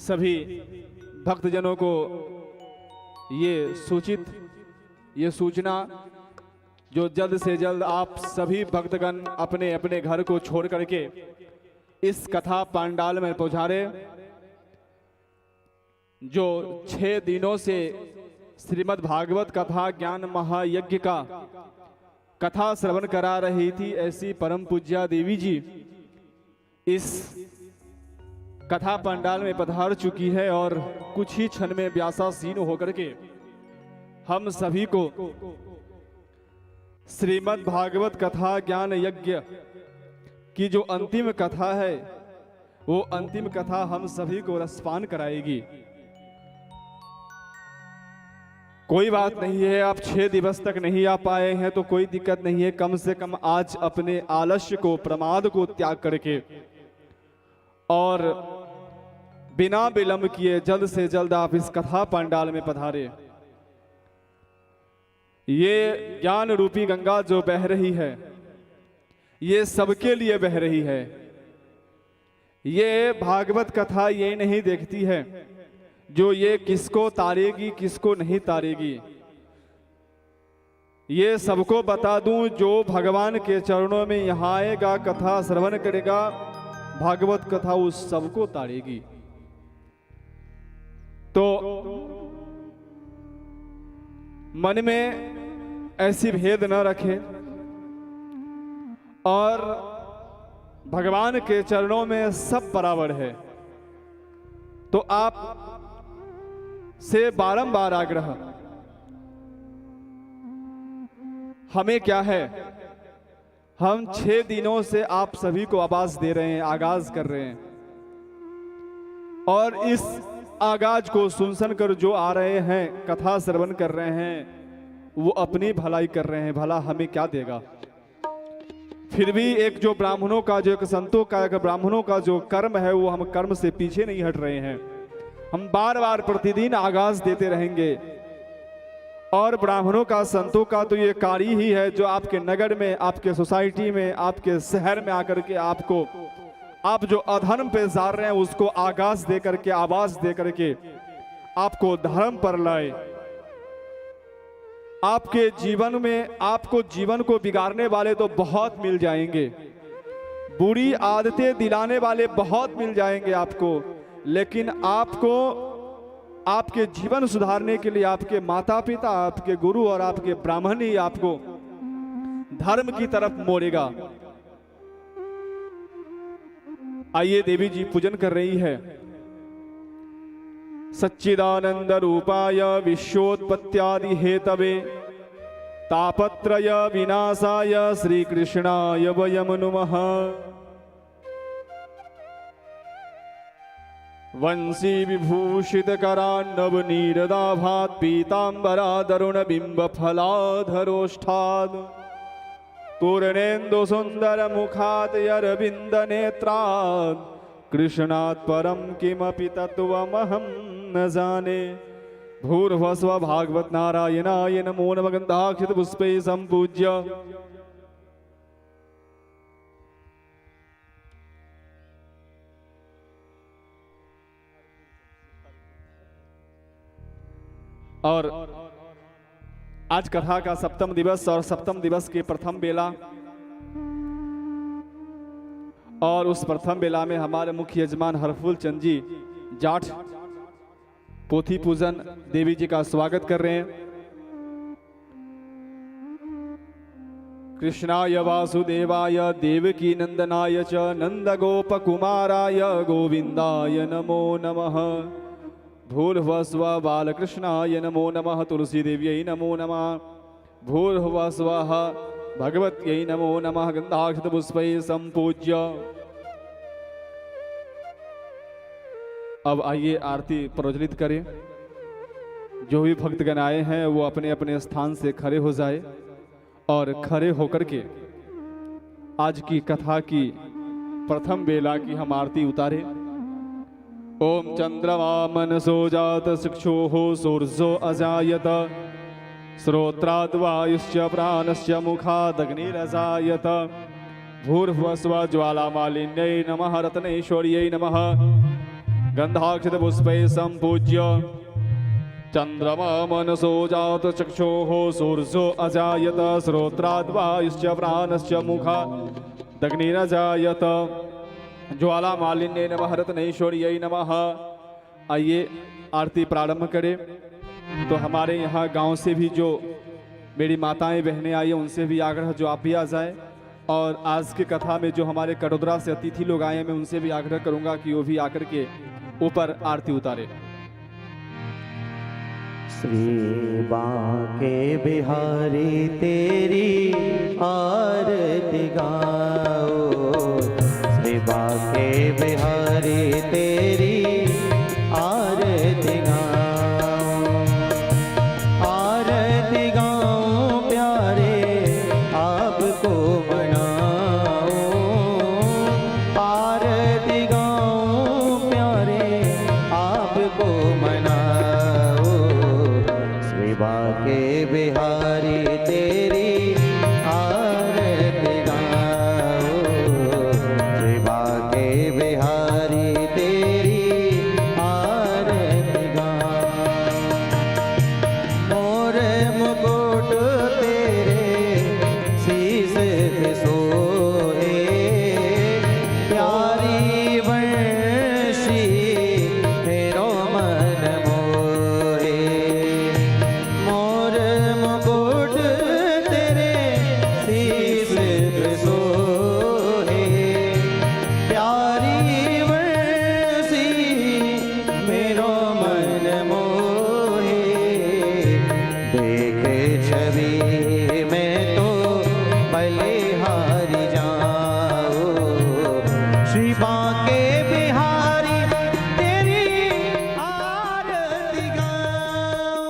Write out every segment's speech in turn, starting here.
सभी भक्तजनों को ये सूचना जो जल्द से जल्द आप सभी भक्तगण अपने अपने घर को छोड़ करके इस कथा पंडाल में पहुंचारे। जो 6 दिनों से श्रीमद् भागवत कथा ज्ञान महायज्ञ का कथा श्रवण करा रही थी, ऐसी परम पूज्या देवी जी इस कथा पंडाल में पधार चुकी है और कुछ ही क्षण में व्यासासीन होकर के हम सभी को श्रीमद् भागवत कथा ज्ञान यज्ञ की जो अंतिम कथा है वो अंतिम कथा हम सभी को रसपान कराएगी। कोई बात नहीं है, आप 6 दिवस तक नहीं आ पाए हैं तो कोई दिक्कत नहीं है। कम से कम आज अपने आलस्य को, प्रमाद को त्याग करके और बिना विलंब किए जल्द से जल्द आप इस कथा पंडाल में पधारे। ये ज्ञान रूपी गंगा जो बह रही है ये सबके लिए बह रही है। ये भागवत कथा ये नहीं देखती है जो ये किसको तारेगी किसको नहीं तारेगी। ये सबको बता दूं, जो भगवान के चरणों में यहाँ आएगा, कथा श्रवण करेगा, भागवत कथा उस सबको तारेगी। तो मन में ऐसी भेद न रखे और भगवान के चरणों में सब बराबर है। तो आप से बारंबार आग्रह, हमें क्या है, हम 6 दिनों से आप सभी को आवाज दे रहे हैं, आगाज कर रहे हैं और इस आगाज को सुन कर जो आ रहे हैं, कथा श्रवण कर रहे हैं, वो अपनी भलाई कर रहे हैं। भला हमें क्या देगा। फिर भी एक जो ब्राह्मणों का, जो एक संतों का, एक ब्राह्मणों का जो कर्म है वो हम कर्म से पीछे नहीं हट रहे हैं। हम बार बार प्रतिदिन आगाज देते रहेंगे और ब्राह्मणों का, संतों का तो ये कार्य ही है जो आपके नगर में, आपके सोसाइटी में, आपके शहर में आकर के आपको, आप जो अधर्म पे जा रहे हैं उसको आगाज दे करके, आवाज दे करके आपको धर्म पर लाए। आपके जीवन में, आपको जीवन को बिगाड़ने वाले तो बहुत मिल जाएंगे, बुरी आदतें दिलाने वाले बहुत मिल जाएंगे आपको, लेकिन आपको आपके जीवन सुधारने के लिए आपके माता पिता, आपके गुरु और आपके ब्राह्मण ही आपको धर्म की तरफ मोड़ेगा। आइए, देवी जी पूजन कर रही है। सच्चिदानंद रूपाय विश्वोत्पत्त्यादि हेतवे तापत्रय विनाशाय श्री कृष्णाय वयं नुमः। वंशी विभूषित करान्नव नीरदाभात् पीतांबरा दरुण बिंब फलाधरोष्ठात् पूर्णेन्दु सुंदर मुखात् अरविंद नेत्रात् कृष्णात् परम किमपि तत्त्वमहं न जाने। भूर्भुवस्व भागवत नारायणाय नमो नमः। गन्धाक्षत पुष्पैः सम्पूज्य और आज कथा का सप्तम दिवस और सप्तम दिवस के प्रथम बेला, और उस प्रथम बेला में हमारे मुख्य यजमान हरफूल चंद जी जाट पोथी पूजन देवी जी का स्वागत कर रहे हैं। कृष्णाय वासुदेवाय देवकी नंदनाय च नंद गोप कुमाराय गोविंदाय नमो नमः। भूर्भुवस्व बालकृष्णाय नमो नमः। तुलसी देव्यै नमो नमः। भूर्भुवस्वः भगवत्यै नमो नमः। गंधाक्षत पुष्पैः संपूज्य अब आइए आरती प्रज्वलित करें। जो भी भक्तगण आए हैं वो अपने अपने स्थान से खड़े हो जाए और खड़े होकर के आज की कथा की प्रथम बेला की हम आरती उतारे। ओम चंद्रमा मनसो जात शिक्षो सूर्यो अजायत श्रोत्राद्वायुश्च प्राणश्च मुखादग्निरजायत। भूर्भुवस्व ज्वालामालिन्यै नमः। रत्नेश्वर्यै नमः। गंधाक्षत पुष्पै संपूज्य चंद्रमा मनसो जात चक्षुः सूर्यो अजायत श्रोत्राद्वायुश्च प्राणश्च मुखा दग्निरजायत ज्वाला मालिन्ये नमः रत्नैश्वर्यै नमः। आइए आरती प्रारंभ करें। तो हमारे यहाँ गांव से भी जो मेरी माताएं बहनें आई हैं उनसे भी आग्रह जो आप भी आ जाए, और आज की कथा में जो हमारे कटोदरा से अतिथि लोग आए हैं मैं उनसे भी आग्रह करूंगा कि वो भी आकर के ऊपर आरती उतारे। श्री बांके बिहारी तेरी आरती गाओ, श्री बांके बिहारी तेरी आरती गाओ, आरती गाओ प्यारे आपको मनाओ, आरती गाओ प्यारे आपको मनाओ, श्री बांके बिहारी तेरी आरती गाओ, श्री बांके बिहारी तेरी आरती गाओ। मोर मुकुट तेरे शीश पे सोए, प्यारी वंशी मेरो मन मोहे, मोर मुकुट तेरे शीश पे सोए, प्यारी वंशी मेरो मन मोहे, देखे छवि में तो बलिहारी जाओ, श्री बांके बिहारी तेरी आरती गाओ।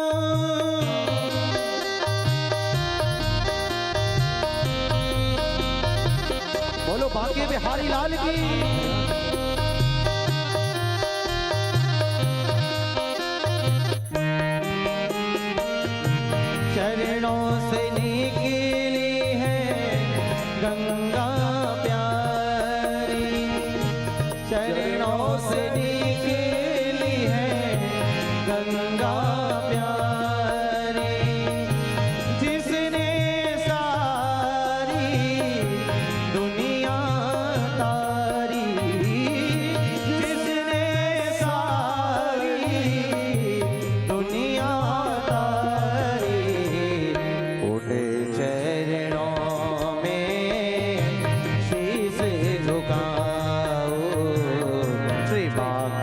बोलो बांके बिहारी लाल की। चरणों से निकली है गंगा प्यारी, चरणों से निकली है गंगा प्यारी, जिसने सारी दुनिया तारी, जिसने सारी दुनिया तारी, उठे चरणों में शीश झुकाओ, श्री बांके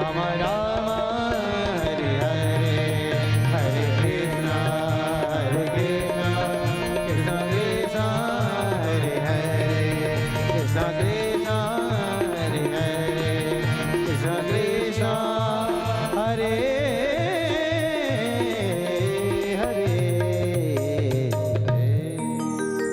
राम राम हरे हरे, हरे कृष्णा कृष्ण कृष्ण हरे हरे, कृष्ण कृष्ण हरे हरे, कृष्ण कृष्ण हरे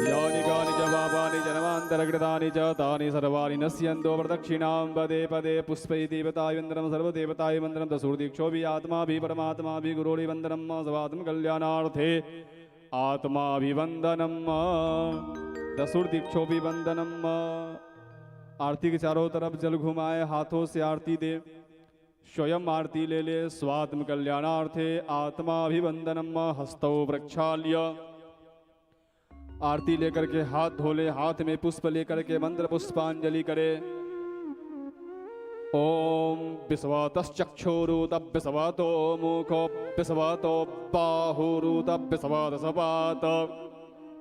यानि कानि च पापानि जन्मान्तरकृतानि च तानि सर्वाणि नश्यन्तो प्रदक्षिणां पदे पदे पुष्पै देवतायवन्दनं सर्वदेवतायवन्दनं दशूर्दीक्षोऽपि आत्माभि परमात्माभि गुरोरिवन्दनं स्वात्म कल्याणार्थे आत्माभिवन्दनं दशूर्दीक्षोऽपि वन्दनं। आरती के चारों तरफ जल घुमाए, हाथों से आरती दे, स्वयं आरती ले ले। स्वात्म कल्याणार्थे आत्माभिवन्दनम हस्तौ प्रक्षाल्य, आरती लेकर के हाथ धोले, हाथ में पुष्प लेकर के मंत्र पुष्पांजलि करे। ओम विश्वतश्चक्षुरुतव्यसवतो मुखो विश्वतो बाहुरुतव्यसवतसपात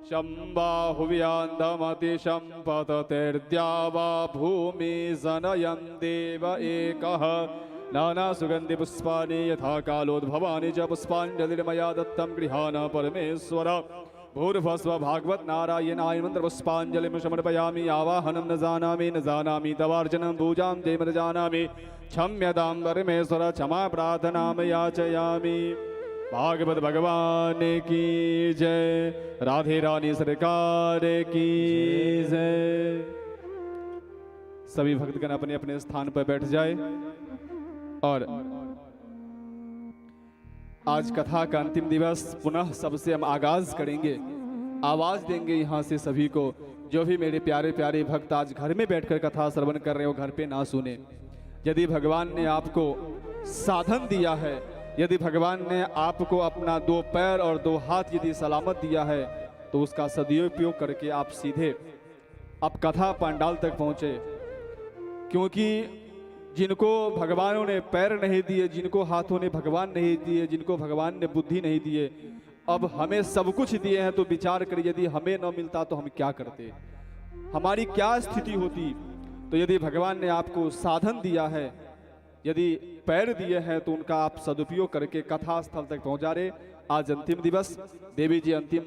शम्बाहुव्यान्दमति सम्पततेर्द्यावा भूमि जनयन् देव एकः। नाना सुगंधि पुष्पाणि यथा कालोद्भवानि च पुष्पांजलिर्मया दत्तं गृहाण परमेश्वर। भूर्भस्व भागवत नारायणाय मंत्र पुष्पांजलिं समर्पयामि। आवाहनं न जानामि तवार्चनं पूजां ते न जानामि। क्षम्यतां परमेश्वर क्षमा प्रार्थनां याचयामि। भागवत भगवान की जय, राधे रानी सरकार की जय। सभी भक्तगण अपने अपने स्थान पर बैठ जाए और आज कथा का अंतिम दिवस, पुनः सबसे हम आगाज करेंगे, आवाज देंगे यहाँ से सभी को। जो भी मेरे प्यारे प्यारे भक्त आज घर में बैठकर कथा श्रवण कर रहे हो, घर पे ना सुने। यदि भगवान ने आपको साधन दिया है, यदि भगवान ने आपको अपना 2 पैर और 2 हाथ यदि सलामत दिया है, तो उसका सदुपयोग करके आप सीधे अब कथा पंडाल तक पहुंचे। क्योंकि जिनको भगवानों ने पैर नहीं दिए, जिनको हाथों ने भगवान नहीं दिए, जिनको भगवान ने बुद्धि नहीं दिए, अब हमें सब कुछ दिए हैं, तो विचार करिए यदि हमें न मिलता तो हम क्या करते, हमारी क्या स्थिति होती। तो यदि भगवान ने आपको साधन दिया है, यदि पैर दिए हैं, तो उनका आप सदुपयोग करके कथा स्थल तक पहुंचा रहे। आज अंतिम दिवस, देवी जी अंतिम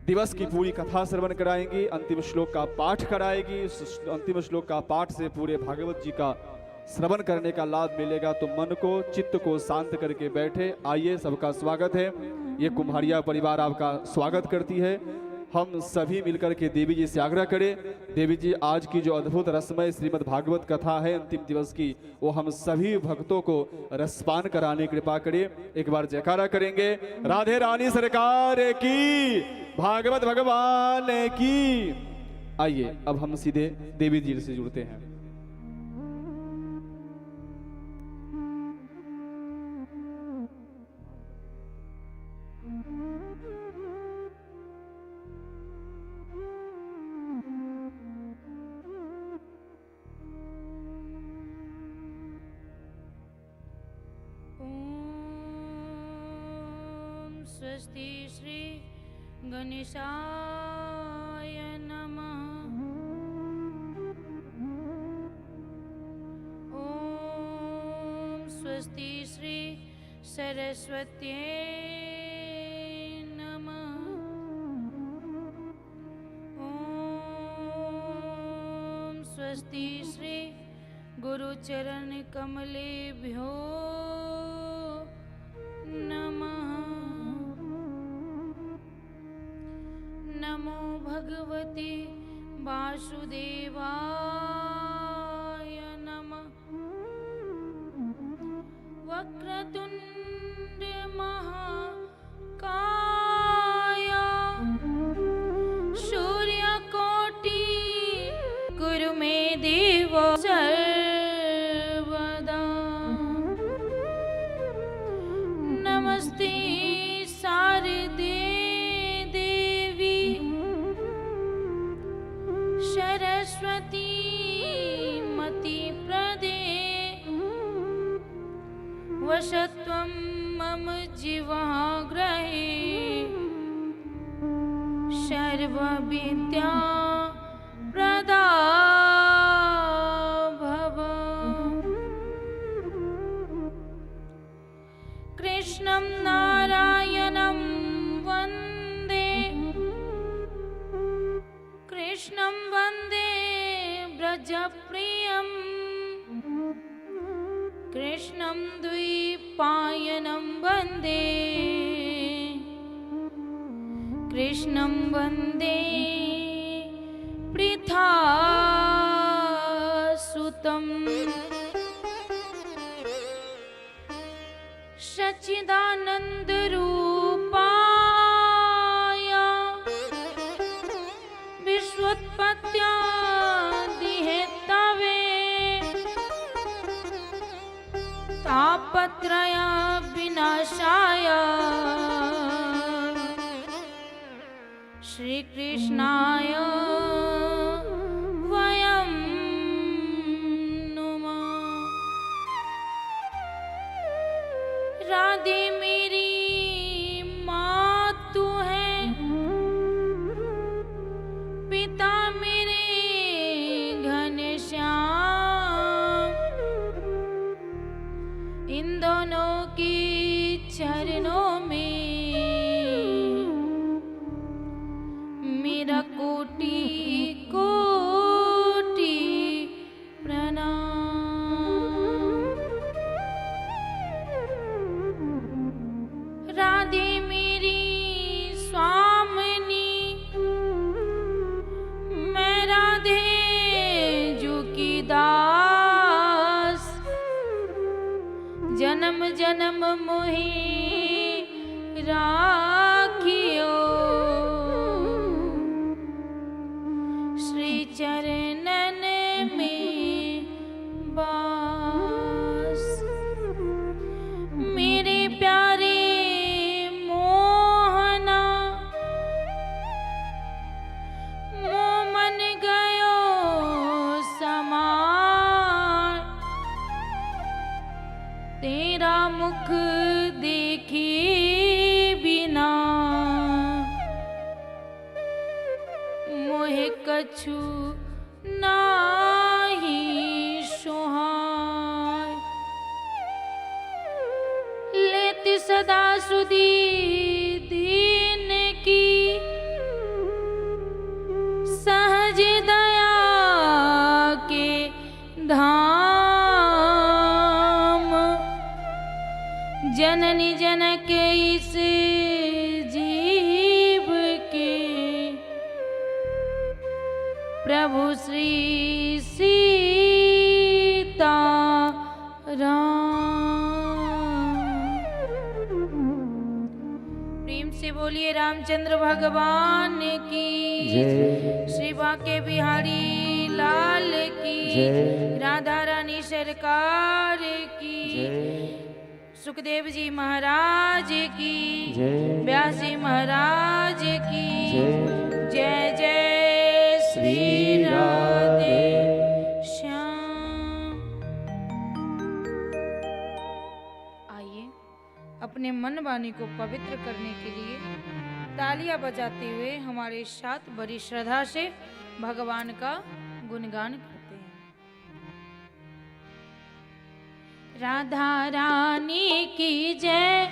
दिवस की पूरी कथा श्रवण कराएंगी, अंतिम श्लोक का पाठ कराएगी। अंतिम श्लोक का पाठ से पूरे भागवत जी का श्रवण करने का लाभ मिलेगा। तो मन को, चित्त को शांत करके बैठे। आइए, सबका स्वागत है। ये कुम्हारिया परिवार आपका स्वागत करती है। हम सभी मिलकर के देवी जी से आग्रह करें, देवी जी आज की जो अद्भुत रसमय श्रीमद् भागवत कथा है अंतिम दिवस की, वो हम सभी भक्तों को रसपान कराने की कृपा करें। एक बार जयकारा करेंगे। राधे रानी सरकार की, भागवत भगवान की। आइए अब हम सीधे देवी जी से जुड़ते हैं। स्वस्ति श्री गणेशाय नमः। ओम स्वस्ति श्री सरस्वत्यै नमः। ओम स्वस्ति श्री गुरुचरण कमलेभ्यो नमः। नमो भगवते वासुदेवाय नमः। वक्रतुंड महाकाय सूर्यकोटि कुरु मे देव सर्वदा। नमस्ते शारदे सरस्वती मति प्रदे। वशत्वं मम जीवाग्रहे सर्वविद्या प्रदा भव। कृष्णं नारायणं वन्दे कृष्णं वन्दे व्रजप्रियं कृष्णं द्वैपायनं वन्दे कृष्णं वन्दे पृथासुतं सच्चिदानन्दरूपाय विश्वोत्पत्त्यादिहेतवे तापत्रय विनाशाय श्रीकृष्णाय वयं नुमः। राधे मेरी मातु है, पिता मेरे घनश्याम, इन दोनों की चरणों में मेरा कोटि कोटि प्रणाम। राधे मेरी स्वामिनी, मैं राधे जू की दास, जन्म जन्म मोहि राखियो श्री चरणन में बास। मेरे प्यारे मोहना, मोह मन गयो समार, तेरा मुख देखे बिना मोहे कछु नाही सोहाय। लेति सदा सुधी दीन की, सहज दया के धाम, जननी जनक इस जीव के प्रभु श्री सीता राम। प्रेम से बोलिए रामचंद्र भगवान की जय। श्री बांके बिहारी लाल की जय। राधा रानी सरकार की जय सुखदेव जी महाराज की जय। व्यास जी महाराज की जय। जय जय श्री राधे श्याम। आइए अपने मन वाणी को पवित्र करने के लिए तालियां बजाते हुए हमारे साथ बड़ी श्रद्धा से भगवान का गुणगान करते हैं। राधा रानी की जय,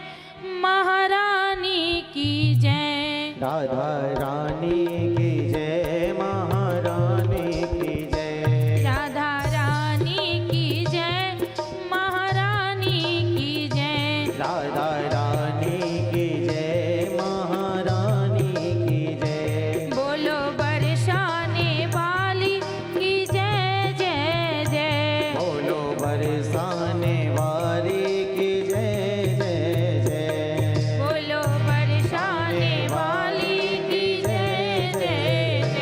महारानी की जय। राधा रानी की जय, महारानी की जय। राधा रानी की जय, महारानी की जय। राधा रानी की जय, महारानी की जय। बोलो बरसाने वाली की जय जय जय। बोलो बरसाने वाली की जय जय जय। बोलो बरसाने वाली की जय जय जय।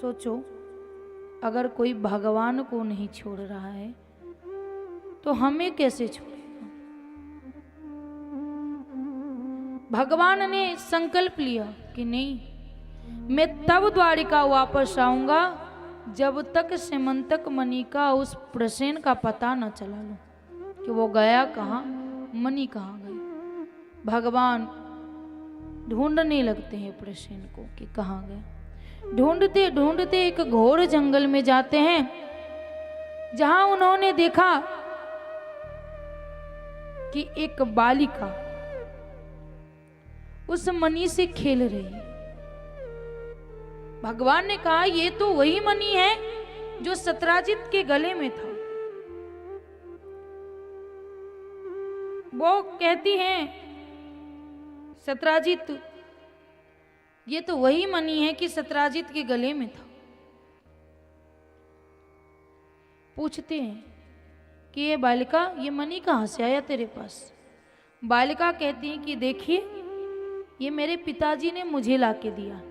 सोचो, अगर कोई भगवान को नहीं छोड़ रहा है तो हमें कैसे छोड़ेगा। भगवान ने संकल्प लिया कि नहीं, मैं तब द्वारिका वापस आऊंगा जब तक सिमंतक मणि का उस प्रसेन का पता न चला लूं कि वो गया कहाँ, मणि कहाँ गई। भगवान ढूंढने लगते हैं प्रसेन को कि कहाँ गया। ढूंढते ढूंढते एक घोर जंगल में जाते हैं, जहां उन्होंने देखा कि एक बालिका उस मणि से खेल रही है। भगवान ने कहा, ये तो वही मणि है जो सत्राजित के गले में था। वो कहती हैं, सत्राजित, ये तो वही मणि है कि सत्राजित के गले में था। पूछते हैं कि ये बालिका, ये मणि कहाँ से आया तेरे पास। बालिका कहती है कि देखिए, ये मेरे पिताजी ने मुझे लाके दिया।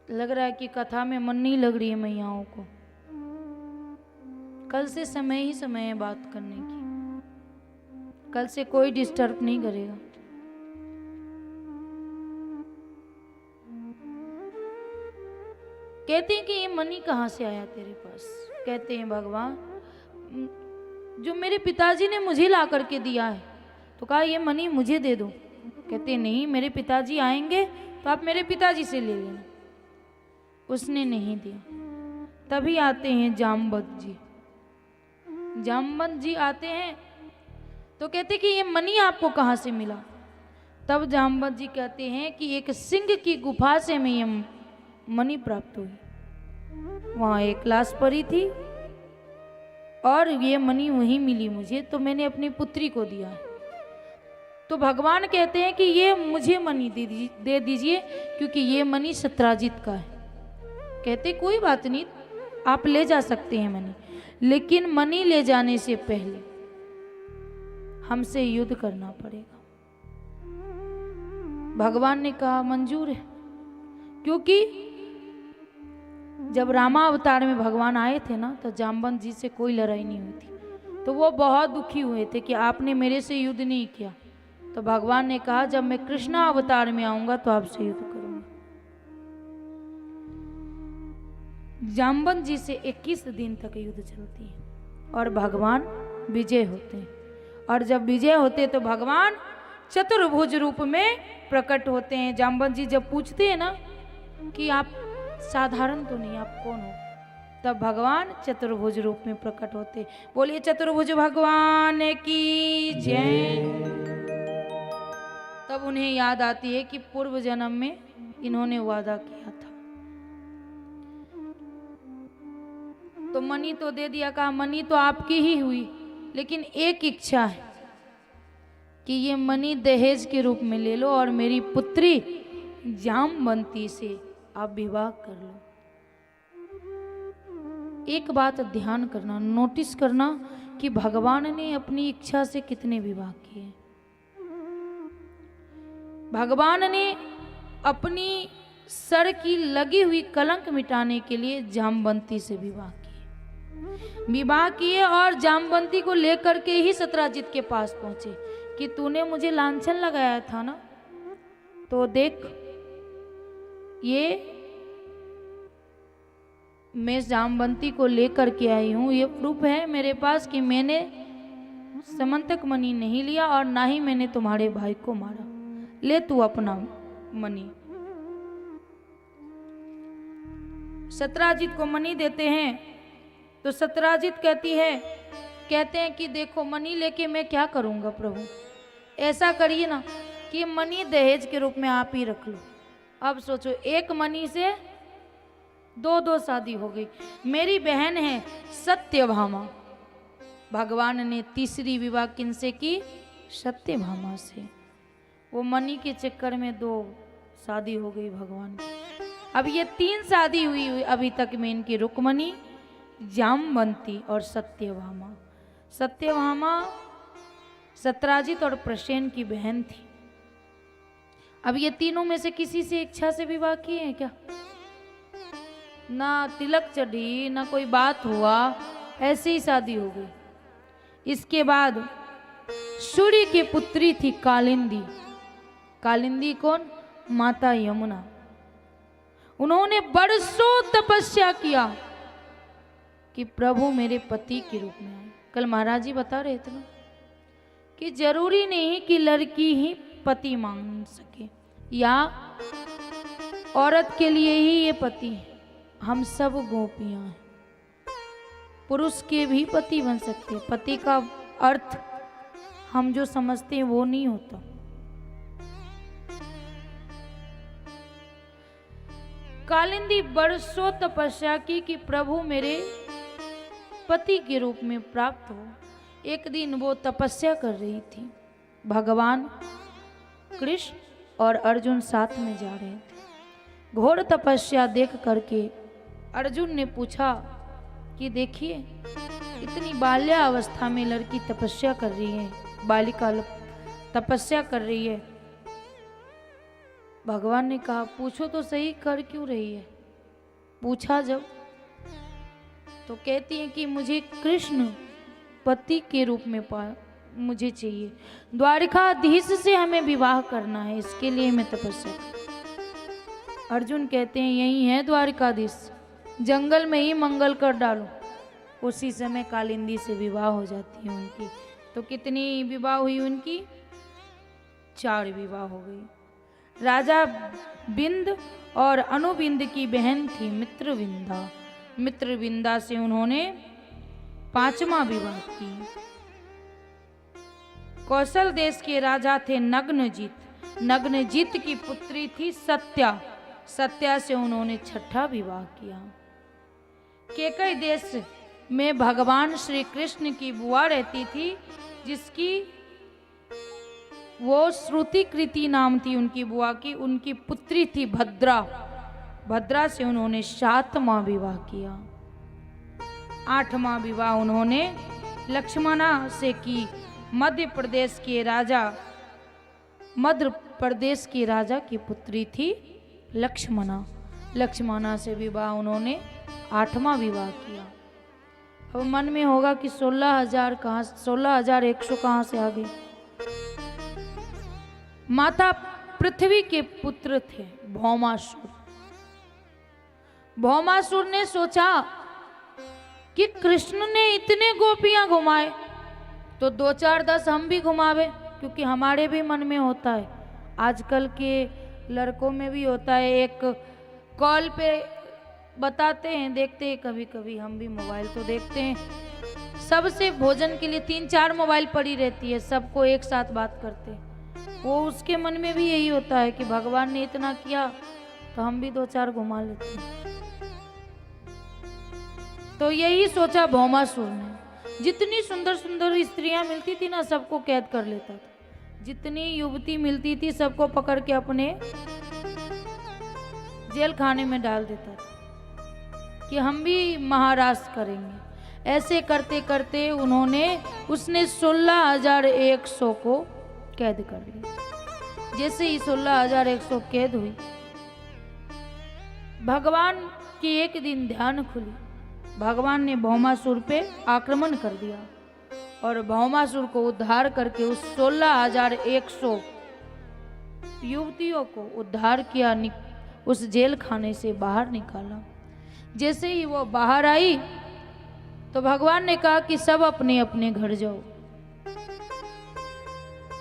लग रहा है कि कथा में मन नहीं लग रही है मैयाओं को। कल से समय ही समय है बात करने की, कल से कोई डिस्टर्ब नहीं करेगा। कहते हैं कि ये मणि कहाँ से आया तेरे पास। कहते हैं, भगवान, जो मेरे पिताजी ने मुझे ला करके दिया है। तो कहा, ये मणि मुझे दे दो। कहते नहीं, मेरे पिताजी आएंगे तो आप मेरे पिताजी से ले लेना। उसने नहीं दिया। तभी आते हैं जामवंत जी। जामवंत जी आते हैं तो कहते कि ये मणि आपको कहाँ से मिला। तब जामवंत जी कहते हैं कि एक सिंह की गुफा से मैं ये मणि प्राप्त हुई। वहाँ एक लाश पड़ी थी और ये मणि वहीं मिली मुझे, तो मैंने अपनी पुत्री को दिया है। तो भगवान कहते हैं कि ये मुझे मणि दे दीजिए, क्योंकि ये मणि सत्राजित का है। कहते कोई बात नहीं, आप ले जा सकते हैं मणि, लेकिन मणि ले जाने से पहले हमसे युद्ध करना पड़ेगा। भगवान ने कहा, मंजूर है, क्योंकि जब रामा अवतार में भगवान आए थे ना, तो जामवंत जी से कोई लड़ाई नहीं हुई थी। तो वो बहुत दुखी हुए थे कि आपने मेरे से युद्ध नहीं किया। तो भगवान ने कहा, जब मैं कृष्णा अवतार में आऊंगा तो आपसे युद्ध करूंगा। जामवंत जी से 21 दिन तक युद्ध चलती है और भगवान विजय होते हैं। और जब विजय होते तो भगवान चतुर्भुज रूप में प्रकट होते हैं। जामवंत जी जब पूछते हैं ना कि आप साधारण तो नहीं, आप कौन हो, तब भगवान चतुर्भुज रूप में प्रकट होते। बोलिए चतुर्भुज भगवान की जय। तब उन्हें याद आती है कि पूर्व जन्म में इन्होंने वादा किया था। तो मणि तो दे दिया। कहा, मणि तो आपकी ही हुई, लेकिन एक इच्छा है कि ये मणि दहेज के रूप में ले लो और मेरी पुत्री जामवंती से आप विवाह कर लो। एक बात ध्यान करना, नोटिस करना कि भगवान ने अपनी इच्छा से कितने विवाह किए। भगवान ने अपनी सर की लगी हुई कलंक मिटाने के लिए जामवंती से विवाह किए और जामवंती को लेकर के ही सत्राजित के पास पहुंचे कि तूने मुझे लांछन लगाया था ना, तो देख, ये मैं जामवंती को लेकर के आई हूं। ये प्रूफ है मेरे पास कि मैंने समंतक मणि नहीं लिया और ना ही मैंने तुम्हारे भाई को मारा। ले तू अपना मणि। सत्राजित को मणि देते हैं तो सत्राजित कहते हैं कि देखो, मणि लेके मैं क्या करूंगा प्रभु, ऐसा करिए ना कि मणि दहेज के रूप में आप ही रख लो। अब सोचो, एक मणि से दो शादी हो गई। मेरी बहन है सत्यभामा, भगवान ने तीसरी विवाह किनसे की? सत्यभामा से। वो मणि के चक्कर में 2 शादी हो गई भगवान की। अब ये 3 शादी हुई अभी तक में इनकी, रुक्मणी, जामवंती और सत्यभामा। सत्यभामा सत्राजित और प्रसेन की बहन थी। अब ये तीनों में से किसी से इच्छा से विवाह किए हैं क्या? ना तिलक चढ़ी, ना कोई बात हुआ, ऐसे ही शादी हो गई। इसके बाद सूर्य की पुत्री थी कालिंदी। कालिंदी कौन? माता यमुना। उन्होंने बरसों तपस्या किया कि प्रभु मेरे पति के रूप में आए। कल महाराज जी बता रहे थे ना कि जरूरी नहीं कि लड़की ही पति मांग सके या औरत के लिए ही ये पति है। हम सब गोपियां हैं, पुरुष के भी पति बन सकते हैं। पति का अर्थ हम जो समझते हैं वो नहीं होता। कालिंदी बरसों तपस्या की कि प्रभु मेरे पति के रूप में प्राप्त हो। एक दिन वो तपस्या कर रही थी, भगवान कृष्ण और अर्जुन साथ में जा रहे थे। घोर तपस्या देख करके अर्जुन ने पूछा कि देखिए इतनी बाल्यावस्था में लड़की तपस्या कर रही है, बालिका तपस्या कर रही है। भगवान ने कहा पूछो तो सही, कर क्यों रही है? पूछा जब तो कहती है कि मुझे कृष्ण पति के रूप में मुझे चाहिए, द्वारिकाधीश से हमें विवाह करना है, इसके लिए मैं तपस्या कर। अर्जुन कहते हैं यही है द्वारिकाधीश, जंगल में ही मंगल कर डालो। उसी समय कालिंदी से विवाह हो जाती है उनकी। तो कितनी विवाह हुई उनकी? 4 विवाह हो गई। राजा बिंद और अनुबिंद की बहन थी मित्रविंदा। मित्रविंदा से उन्होंने 5वां विवाह किया। कौशल देश के राजा थे नग्नजीत। नग्नजीत की पुत्री थी सत्या। सत्या से उन्होंने 6ठा विवाह किया। केकई देश में भगवान श्री कृष्ण की बुआ रहती थी, जिसकी वो श्रुति कृति नाम थी उनकी बुआ की। उनकी पुत्री थी भद्रा। भद्रा से उन्होंने 7वां विवाह किया। 8वां विवाह उन्होंने लक्ष्मणा से की। मध्य प्रदेश के राजा की पुत्री थी लक्ष्मणा। लक्ष्मणा से विवाह उन्होंने 8वां विवाह किया। अब मन में होगा कि 16,100 कहाँ से आ गए? माता पृथ्वी के पुत्र थे भौमासुर। भौमासुर ने सोचा कि कृष्ण ने इतने गोपियां घुमाए तो 2 4 10 हम भी घुमावे, क्योंकि हमारे भी मन में होता है, आजकल के लड़कों में भी होता है। एक कॉल पे बताते हैं, देखते हैं, कभी कभी हम भी मोबाइल तो देखते हैं। सबसे भोजन के लिए 3 4 मोबाइल पड़ी रहती है, सबको एक साथ बात करते हैं। वो उसके मन में भी यही होता है कि भगवान ने इतना किया तो हम भी 2 4 घुमा लेते हैं। तो यही सोचा भौमासुर ने। जितनी सुंदर सुंदर स्त्रियां मिलती थी ना, सबको कैद कर लेता था। जितनी युवती मिलती थी सबको पकड़ के अपने जेल खाने में डाल देता था कि हम भी महाराज करेंगे। ऐसे करते करते उसने 16,100 को कैद कर लिया। जैसे ही 16,100 कैद हुई, भगवान की एक दिन ध्यान खुली। भगवान ने भौमासुर पे आक्रमण कर दिया और भौमासुर को उद्धार करके उस 16,100 युवतियों को उद्धार किया, उस जेल खाने से बाहर निकाला। जैसे ही वो बाहर आई तो भगवान ने कहा कि सब अपने अपने घर जाओ।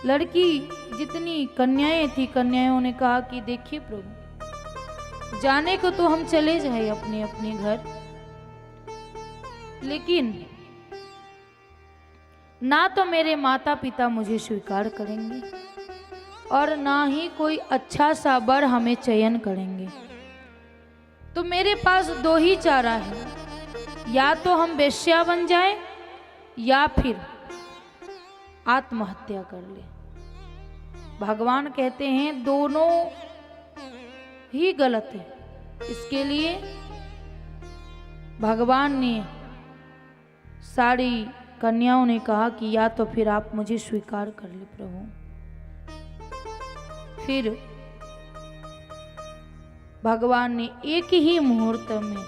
लड़की जितनी कन्याएं थी, कन्याओं ने कहा कि देखिए प्रभु, जाने को तो हम चले जाए अपने अपने घर, लेकिन ना तो मेरे माता पिता मुझे स्वीकार करेंगे और ना ही कोई अच्छा सा वर हमें चयन करेंगे। तो मेरे पास 2 ही चारा है, या तो हम वेश्या बन जाएं या फिर आत्महत्या कर ले। भगवान कहते हैं दोनों ही गलत है। इसके लिए भगवान ने सारी कन्याओं ने कहा कि या तो फिर आप मुझे स्वीकार कर ले प्रभु। फिर भगवान ने एक ही मुहूर्त में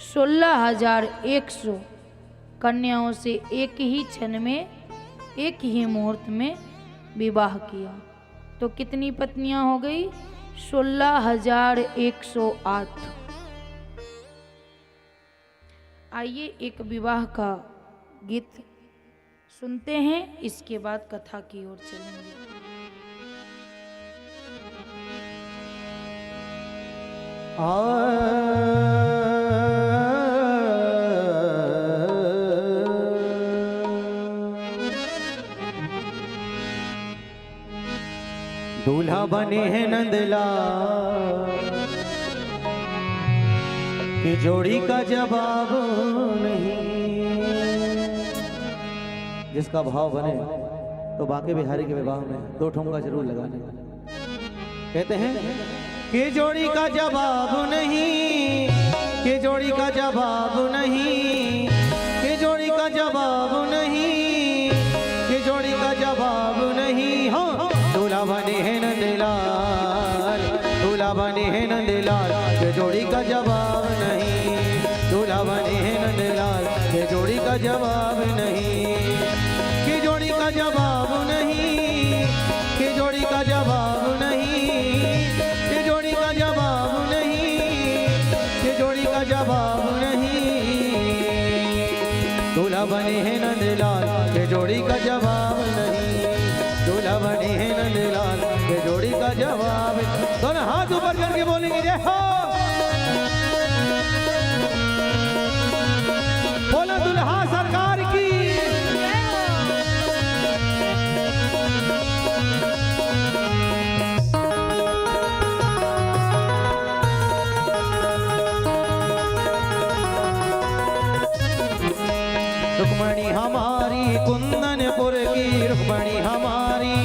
16,100 कन्याओं से एक ही क्षण में, एक ही मुहूर्त में विवाह किया। तो कितनी पत्नियां हो गई? 16,108। आइए एक विवाह का गीत सुनते हैं, इसके बाद कथा की ओर चलेंगे। दूल्हा बने हैं नंदलाल की जोड़ी का जवाब नहीं। जिसका भाव बने तो बाके बिहारी के विवाह में 2 ठुमका जरूर लगाने। कहते हैं कि जोड़ी का जवाब नहीं, कि जोड़ी का जवाब नहीं, कि जोड़ी का जवाब नहीं, कि जोड़ी का जवाब नहीं। हाँ, दूल्हा बने हैं नंदलाल, दूल्हा बने हैं नंदलाल के जोड़ी का जवाब नहीं। दूल्हा बने हैं नंदलाल के जोड़ी का जवाब नहीं, कि जोड़ी का जवाब नहीं, कि जोड़ी का जवाब नहीं, कि जोड़ी का जवाब नहीं, कि जोड़ी का जवाब नहीं। दूल्हा बने हैं नंदलाल के जोड़ी का जवाब नहीं। दूल्हा बने हैं नंदलाल के जोड़ी का जवाब। दोनों हाथ ऊपर करके बोलेंगे जय हो। बोला दुल्हा सरकार की। रुक्मणी हमारी कुंदनपुर की, रुक्मणी हमारी,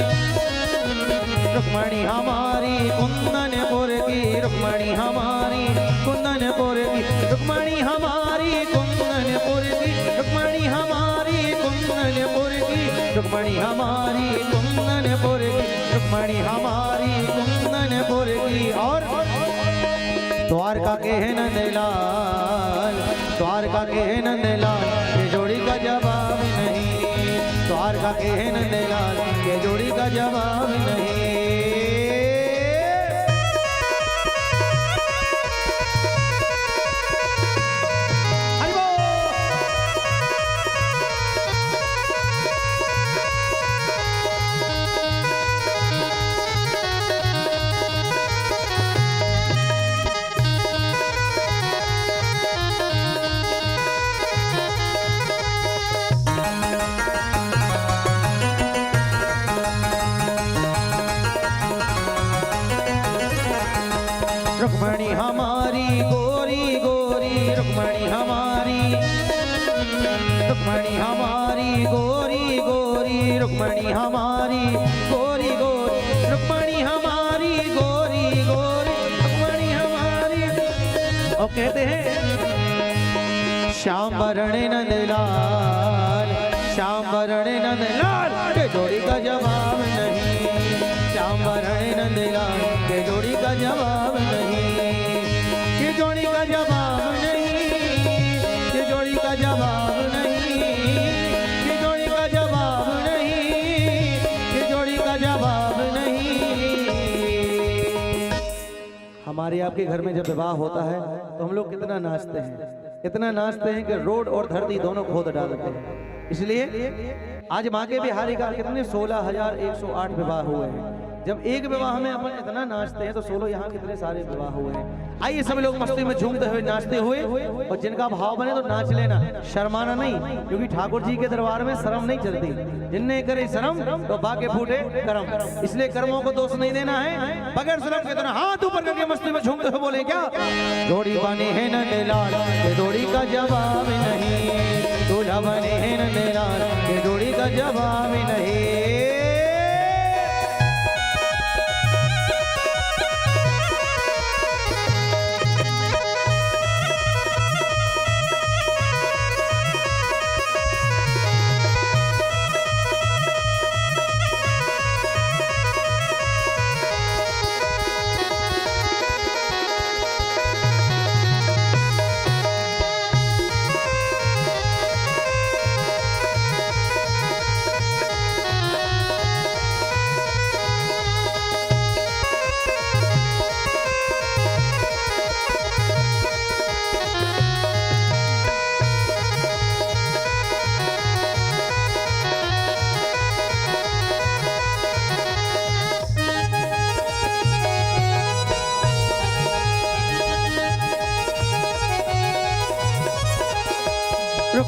रुक्मणी हमारी कुंदनपुर की, रुक्मणी हमारी कुंदनपुर की, रुक्मणी हमारी कुंदनपुर की, रुक्मणी हमारी कुंदनपुर की, रुक्मणी हमारी कुंदनपुर की, रुक्मणी हमारी कुंदनपुर की। और द्वारका के है नंदलाल, द्वारका के है नंदलाल के जोड़ी का जवाब नहीं। द्वारका के है नंदलाल के जोड़ी का जवाब नहीं। रुक्मणी हमारी गोरी गोरी, रुक्मणी हमारी, रुक्मणी हमारी गोरी गोरी, रुक्मणी हमारी गोरी गोरी, रुक्मणी हमारी गोरी गोरी, रुक्मणी हमारी। और कहते हैं श्याम वरण नंदलाल, श्याम वरण नंदलाल के जोड़ी का जवाब नहीं। श्याम वरण नंदलाल के जोड़ी का जवाब नहीं, कि जोड़ी का जवाब नहीं, कि जोड़ी का जवाब नहीं, कि जोड़ी का जवाब नहीं, कि जोड़ी का जवाब नहीं। हमारे आपके घर में जब विवाह होता है तो हम लोग कितना नाचते हैं, इतना नाचते हैं कि रोड और धरती दोनों खोद डालते हैं। इसलिए आज बाके बिहारी का कितने 16,108 विवाह हुए हैं। जब एक विवाह में अपन इतना नाचते हैं तो 16 यहाँ कितने सारे विवाह हुए हैं। आइए सब लोग मस्ती में झूमते हुए नाचते हुए, और जिनका भाव बने तो नाच लेना, शर्माना नहीं, क्योंकि ठाकुर जी के दरबार में शर्म नहीं चलती। जिनने करे शर्म तो बाके फूटे कर्म, इसलिए कर्मों को दोष नहीं देना है। बगैर शर्म के तरह हाथ ऊपर करके मस्ती में झूमते हुए बोले क्या? जोड़ी बने हैं नंदलाल के जोड़ी का जवाब नहीं। दूल्हा बने हैं नंदलाल के जोड़ी का जवाब नहीं।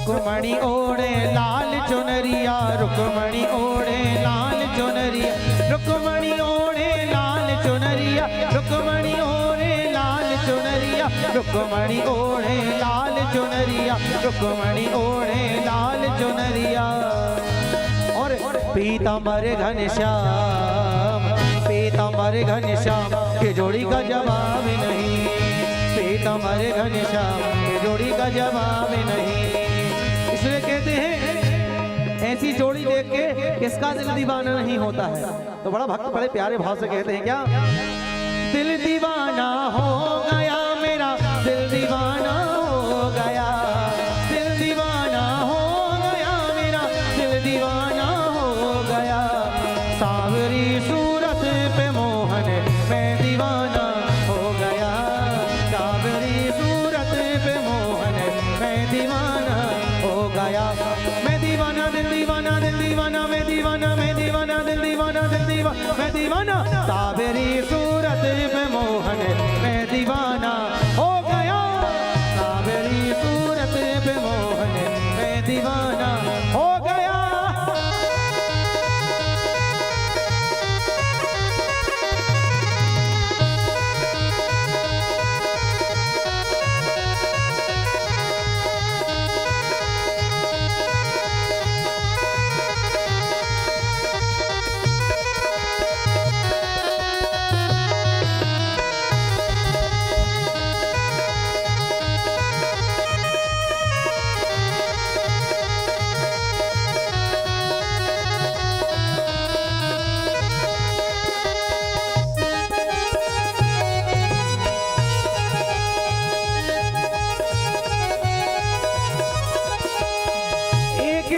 रुक्मणी ओढ़े लाल चुनरिया, रुक्मणी ओढ़े लाल चुनरिया, रुक्मणी ओढ़े लाल चुनरिया, रुक्मणी ओढ़े लाल चुनरिया, रुक्मणी ओढ़े लाल चुनरिया, रुक्मणी ओढ़े लाल चुनरिया। और पीतांबर घनश्याम, पीतांबर घनश्याम के जोड़ी का जवाब नहीं, पीतांबर घनश्याम के जोड़ी का जवाब नहीं। इसलिए कहते हैं ऐसी जोड़ी देख के किसका दिल दीवाना नहीं होता है। तो बड़ा भक्त बड़े प्यारे भाव से कहते हैं क्या, दिल दीवाना हो गया मेरा, दिल दीवाना हो गया, दिल दीवाना हो गया मेरा, दिल दीवाना हो गया। सांवरी सूरत पे मोहन मैं दीवाना हो गया, सांवरी सूरत पे मोहन मैं दीवाना हो गया। मैं दीवाना दिल दीवाना, दिल दीवाना मैं दीवाना, मैं दीवाना दिल दीवाना, दिल दीवाना मैं दीवाना। सांवरी सूरत पे मोहन मैं दीवाना हो गया, सांवरी सूरत पे मोहन मैं दीवाना हो गया।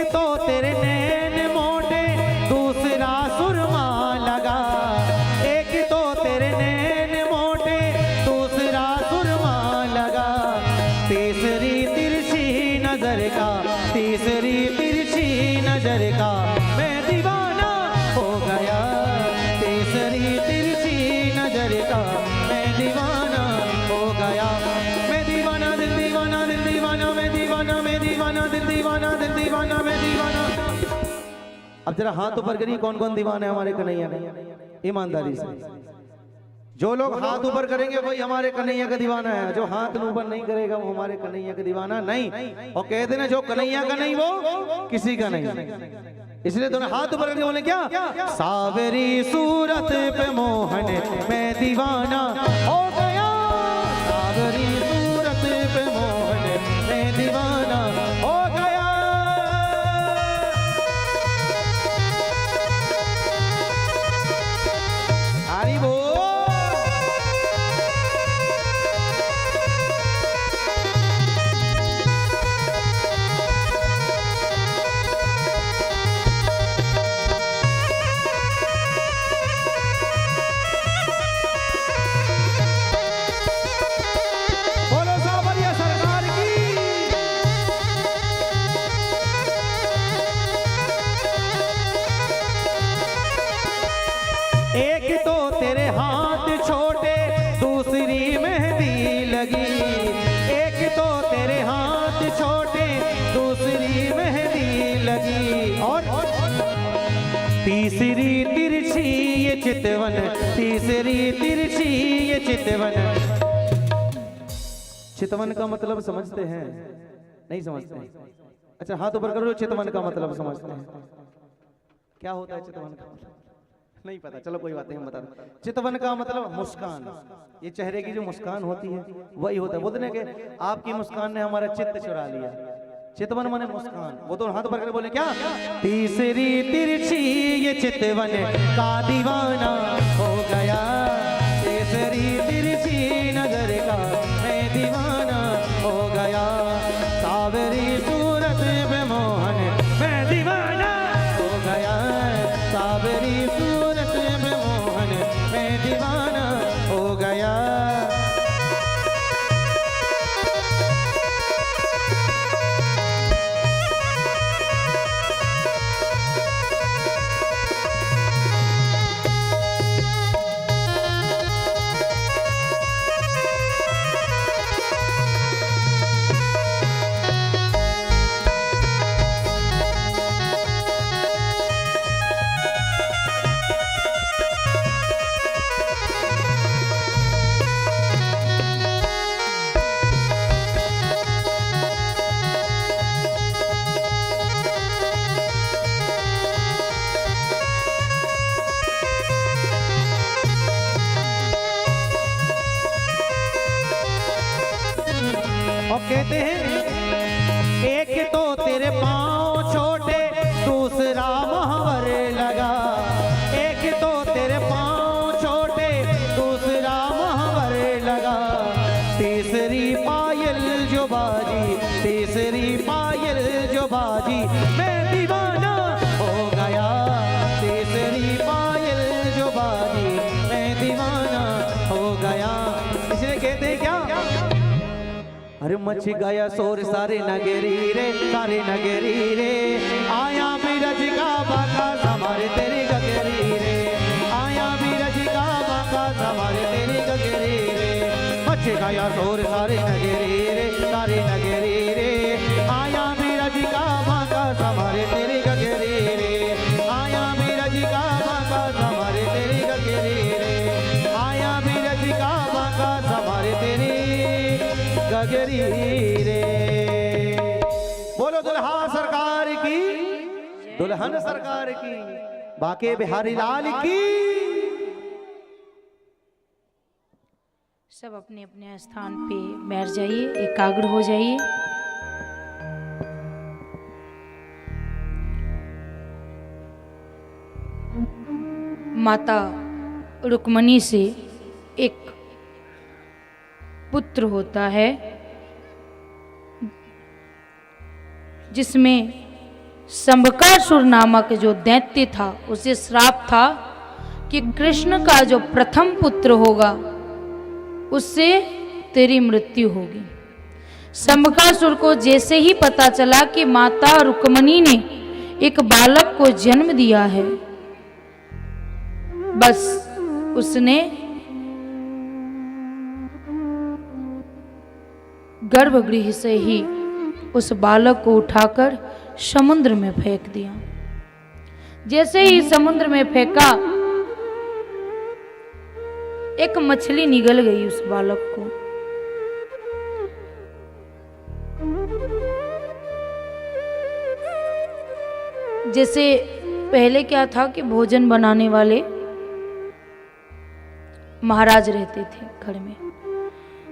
तो तेरे नैन मोटे दूसरा सुरमा लगा, एक तो तेरे नैन मोटे दूसरा सुरमा लगा। तीसरी तिरछी नजर का, तीसरी तिरछी नजर का मैं दीवाना हो गया, तीसरी तिरछी नजर का मैं दीवाना हो गया। मैं दीवाना दिल दीवाना, दिल दीवाना मैं दीवाना, मैं दीवाना दिल दीवाना, दिल दीवाना मैं दीवाना। अब जरा हाथ ऊपर करिए, कौन कौन दीवाना है हमारे कन्हैया का, ईमानदारी से। जो लोग हाथ ऊपर करेंगे वही हमारे कन्हैया का दीवाना है, जो हाथ ऊपर नहीं करेगा वो हमारे कन्हैया का दीवाना नहीं। और कहते ना जो कन्हैया का नहीं वो किसी का नहीं। इसलिए दोनों हाथ ऊपर करके बोले क्या, सावरी सूरत पे मोहन मैं दीवाना हो गया, सावरी सूरत पे मोहन मैं दीवाना हो गया। हरि बोल। एक तो तेरे हाथ छोटे दूसरी मेहंदी लगी, एक तो तेरे हाथ छोटे दूसरी मेहंदी लगी। और तीसरी तिरछी ये चितवन, तीसरी तिरछी ये चितवन। चितवन का मतलब समझते हैं नहीं समझते हैं? अच्छा हाथ ऊपर करो, चितवन का मतलब समझते हैं? क्या होता है चितवन का मतलब? नहीं पता, चलो कोई बात नहीं, हम बता दें। चितवन का मतलब मुस्कान, ये चेहरे की जो मुस्कान होती है वही होता है। बोलते के आपकी मुस्कान ने हमारा चित्त चुरा लिया। चितवन माने मुस्कान। वो तो हाथ ऊपर करके बोले क्या, तीसरी तिरछी ये चितवन का दीवाना हो गया, तीसरी तिरछी नजर का मैं दीवाना हो गया। सावरी सूरत पे मोहन मैं दीवाना हो गया, सावरी सूरत पे मोहन मैं दीवाना हो गया। कहते हैं एक तो तेरे पाँव छोटे दूसरा महावर लगा, एक तो तेरे पाँव छोटे दूसरा महावर लगा, तीसरी पायल जो बाजी, तीसरी पायल जो बाजी मैं दीवाना हो गया, तीसरी पायल जो बाजी मैं दीवाना हो गया। इसलिए कहते हैं क्या, अरे मच गया शोर सारे नगरी रे, सारे नगरी रे, आया बीरज का बाका हमारे तेरी गगरी रे, आया बीरज का बाका हमारे तेरी गगरी रे, मच गया शोर सारे नगरी रे, सारे नगरी रे, आया बीरज का बाका हमारे तेरी गगरी रे, आया बीरज का बाका हमारे तेरी गगरी रे, आया बीरज का बाका हमारे तेरी गगरी रे। बोलो दुल्हा सरकार की, दुल्हन सरकार की, बाके बिहारी लाल की। सब अपने अपने स्थान पे बैठ जाइए, एकाग्र हो जाइए। माता रुक्मणी से एक पुत्र होता है जिसमें शंभकासुर नामक जो दैत्य था उसे श्राप था कि कृष्ण का जो प्रथम पुत्र होगा उससे तेरी मृत्यु होगी। शंभकासुर को जैसे ही पता चला कि माता रुक्मणी ने एक बालक को जन्म दिया है, बस उसने गर्भगृह से ही उस बालक को उठाकर समुद्र में फेंक दिया। जैसे ही समुद्र में फेंका, एक मछली निगल गई उस बालक को। जैसे पहले क्या था कि भोजन बनाने वाले महाराज रहते थे घर में,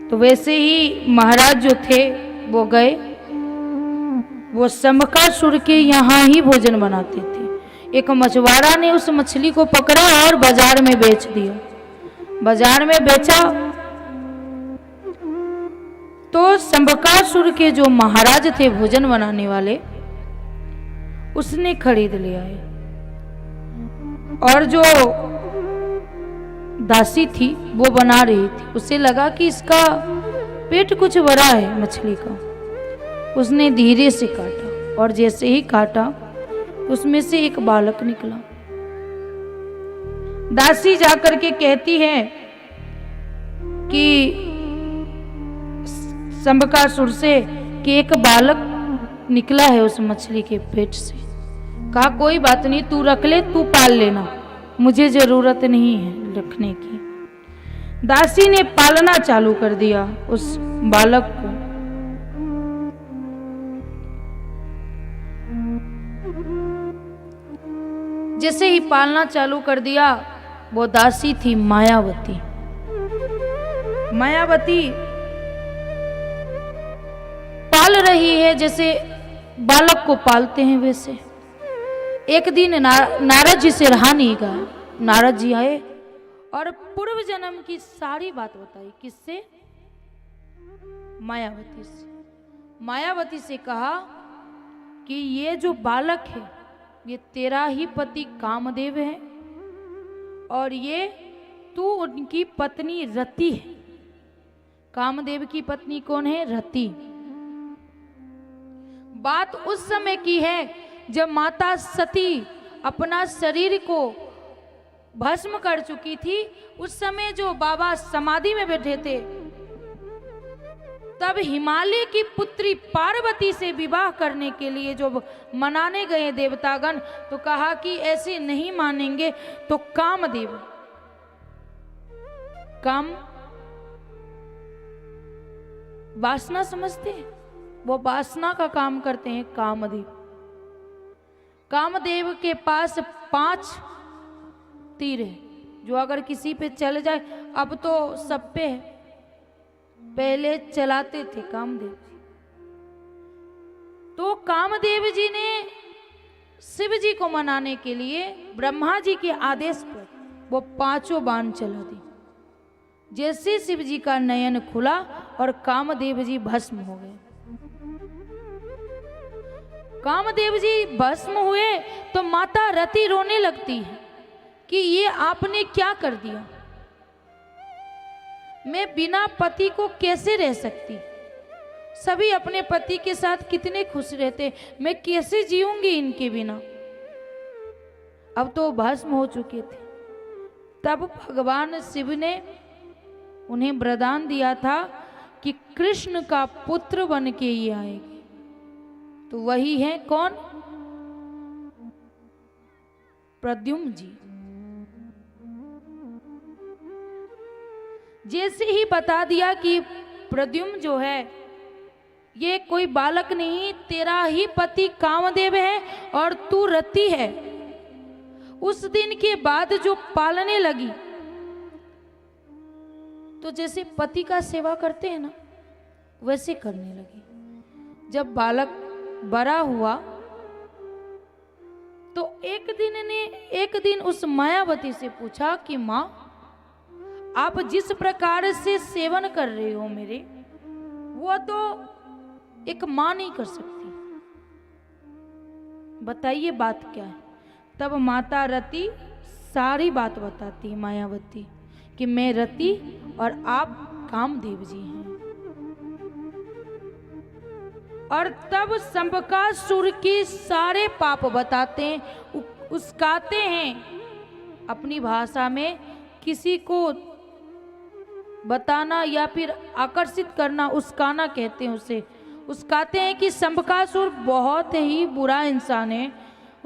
तो वैसे ही महाराज जो थे वो गए, वो शंभकासुर के यहाँ ही भोजन बनाते थे। एक मछुआरा ने उस मछली को पकड़ा और बाजार में बेच दिया। बाजार में बेचा तो शंभकासुर के जो महाराज थे भोजन बनाने वाले, उसने खरीद लिया है। और जो दासी थी वो बना रही थी, उसे लगा कि इसका पेट कुछ बड़ा है मछली का। उसने धीरे से काटा और जैसे ही काटा उसमें से एक बालक निकला। दासी जाकर के कहती है कि शंभकासुर से कि एक बालक निकला है उस मछली के पेट से। कहा कोई बात नहीं, तू रख ले, तू पाल लेना, मुझे जरूरत नहीं है रखने की। दासी ने पालना चालू कर दिया उस बालक को। जैसे ही पालना चालू कर दिया, वो दासी थी मायावती। मायावती पाल रही है जैसे बालक को पालते हैं वैसे। एक दिन नारद जी से रहा नहीं गया। नारद जी आए और पूर्व जन्म की सारी बात बताई। किससे? मायावती से। मायावती से कहा कि ये जो बालक है ये तेरा ही पति कामदेव है और ये तू उनकी पत्नी रति है। कामदेव की पत्नी कौन है? रति। बात उस समय की है जब माता सती अपना शरीर को भस्म कर चुकी थी। उस समय जो बाबा समाधि में बैठे थे, तब हिमालय की पुत्री पार्वती से विवाह करने के लिए जो मनाने गए देवतागण, तो कहा कि ऐसे नहीं मानेंगे तो कामदेव, काम वासना समझते हैं, वो वासना का काम करते हैं कामदेव। कामदेव के पास 5 तीर है जो अगर किसी पे चल जाए, अब तो सब पे है, पहले चलाते थे कामदेव। तो कामदेव जी ने शिव जी को मनाने के लिए ब्रह्मा जी के आदेश पर वो 5 बाण चला दी। जैसे शिव जी का नयन खुला और कामदेव जी भस्म हो गए। कामदेव जी भस्म हुए तो माता रति रोने लगती है कि ये आपने क्या कर दिया, मैं बिना पति को कैसे रह सकती। सभी अपने पति के साथ कितने खुश रहते, मैं कैसे जीऊंगी इनके बिना। अब तो भस्म हो चुके थे। तब भगवान शिव ने उन्हें वरदान दिया था कि कृष्ण का पुत्र बन के ये आएगी। तो वही है कौन? प्रद्युम्न जी। जैसे ही बता दिया कि प्रद्युम्न जो है ये कोई बालक नहीं, तेरा ही पति कामदेव है और तू रति है। उस दिन के बाद जो पालने लगी, तो जैसे पति का सेवा करते हैं ना, वैसे करने लगी। जब बालक बड़ा हुआ तो एक दिन उस मायावती से पूछा कि माँ, आप जिस प्रकार से सेवन कर रहे हो मेरे, वो तो एक माँ नहीं कर सकती। बताइए बात क्या है। तब माता रति सारी बात बताती है मायावती कि मैं रति और आप कामदेव जी हैं। और तब संबकासुर के सारे पाप बताते हैं, उसकाते हैं अपनी भाषा में। किसी को बताना या फिर आकर्षित करना उसकाना कहते हैं उसे। उसकाते हैं कि संबकासुर बहुत ही बुरा इंसान है,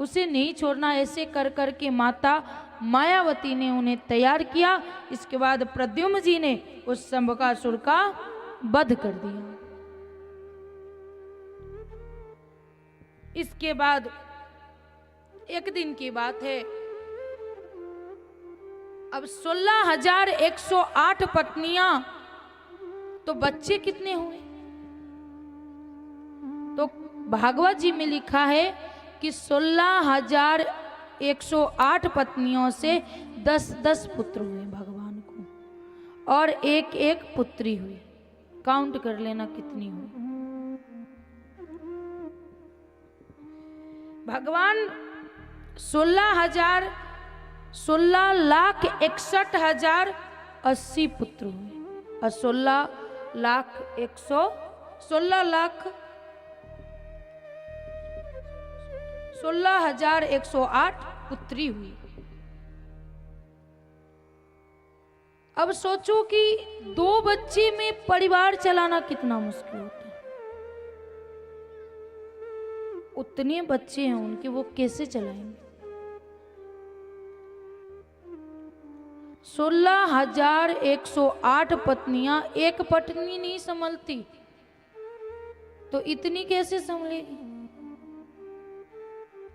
उसे नहीं छोड़ना। ऐसे कर कर के माता मायावती ने उन्हें तैयार किया। इसके बाद प्रद्युम्न जी ने उस संबकासुर का वध कर दिया। इसके बाद एक दिन की बात है, अब 16,108 पत्नियां, तो बच्चे कितने हुए? तो भागवत जी में लिखा है कि 16,108 पत्नियों से 10-10 पुत्र हुए भगवान को, और एक एक पुत्री हुई। काउंट कर लेना कितनी हुई। भगवान 16,61,80 पुत्र हुए और 16,108 पुत्री हुई। अब सोचो कि 2 बच्चे में परिवार चलाना कितना मुश्किल होता है। उतने बच्चे हैं उनके, वो कैसे चलाएंगे? 16,108 पत्नियां, एक पत्नी नहीं संभलती, तो इतनी कैसे संभलेगी?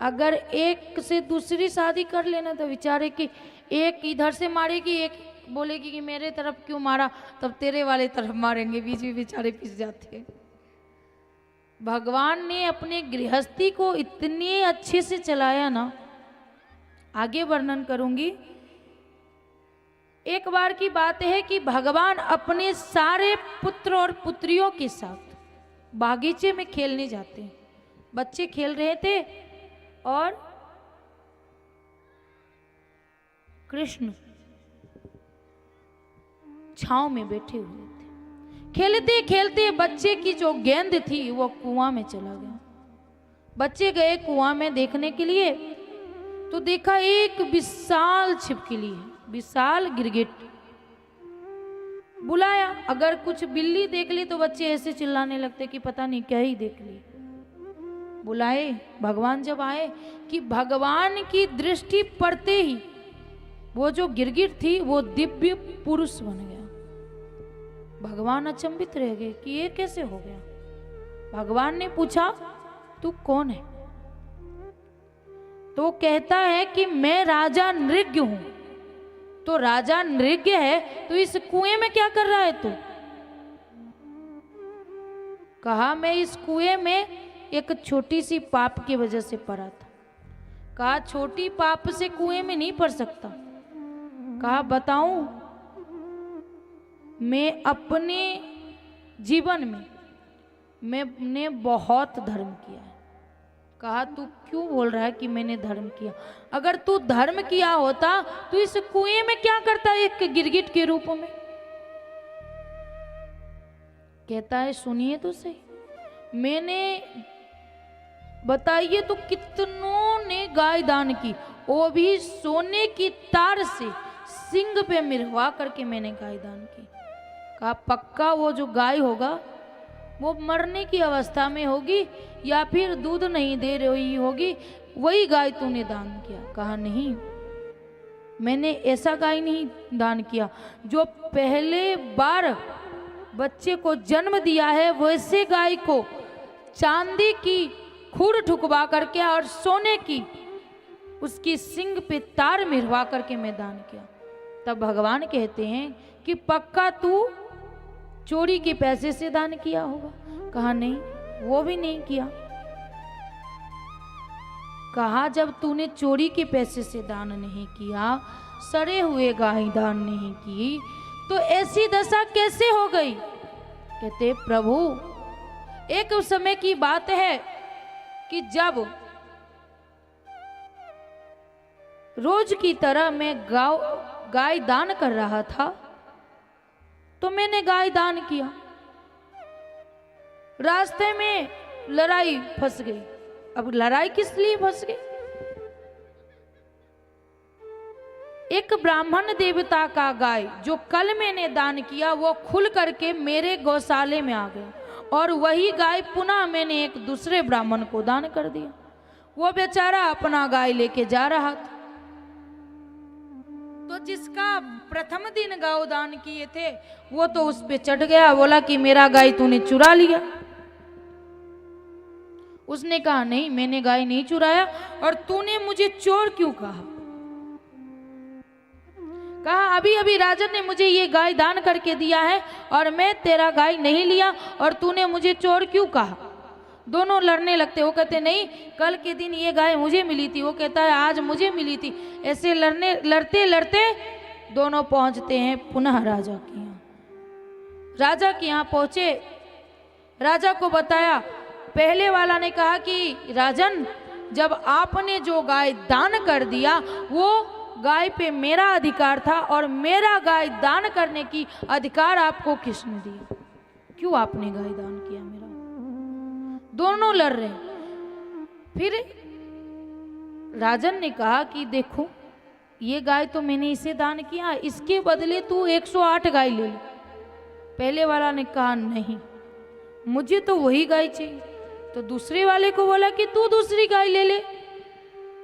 अगर एक से दूसरी शादी कर लेना तो विचारे कि एक इधर से मारेगी, एक बोलेगी कि मेरे तरफ क्यों मारा, तब तेरे वाले तरफ मारेंगे, बीच में बेचारे पिस जाते हैं। भगवान ने अपने गृहस्थी को इतने अच्छे से चलाया ना, आगे वर्णन करूंगी। एक बार की बात है कि भगवान अपने सारे पुत्र और पुत्रियों के साथ बागीचे में खेलने जाते हैं। बच्चे खेल रहे थे और कृष्ण छांव में बैठे हुए थे। खेलते खेलते बच्चे की जो गेंद थी वो कुआं में चला गया। बच्चे गए कुआं में देखने के लिए, तो देखा एक विशाल छिपकली है, विशाल गिरगिट। बुलाया, अगर कुछ बिल्ली देख ली तो बच्चे ऐसे चिल्लाने लगते कि पता नहीं क्या ही देख ली। बुलाए, भगवान जब आए कि भगवान की दृष्टि पड़ते ही वो जो गिरगिट थी वो दिव्य पुरुष बन गया। भगवान अचंभित रह गए कि ये कैसे हो गया। भगवान ने पूछा, तू कौन है? तो कहता है कि मैं राजा नृग्य हूं। तो राजा नृग्य है तो इस कुएं में क्या कर रहा है तू? कहा, मैं इस कुएं में एक छोटी सी पाप की वजह से पड़ा था। कहा छोटी पाप से कुएं में नहीं पड़ सकता। कहा बताऊं, मैं अपने जीवन में मैंने बहुत धर्म किया है। कहा तू क्यों बोल रहा है कि मैंने धर्म किया? अगर तू धर्म किया होता तो इस कुएं में क्या करता एक गिरगिट के रूप में? कहता है सुनिए तो सही, मैंने बताइए तो कितनों ने गाय दान की, वो भी सोने की तार से सिंग पे मिरवा करके मैंने गाय दान की। कहा पक्का वो जो गाय होगा वो मरने की अवस्था में होगी या फिर दूध नहीं दे रही होगी, वही गाय तूने दान किया? कहा नहीं, मैंने ऐसा गाय नहीं दान किया जो पहले बार बच्चे को जन्म दिया है, वैसे गाय को चांदी की खुर ठुकवा करके और सोने की उसकी सिंग पे तार मिरवा करके मैं दान किया। तब भगवान कहते हैं कि पक्का तू चोरी के पैसे से दान किया होगा? कहा नहीं, वो भी नहीं किया। कहा जब तूने चोरी के पैसे से दान नहीं किया, सड़े हुए गाय दान नहीं की, तो ऐसी दशा कैसे हो गई? कहते प्रभु एक उस समय की बात है कि जब रोज की तरह मैं गाय दान कर रहा था तो मैंने गाय दान किया। रास्ते में लड़ाई फंस गई। अब लड़ाई किस लिए फंस गई? एक ब्राह्मण देवता का गाय जो कल मैंने दान किया वो खुल करके मेरे गौशाले में आ गया और वही गाय पुनः मैंने एक दूसरे ब्राह्मण को दान कर दिया। वो बेचारा अपना गाय लेके जा रहा था, तो जिसका प्रथम दिन गाय दान किए थे वो तो उस पे चढ़ गया, बोला कि मेरा गाय तूने चुरा लिया। उसने कहा नहीं, मैंने गाय नहीं चुराया, और तूने मुझे चोर क्यों कहा? कहा अभी अभी राजन ने मुझे ये गाय दान करके दिया है और मैं तेरा गाय नहीं लिया, और तूने मुझे चोर क्यों कहा? दोनों लड़ने लगते। वो कहते नहीं, कल के दिन ये गाय मुझे मिली थी, वो कहता है आज मुझे मिली थी। ऐसे लड़ते लड़ते दोनों पहुंचते हैं पुनः राजा के यहाँ। राजा के यहाँ पहुंचे, राजा को बताया। पहले वाला ने कहा कि राजन, जब आपने जो गाय दान कर दिया वो गाय पे मेरा अधिकार था और मेरा गाय दान करने की अधिकार आपको किसने दिया? क्यों आपने गाय दान किया मेरा? दोनों लड़ रहे। फिर राजन ने कहा कि देखो ये गाय तो मैंने इसे दान किया, इसके बदले तू 108 गाय ले ले। पहले वाला ने कहा नहीं, मुझे तो वही गाय चाहिए। तो दूसरे वाले को बोला कि तू दूसरी गाय ले ले,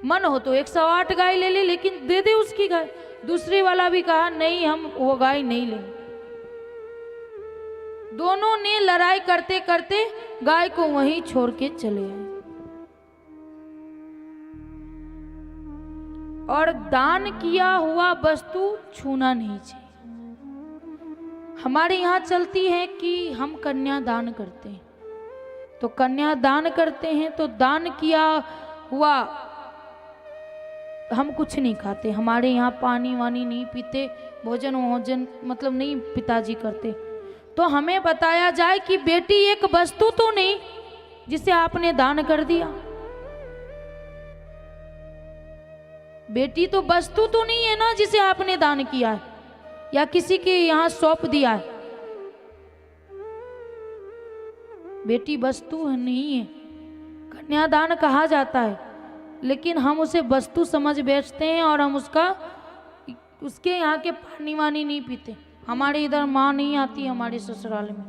मन हो तो 108 गाय ले ले, लेकिन दे दे उसकी गाय। दूसरे वाला भी कहा नहीं, हम वो गाय नहीं लेंगे। दोनों ने लड़ाई करते करते गाय को वहीं छोड़ के चले आए। और दान किया हुआ वस्तु छूना नहीं चाहिए। हमारे यहाँ चलती है कि हम कन्या दान करते हैं, तो कन्या दान करते हैं तो दान किया हुआ हम कुछ नहीं खाते। हमारे यहाँ पानी वानी नहीं पीते, भोजन वोजन मतलब नहीं पिताजी करते। तो हमें बताया जाए कि बेटी एक वस्तु तो नहीं जिसे आपने दान कर दिया। बेटी तो वस्तु तो नहीं है ना जिसे आपने दान किया है या किसी के यहाँ सौंप दिया है। बेटी वस्तु नहीं है, कन्यादान कहा जाता है, लेकिन हम उसे वस्तु समझ बेचते हैं और हम उसके यहाँ के पानी वानी नहीं पीते। हमारे इधर माँ नहीं आती, हमारे ससुराल में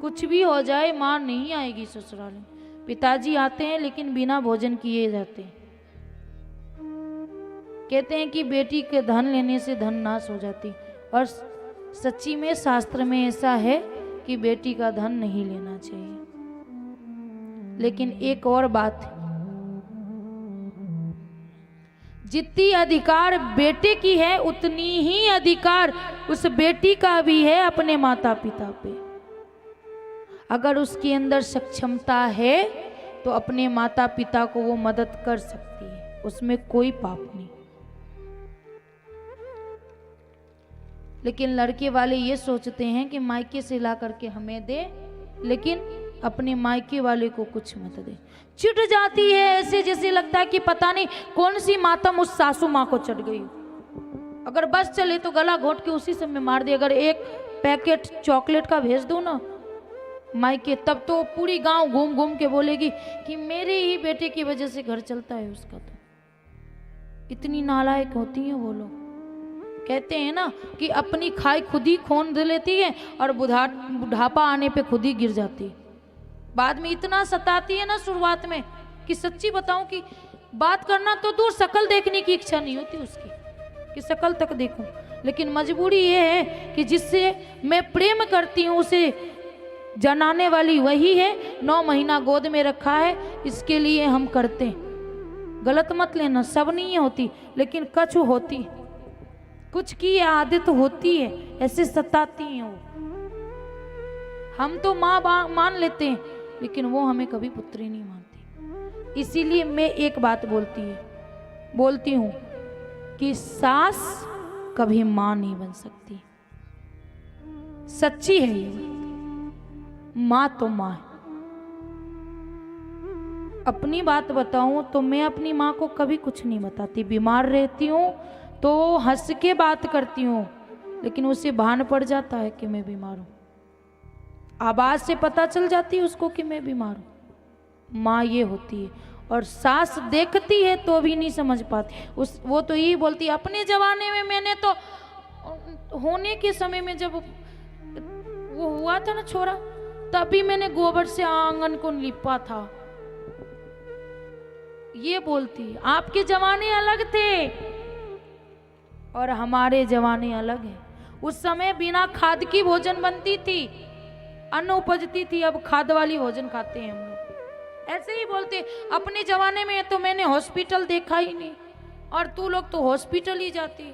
कुछ भी हो जाए माँ नहीं आएगी ससुराल में। पिताजी आते हैं लेकिन बिना भोजन किए जाते हैं। कहते हैं कि बेटी के धन लेने से धन नाश हो जाती, और सच्ची में शास्त्र में ऐसा है कि बेटी का धन नहीं लेना चाहिए। लेकिन एक और बात है, जितनी अधिकार बेटे की है उतनी ही अधिकार उस बेटी का भी है अपने माता पिता पे। अगर उसके अंदर सक्षमता है तो अपने माता पिता को वो मदद कर सकती है, उसमें कोई पाप नहीं। लेकिन लड़के वाले ये सोचते हैं कि मायके से ला करके हमें दे, लेकिन अपने मायके वाले को कुछ मत दे। चिढ़ जाती है, ऐसे जैसे लगता है कि पता नहीं कौन सी मातम उस सासू माँ को चढ़ गई। अगर बस चले तो गला घोट के उसी समय मार दे। अगर एक पैकेट चॉकलेट का भेज दो ना मायके, तब तो पूरी गांव घूम घूम के बोलेगी कि मेरे ही बेटे की वजह से घर चलता है उसका। तो इतनी नालायक होती हैं वो लोग। कहते हैं ना कि अपनी खाई खुद ही खोंद लेती है और बुढ़ापा आने पे खुद ही गिर जाती है। बाद में इतना सताती है ना शुरुआत में कि सच्ची बताऊं कि बात करना तो दूर, शक्ल देखने की इच्छा नहीं होती उसकी कि शक्ल तक देखूं। लेकिन मजबूरी ये है कि जिससे मैं प्रेम करती हूँ उसे जनाने वाली वही है। 9 महीना गोद में रखा है, इसके लिए हम करते हैं। गलत मत लेना, सब नहीं होती, लेकिन कछु होती, कुछ की आदत होती है, ऐसे सताती हैं वो। हम तो माँ मान लेते हैं, लेकिन वो हमें कभी पुत्री नहीं मानती। इसीलिए मैं एक बात बोलती हूँ कि सास कभी माँ नहीं बन सकती। सच्ची है ये बात। माँ तो माँ है। अपनी बात बताऊं तो मैं अपनी माँ को कभी कुछ नहीं बताती। बीमार रहती हूँ तो हंस के बात करती हूँ, लेकिन उसे भान पड़ जाता है कि मैं बीमार हूँ। आवाज से पता चल जाती है उसको कि मैं बीमार हूँ। माँ ये होती है। और सास देखती है तो भी नहीं समझ पाती। वो तो यही बोलती है, अपने जमाने में मैंने तो होने के समय में जब वो हुआ था ना छोरा, तभी मैंने गोबर से आंगन को लिपा था। ये बोलती है। आपके जमाने अलग थे और हमारे जमाने अलग है। उस समय बिना खाद की भोजन बनती थी, अन्न उपजती थी। अब खाद वाली भोजन खाते हैं हम लोग। ऐसे ही बोलते, अपने जमाने में तो मैंने हॉस्पिटल देखा ही नहीं और तू लोग तो हॉस्पिटल ही जाती।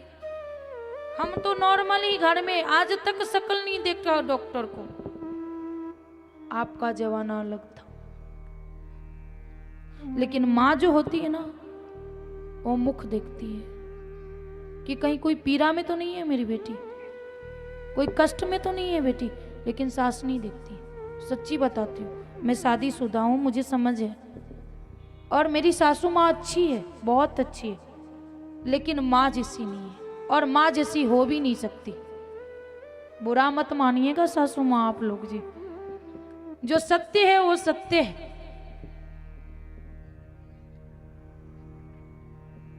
हम तो नॉर्मल ही घर में, आज तक शक्ल नहीं देखा डॉक्टर को। आपका जमाना अलग था। लेकिन माँ जो होती है ना, वो मुख देखती है कि कहीं कोई पीड़ा में तो नहीं है मेरी बेटी, कोई कष्ट में तो नहीं है बेटी। लेकिन सास नहीं देखती। सच्ची बताती हूँ, मैं शादीशुदा हूँ, मुझे समझ है। और मेरी सासू माँ अच्छी है, बहुत अच्छी है, लेकिन माँ जैसी नहीं है और माँ जैसी हो भी नहीं सकती। बुरा मत मानिएगा सासू माँ आप लोग जी, जो सत्य है वो सत्य है।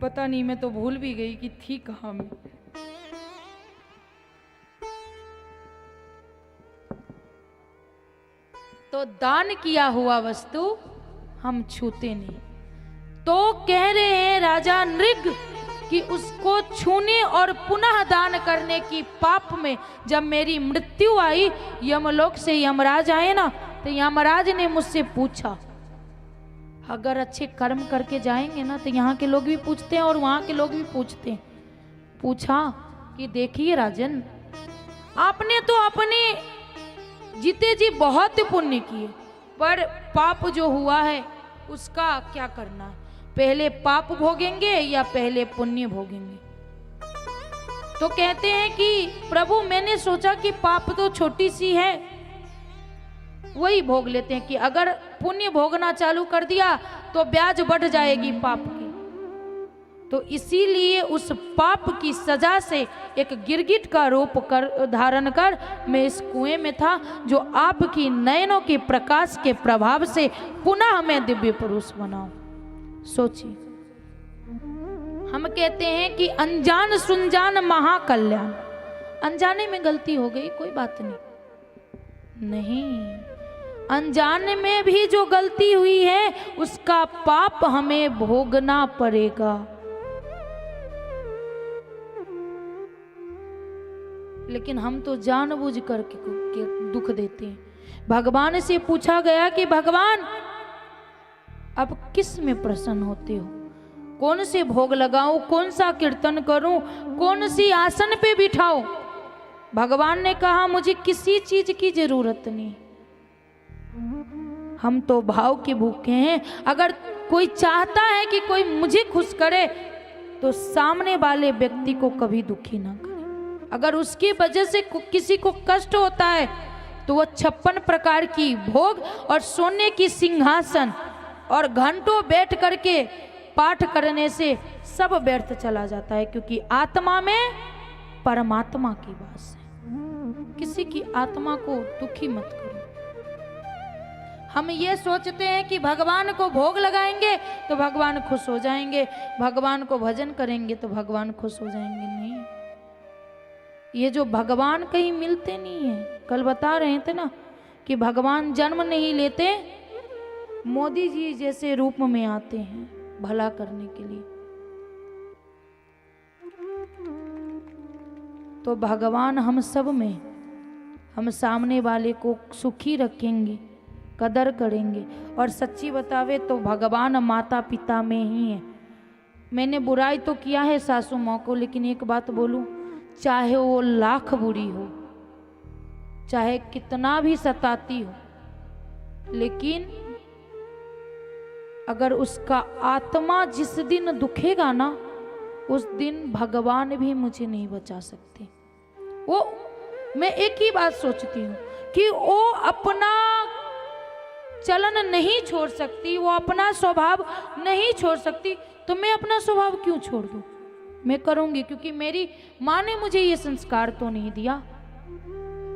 पता नहीं, मैं तो भूल भी गई कि थी कहाँ मैं। तो दान किया हुआ वस्तु हम छूते नहीं। तो कह रहे हैं राजा नृग कि उसको छूने और पुनः दान करने की पाप में जब मेरी मृत्यु आई, यमलोक से यमराज आए ना, तो यमराज ने मुझसे पूछा, अगर अच्छे कर्म करके जाएंगे ना, तो यहाँ के लोग भी पूछते हैं और वहाँ के लोग भी पूछते हैं। पूछा कि देखिए राजन, आपने तो अपने जीते जी बहुत पुण्य किए, पर पाप जो हुआ है उसका क्या करना है? पहले पाप भोगेंगे या पहले पुण्य भोगेंगे? तो कहते हैं कि प्रभु मैंने सोचा कि पाप तो छोटी सी है, वही भोग लेते हैं कि अगर पुण्य भोगना चालू कर दिया तो ब्याज बढ़ जाएगी पाप की। तो इसीलिए उस पाप की सजा से एक गिरगिट का रूप धारण कर मैं इस कुएं में था, जो आपकी नयनों के प्रकाश के प्रभाव से पुनः मैं दिव्य पुरुष बनाऊं। सोचिए, हम कहते हैं कि अनजान सुनजान महाकल्याण। अनजाने में गलती हो गई, कोई बात नहीं। अनजाने में भी जो गलती हुई है उसका पाप हमें भोगना पड़ेगा। लेकिन हम तो जानबूझ करके दुख देते हैं। भगवान से पूछा गया कि भगवान अब किस में प्रसन्न होते हो? कौन से भोग लगाऊं, कौन सा कीर्तन करूं, कौन सी आसन पे बिठाऊं? भगवान ने कहा मुझे किसी चीज की जरूरत नहीं, हम तो भाव के भूखे हैं। अगर कोई चाहता है कि कोई मुझे खुश करे तो सामने वाले व्यक्ति को कभी दुखी ना करे। अगर उसकी वजह से किसी को कष्ट होता है तो वो 56 प्रकार की भोग और सोने की सिंहासन और घंटों बैठ करके पाठ करने से सब व्यर्थ चला जाता है, क्योंकि आत्मा में परमात्मा की वास है। किसी की आत्मा को दुखी मत करो। हम ये सोचते हैं कि भगवान को भोग लगाएंगे तो भगवान खुश हो जाएंगे, भगवान को भजन करेंगे तो भगवान खुश हो जाएंगे। नहीं, ये जो भगवान कहीं मिलते नहीं है। कल बता रहे थे ना कि भगवान जन्म नहीं लेते, मोदी जी जैसे रूप में आते हैं भला करने के लिए। तो भगवान हम सब में, हम सामने वाले को सुखी रखेंगे, कदर करेंगे। और सच्ची बतावे तो भगवान माता पिता में ही है। मैंने बुराई तो किया है सासू माँ को, लेकिन एक बात बोलूं, चाहे वो लाख बुरी हो, चाहे कितना भी सताती हो, लेकिन अगर उसका आत्मा जिस दिन दुखेगा ना, उस दिन भगवान भी मुझे नहीं बचा सकते। वो मैं एक ही बात सोचती हूँ कि वो अपना चलन नहीं छोड़ सकती, वो अपना स्वभाव नहीं छोड़ सकती, तो मैं अपना स्वभाव क्यों छोड़ दूँ? मैं करूँगी, क्योंकि मेरी माँ ने मुझे ये संस्कार तो नहीं दिया।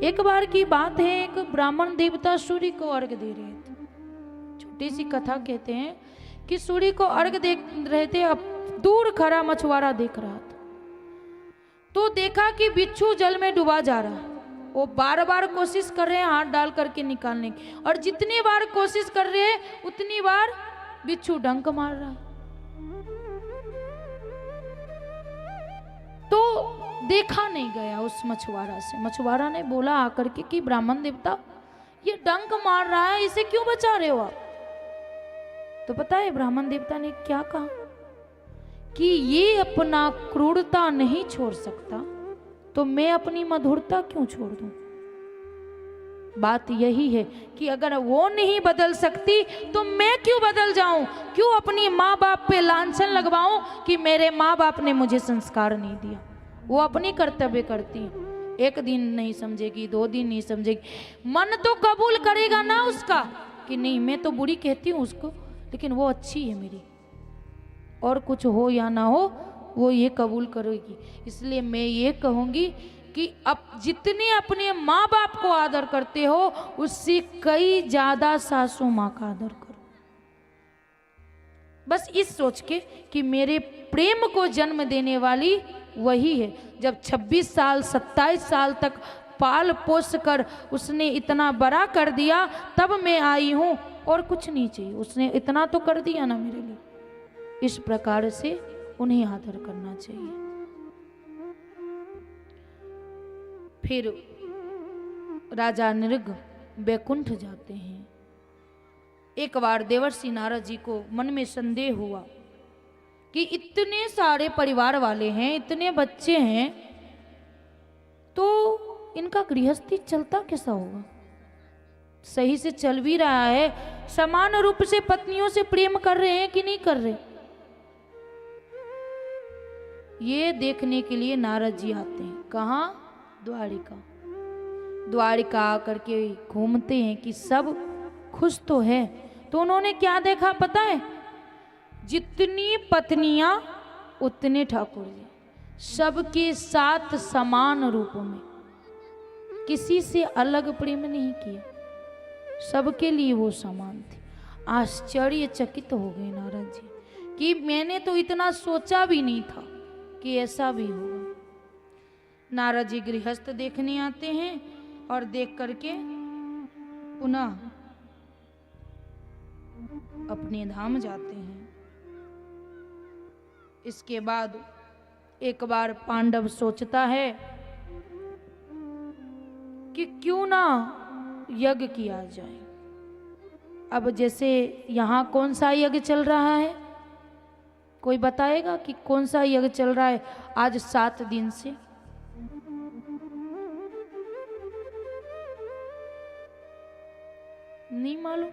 एक बार की बात है, एक ब्राह्मण देवता सूर्य को अर्घ दे रहे थे। छोटी सी कथा कहते हैं कि सूर्य को अर्घ दे रहे थे। अब दूर खड़ा मछुआरा देख रहा था, तो देखा कि बिच्छू जल में डूबा जा रहा है। वो बार बार कोशिश कर रहे हैं हाथ डाल करके निकालने की, और जितनी बार कोशिश कर रहे हैं उतनी बार बिच्छू डंक मार रहा है। तो देखा नहीं गया उस मछुआरा से। मछुआरा ने बोला आकर के कि ब्राह्मण देवता, ये डंक मार रहा है, इसे क्यों बचा रहे हो आप? तो पता है ब्राह्मण देवता ने क्या कहा कि ये अपना क्रूरता नहीं छोड़ सकता, तो मैं अपनी मधुरता क्यों छोड़ दूं? बात यही है कि अगर वो नहीं बदल सकती तो मैं क्यों बदल जाऊं? क्यों अपनी माँ बाप पे लांछन लगवाऊं कि मेरे माँ बाप ने मुझे संस्कार नहीं दिया? वो अपनी कर्तव्य करती है। एक दिन नहीं समझेगी, 2 दिन नहीं समझेगी, मन तो कबूल करेगा ना उसका कि नहीं, मैं तो बुरी कहती हूँ उसको, लेकिन वो अच्छी है मेरी, और कुछ हो या ना हो वो ये कबूल करेगी। इसलिए मैं ये कहूँगी कि अब जितने अपने माँ बाप को आदर करते हो, उससे कई ज़्यादा सासू माँ का आदर करो। बस इस सोच के कि मेरे प्रेम को जन्म देने वाली वही है। जब 26 साल 27 साल तक पाल पोस कर उसने इतना बड़ा कर दिया, तब मैं आई हूँ, और कुछ नहीं चाहिए। उसने इतना तो कर दिया ना मेरे लिए। इस प्रकार से उन्हें आदर करना चाहिए। फिर राजा नृग बैकुंठ जाते हैं। एक बार देवर्षि नारद जी को मन में संदेह हुआ कि इतने सारे परिवार वाले हैं, इतने बच्चे हैं, तो इनका गृहस्थी चलता कैसा होगा? सही से चल भी रहा है, समान रूप से पत्नियों से प्रेम कर रहे हैं कि नहीं कर रहे? ये देखने के लिए नारद जी आते हैं। कहाँ? द्वारिका। द्वारिका आकर के घूमते हैं कि सब खुश तो है। तो उन्होंने क्या देखा पता है? जितनी पत्नियां उतने ठाकुर जी, सबके साथ समान रूप में, किसी से अलग प्रेम नहीं किया, सबके लिए वो समान थे। आश्चर्यचकित हो गए नारद जी कि मैंने तो इतना सोचा भी नहीं था कि ऐसा भी होगा। नारद जी गृहस्थ देखने आते हैं और देख करके पुनः अपने धाम जाते हैं। इसके बाद एक बार पांडव सोचता है कि क्यों ना यज्ञ किया जाए। अब जैसे यहाँ कौन सा यज्ञ चल रहा है? कोई बताएगा कि कौन सा यज्ञ चल रहा है आज 7 दिन से? नहीं मालूम?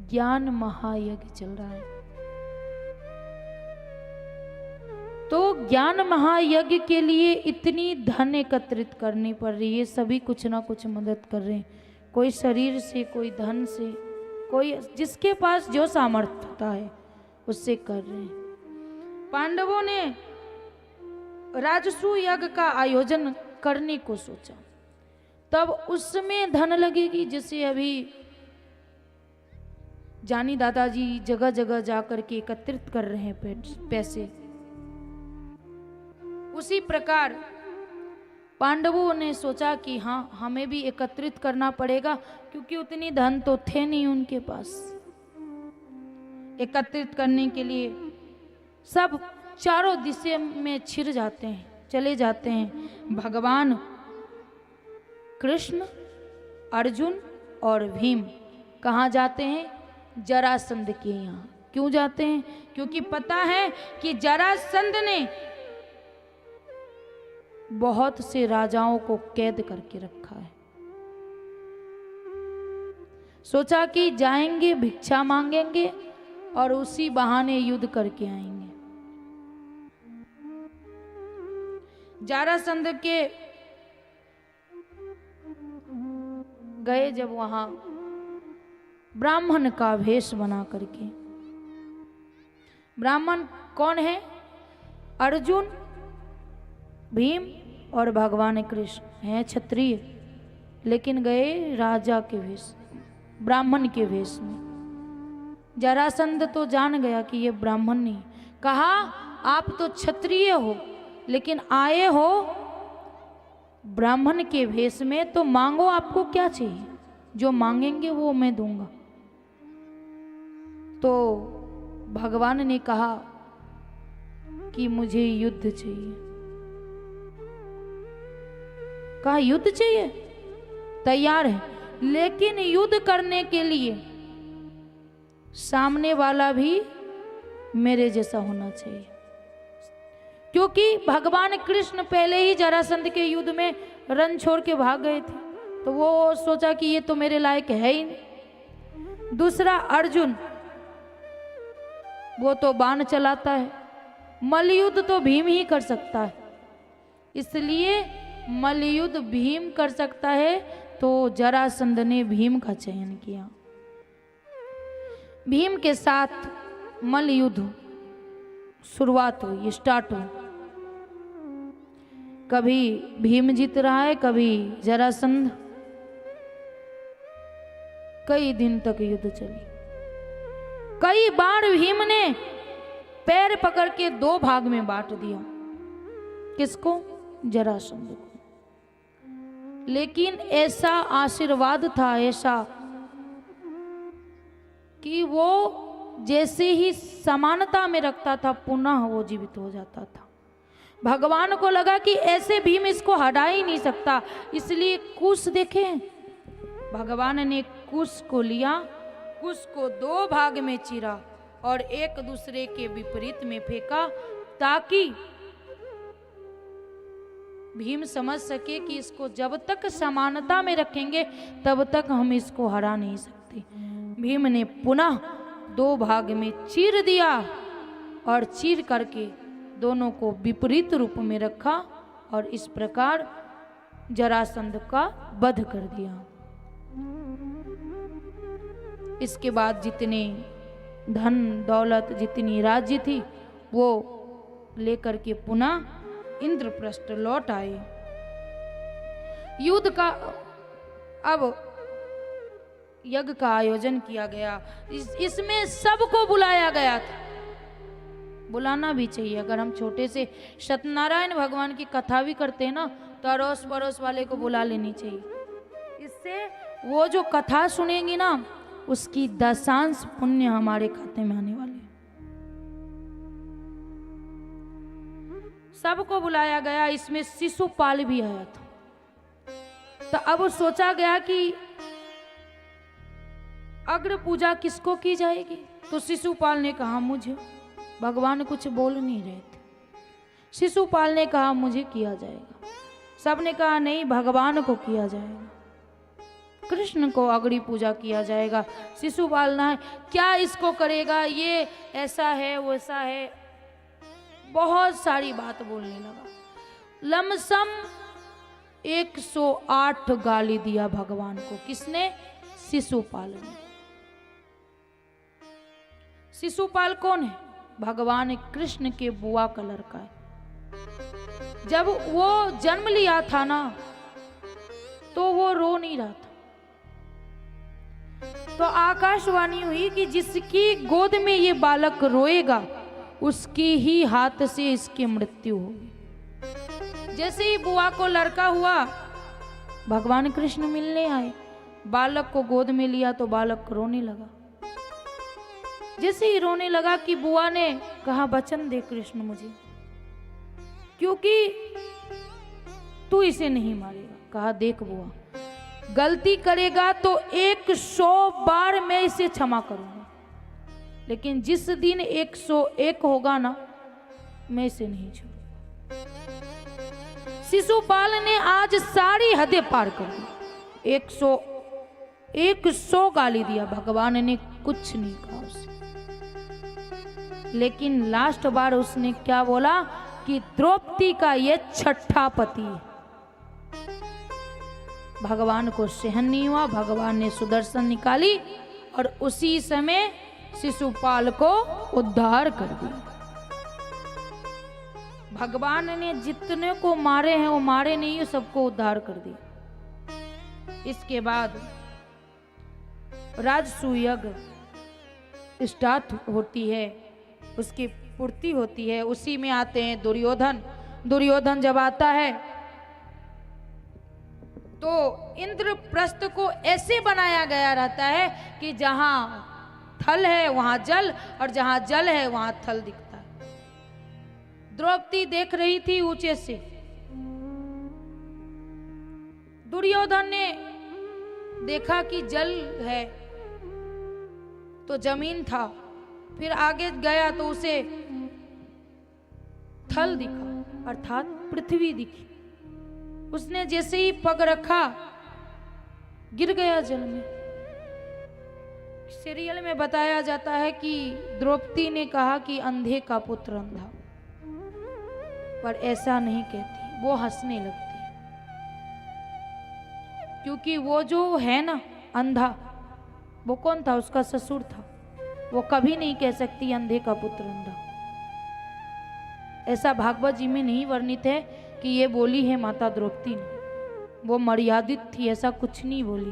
ज्ञान महायज्ञ चल रहा है। तो ज्ञान महायज्ञ के लिए इतनी धन एकत्रित करनी पड़ रही है। सभी कुछ ना कुछ मदद कर रहे हैं, कोई शरीर से, कोई धन से, कोई जिसके पास जो सामर्थ्य होता है उससे कर रहे हैं। पांडवों ने राजसूय यज्ञ का आयोजन करने को सोचा, तब उसमें धन लगेगी। जैसे अभी जानी दादाजी जगह जगह जाकर के एकत्रित कर रहे हैं पैसे, उसी प्रकार पांडवों ने सोचा कि हाँ, हमें भी एकत्रित करना पड़ेगा, क्योंकि उतनी धन तो थे नहीं उनके पास। एकत्रित करने के लिए सब चारों दिशा में छिर जाते हैं, चले जाते हैं। भगवान कृष्ण, अर्जुन और भीम कहाँ जाते हैं? जरासंध के यहाँ। क्यों जाते हैं? क्योंकि पता है कि जरासंध ने बहुत से राजाओं को कैद करके रखा है। सोचा कि जाएंगे, भिक्षा मांगेंगे और उसी बहाने युद्ध करके आएंगे। जरासंध के गए जब वहां ब्राह्मण का वेश बना करके। ब्राह्मण कौन है? अर्जुन, भीम और भगवान कृष्ण हैं क्षत्रिय, लेकिन गए राजा के वेश, ब्राह्मण के वेश में। जरासंध तो जान गया कि ये ब्राह्मण नहीं। कहा, आप तो क्षत्रिय हो, लेकिन आए हो ब्राह्मण के वेश में, तो मांगो, आपको क्या चाहिए? जो मांगेंगे वो मैं दूंगा। तो भगवान ने कहा कि मुझे युद्ध चाहिए। कहा, युद्ध चाहिए? तैयार है, लेकिन युद्ध करने के लिए सामने वाला भी मेरे जैसा होना चाहिए। क्योंकि भगवान कृष्ण पहले ही जरासंध के युद्ध में रण छोड़ के भाग गए थे, तो वो सोचा कि ये तो मेरे लायक है ही नहीं। दूसरा अर्जुन, वो तो बाण चलाता है, मल्लयुद्ध तो भीम ही कर सकता है, इसलिए मल्लयुद्ध भीम कर सकता है। तो जरासंध ने भीम का चयन किया। भीम के साथ मल्लयुद्ध शुरुआत हुई, स्टार्ट हुई। कभी भीम जीत रहा है, कभी जरासंध। कई दिन तक युद्ध चली। कई बार भीम ने पैर पकड़ के दो भाग में बांट दिया। किसको? जरासंध को। लेकिन ऐसा आशीर्वाद था, ऐसा कि वो जैसे ही समानता में रखता था, पुनः वो जीवित हो जाता था। भगवान को लगा कि ऐसे भीम इसको हटा ही नहीं सकता, इसलिए कुश देखें, भगवान ने कुश को लिया, कुश को दो भाग में चीरा और एक दूसरे के विपरीत में फेंका, ताकि भीम समझ सके कि इसको जब तक समानता में रखेंगे तब तक हम इसको हरा नहीं सकते। भीम ने पुनः दो भाग में चीर दिया और चीर करके दोनों को विपरीत रूप में रखा और इस प्रकार जरासंध का वध कर दिया। इसके बाद जितने धन दौलत, जितनी राज्य थी, वो लेकर के पुनः इंद्रप्रस्थ लौट आए। युद्ध का अब यज्ञ का आयोजन किया गया। इसमें सबको बुलाया गया था। बुलाना भी चाहिए। अगर हम छोटे से सत्यनारायण भगवान की कथा भी करते हैं ना, तो अड़ोस पड़ोस वाले को बुला लेनी चाहिए। इससे वो जो कथा सुनेंगी ना, उसकी दशांश पुण्य हमारे खाते में आने वाले। सबको बुलाया गया। इसमें शिशुपाल भी आया था। तो अब सोचा गया कि अग्र पूजा किसको की जाएगी? तो शिशुपाल ने कहा मुझे। भगवान कुछ बोल नहीं रहे थे। शिशुपाल ने कहा मुझे किया जाएगा। सबने कहा नहीं, भगवान को किया जाएगा। कृष्ण को अगड़ी पूजा किया जाएगा। शिशुपाल ना है, क्या इसको करेगा, ये ऐसा है वैसा है, बहुत सारी बात बोलने लगा। लमसम 108 गाली दिया भगवान को। किसने? शिशुपाल ने। शिशुपाल कौन है? भगवान कृष्ण के बुआ का लड़का है। जब वो जन्म लिया था ना, तो वो रो नहीं रहा था। तो आकाशवाणी हुई कि जिसकी गोद में ये बालक रोएगा उसकी ही हाथ से इसकी मृत्यु होगी। जैसे ही बुआ को लड़का हुआ, भगवान कृष्ण मिलने आए, बालक को गोद में लिया तो बालक रोने लगा। जैसे ही रोने लगा कि बुआ ने कहा, वचन दे कृष्ण मुझे, क्योंकि तू इसे नहीं मारेगा। कहा, देख बुआ, गलती करेगा तो 100 बार मैं इसे क्षमा करूंगा, लेकिन जिस दिन 101 होगा ना, मैं इसे नहीं छोड़ूंगा। शिशुपाल ने आज सारी हदें पार कर दी। 100 गाली दिया, भगवान ने कुछ नहीं कहा उसे। लेकिन लास्ट बार उसने क्या बोला कि द्रौपदी का ये छठा पति है। भगवान को सहन नहीं हुआ, भगवान ने सुदर्शन निकाली और उसी समय शिशुपाल को उद्धार कर दिया। भगवान ने जितने को मारे हैं वो मारे नहीं, सबको उद्धार कर दिया। इसके बाद राजसूय यज्ञ स्टार्ट होती है, उसकी पूर्ति होती है। उसी में आते हैं दुर्योधन। दुर्योधन जब आता है तो इंद्रप्रस्थ को ऐसे बनाया गया रहता है कि जहां थल है वहां जल, और जहां जल है वहां थल दिखता है। द्रौपदी देख रही थी ऊंचे से। दुर्योधन ने देखा कि जल है तो जमीन था, फिर आगे गया तो उसे थल दिखा, अर्थात पृथ्वी दिखी। उसने जैसे ही पग रखा, गिर गया जल में। सीरियल में बताया जाता है कि द्रौपदी ने कहा कि अंधे का पुत्र अंधा, पर ऐसा नहीं कहती, वो हंसने लगती है। क्योंकि वो जो है ना अंधा, वो कौन था? उसका ससुर था। वो कभी नहीं कह सकती अंधे का पुत्र अंधा। ऐसा भागवत जी में नहीं वर्णित है कि ये बोली है माता द्रौपदी ने। वो मर्यादित थी, ऐसा कुछ नहीं बोली।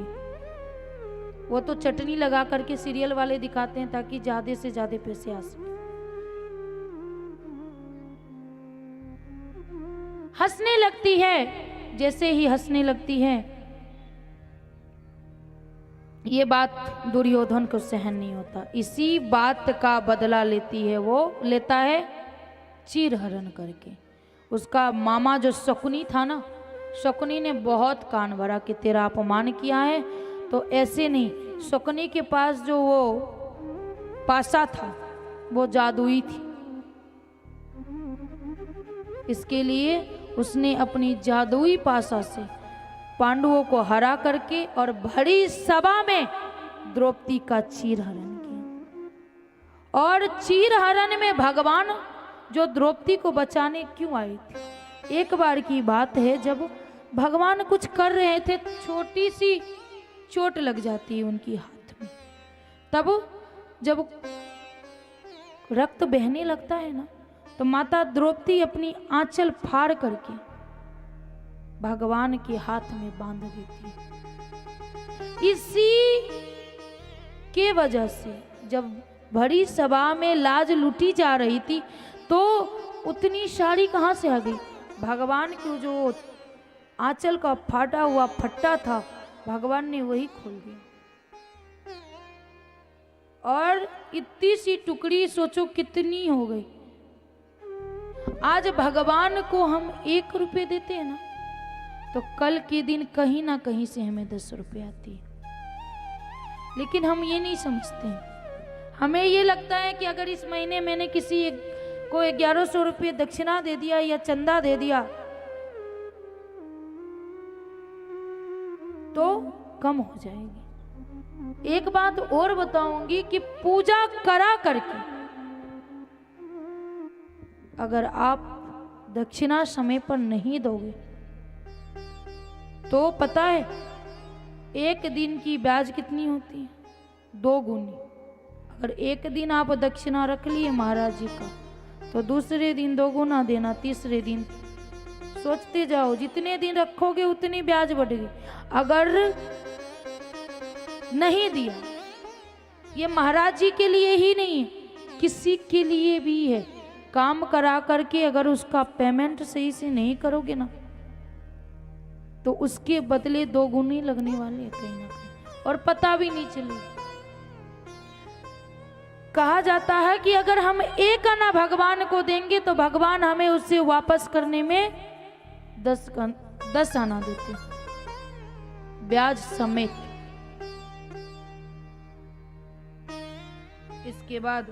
वो तो चटनी लगा करके सीरियल वाले दिखाते हैं ताकि ज्यादा से ज्यादा पैसे आ सके। हंसने लगती है। जैसे ही हंसने लगती है, ये बात दुर्योधन को सहन नहीं होता। इसी बात का बदला लेती है, वो लेता है चीरहरण करके। उसका मामा जो शकुनी था ना, शकुनी ने बहुत कान भरा कि तेरा अपमान किया है, तो ऐसे नहीं। शकुनी के पास जो वो पासा था वो जादुई थी। इसके लिए उसने अपनी जादुई पासा से पांडवों को हरा करके और बड़ी सभा में द्रौपदी का चीरहरण किया। और चीरहरण में भगवान जो द्रौपदी को बचाने क्यों आई थी? एक बार की बात है, जब भगवान कुछ कर रहे थे, छोटी सी चोट लग जाती है उनकी हाथ में। तब जब रक्त बहने लगता है ना, तो माता द्रौपदी अपनी आंचल फाड़ करके भगवान के हाथ में बांध देती है। इसी के वजह से जब बड़ी सभा में लाज लूटी जा रही थी, तो उतनी साड़ी कहाँ से आ गई? भगवान की जो आंचल का फाटा हुआ फट्टा था, भगवान ने वही खोल दिया। और इतनी सी टुकड़ी सोचो कितनी हो गई। आज भगवान को हम 1 रुपये देते हैं ना, तो कल के दिन कहीं ना कहीं से हमें 10 रुपये आती है। लेकिन हम ये नहीं समझते हैं। हमें ये लगता है कि अगर इस महीने मैंने किसी को 1100 रुपये दक्षिणा दे दिया या चंदा दे दिया, तो कम हो जाएगी। एक बात और बताऊंगी कि पूजा करा करके अगर आप दक्षिणा समय पर नहीं दोगे तो पता है एक दिन की ब्याज कितनी होती है? 2 गुनी। अगर एक दिन आप दक्षिणा रख लिए महाराज जी का तो दूसरे दिन 2 गुना देना, तीसरे दिन सोचते जाओ जितने दिन रखोगे उतनी ब्याज बढ़ेगी। अगर नहीं दिया, ये महाराज जी के लिए ही नहीं है, किसी के लिए भी है। काम करा करके अगर उसका पेमेंट सही से नहीं करोगे ना तो उसके बदले 2 गुनी लगने वाले हैं कहीं ना कहीं, और पता भी नहीं चलेगा। कहा जाता है कि अगर हम एक आना भगवान को देंगे तो भगवान हमें उससे वापस करने में 10 आना देते हैं, ब्याज समेत। इसके बाद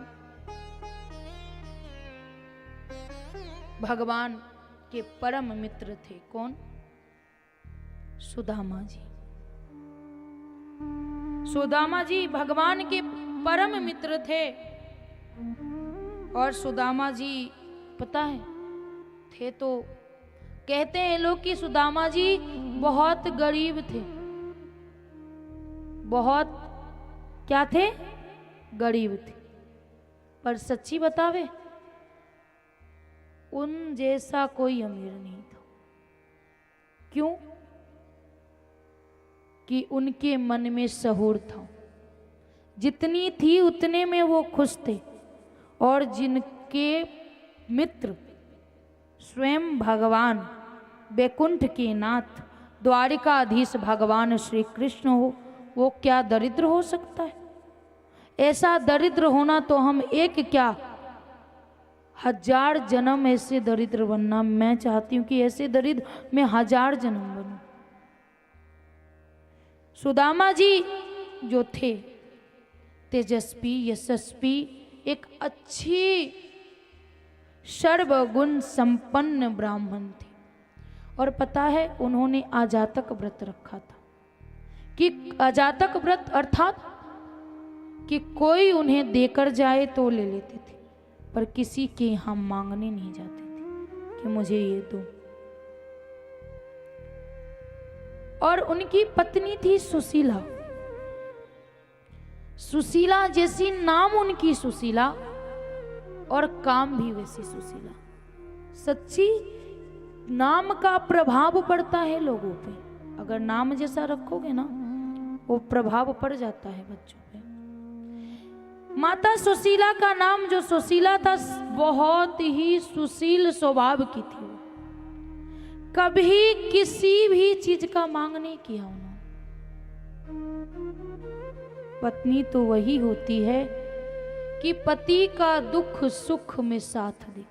भगवान के परम मित्र थे कौन? सुदामा जी। सुदामा जी भगवान के परम मित्र थे। और सुदामा जी पता है थे तो कहते हैं लोग कि सुदामा जी बहुत गरीब थे। बहुत क्या थे? गरीब थे। पर सच्ची बतावे उन जैसा कोई अमीर नहीं था। क्यों? कि उनके मन में सहूर था, जितनी थी उतने में वो खुश थे। और जिनके मित्र स्वयं भगवान बैकुंठ के नाथ द्वारिकाधीश भगवान श्री कृष्ण हो, वो क्या दरिद्र हो सकता है? ऐसा दरिद्र होना तो हम एक क्या 1000 जन्म ऐसे दरिद्र बनना। मैं चाहती हूं कि ऐसे दरिद्र मैं 1000 जन्म बनूं। सुदामा जी जो थे तेजस्वी यशस्वी, एक अच्छी सर्वगुण संपन्न ब्राह्मण थे। और पता है उन्होंने आजातक व्रत रखा था। कि आजातक व्रत अर्थात कि कोई उन्हें देकर जाए तो ले लेते थे, पर किसी के यहाँ मांगने नहीं जाते थे कि मुझे ये दो। और उनकी पत्नी थी सुशीला। सुशीला जैसी नाम उनकी सुशीला और काम भी वैसी सुशीला। सच्ची नाम का प्रभाव पड़ता है लोगों पे। अगर नाम जैसा रखोगे ना वो प्रभाव पड़ जाता है बच्चों पे। माता सुशीला का नाम जो सुशीला था बहुत ही सुशील स्वभाव की थी। कभी किसी भी चीज का मांग नहीं किया उन्होंने। पत्नी तो वही होती है कि पति का दुख सुख में साथ दे।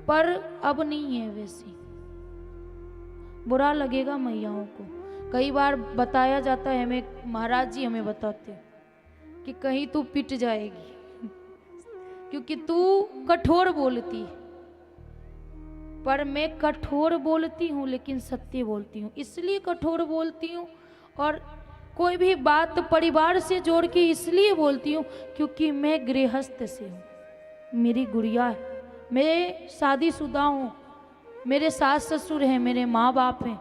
पर अब नहीं है वैसी। बुरा लगेगा मैयाओं को। कई बार बताया जाता है, हमें महाराज जी हमें बताते हैं कि कहीं तू पिट जाएगी क्योंकि तू कठोर बोलती है। पर मैं कठोर बोलती हूँ लेकिन सत्य बोलती हूँ। इसलिए कठोर बोलती हूँ और कोई भी बात परिवार से जोड़ के इसलिए बोलती हूँ क्योंकि मैं गृहस्थ से हूँ। मेरी गुड़िया है, मैं शादीशुदा हूँ, मेरे सास ससुर हैं, मेरे माँ बाप हैं,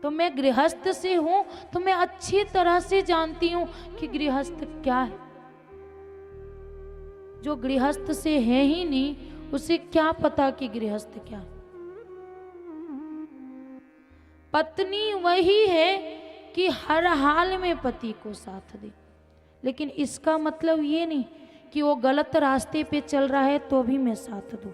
तो मैं गृहस्थ से हूँ। तो मैं अच्छी तरह से जानती हूँ कि गृहस्थ क्या है। जो गृहस्थ से है ही नहीं उसे क्या पता कि गृहस्थ क्या है। पत्नी वही है कि हर हाल में पति को साथ दे, लेकिन इसका मतलब ये नहीं कि वो गलत रास्ते पे चल रहा है तो भी मैं साथ दूं।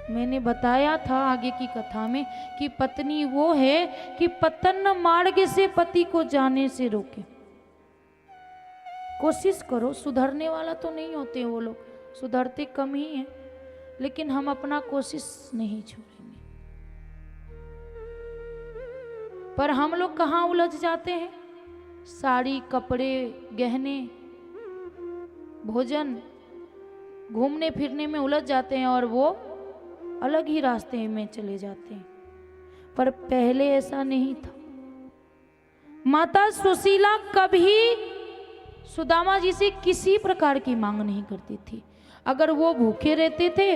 मैंने बताया था आगे की कथा में कि पत्नी वो है कि पतन मार्ग से पति को जाने से रोके। कोशिश करो, सुधरने वाला तो नहीं होते वो लोग, सुधरते कम ही हैं, लेकिन हम अपना कोशिश नहीं छोड़ेंगे। पर हम लोग कहाँ उलझ जाते हैं? साड़ी, कपड़े, गहने, भोजन, घूमने फिरने में उलझ जाते हैं और वो अलग ही रास्ते में चले जाते हैं। पर पहले ऐसा नहीं था। माता सुशीला कभी सुदामा जी से किसी प्रकार की मांग नहीं करती थी। अगर वो भूखे रहते थे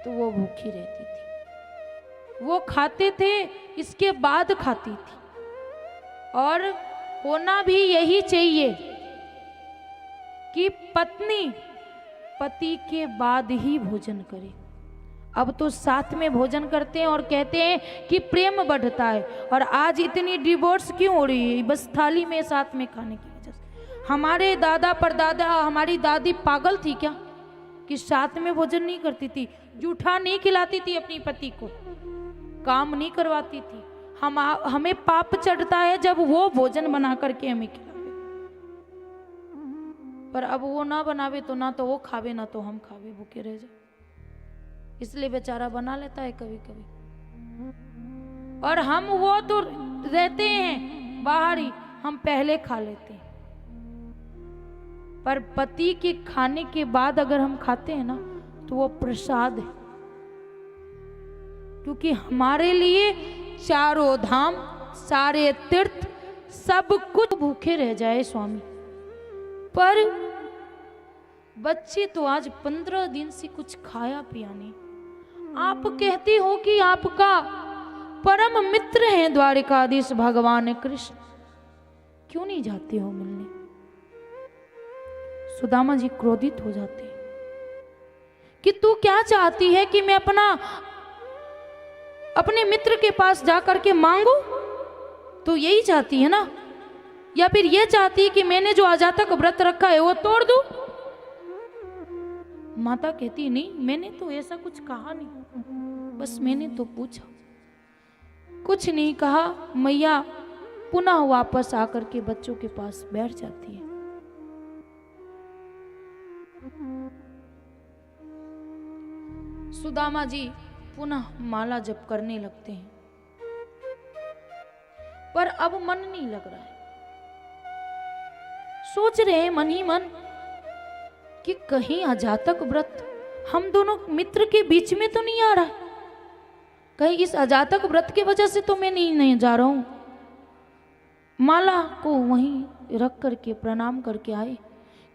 तो वो भूखी रहती थी, वो खाते थे इसके बाद खाती थी। और होना भी यही चाहिए कि पत्नी पति के बाद ही भोजन करे। अब तो साथ में भोजन करते हैं और कहते हैं कि प्रेम बढ़ता है। और आज इतनी डिवोर्स क्यों हो रही है? बस थाली में साथ में खाने की वजह से। हमारे दादा परदादा, हमारी दादी पागल थी क्या कि साथ में भोजन नहीं करती थी? जूठा नहीं खिलाती थी अपनी पति को, काम नहीं करवाती थी। हमें पाप चढ़ता है जब वो भोजन बना करके हमें खिलावे। पर अब वो ना बनावे तो ना तो वो खावे ना तो हम खावे, भूखे रह जाए। इसलिए बेचारा बना लेता है कभी कभी। और हम वो तो रहते हैं बाहर ही, हम पहले खा लेते हैं। पर पति के खाने के बाद अगर हम खाते हैं ना तो वो प्रसाद है। क्योंकि हमारे लिए चारों धाम, सारे तीर्थ, सब कुछ भूखे रह जाए स्वामी। पर बच्चे तो आज 15 दिन से कुछ खाया पिया नहीं। आप कहती हो कि आपका परम मित्र हैं द्वारिकाधीश भगवान कृष्ण, क्यों नहीं जाते हो मिलने? सुदामा जी क्रोधित हो जाते हैं कि तू क्या चाहती है कि मैं अपने मित्र के पास जाकर के मांगू? तो यही चाहती है ना? या फिर ये चाहती है कि मैंने जो अजातक व्रत रखा है वो तोड़ दूं? माता कहती नहीं, मैंने तो ऐसा कुछ कहा नहीं, बस मैंने तो पूछा। कुछ नहीं कहा। मैया पुनः वापस आकर के बच्चों के पास बैठ जाती है। सुदामा जी पुनः माला जप करने लगते हैं। पर अब मन नहीं लग रहा है। सोच रहे हैं मन ही मन कि कहीं अजातक व्रत हम दोनों मित्र के बीच में तो नहीं आ रहा है? कहीं इस अजातक व्रत की वजह से तो मैं नहीं जा रहा हूं। माला को वहीं रख करके प्रणाम करके आए।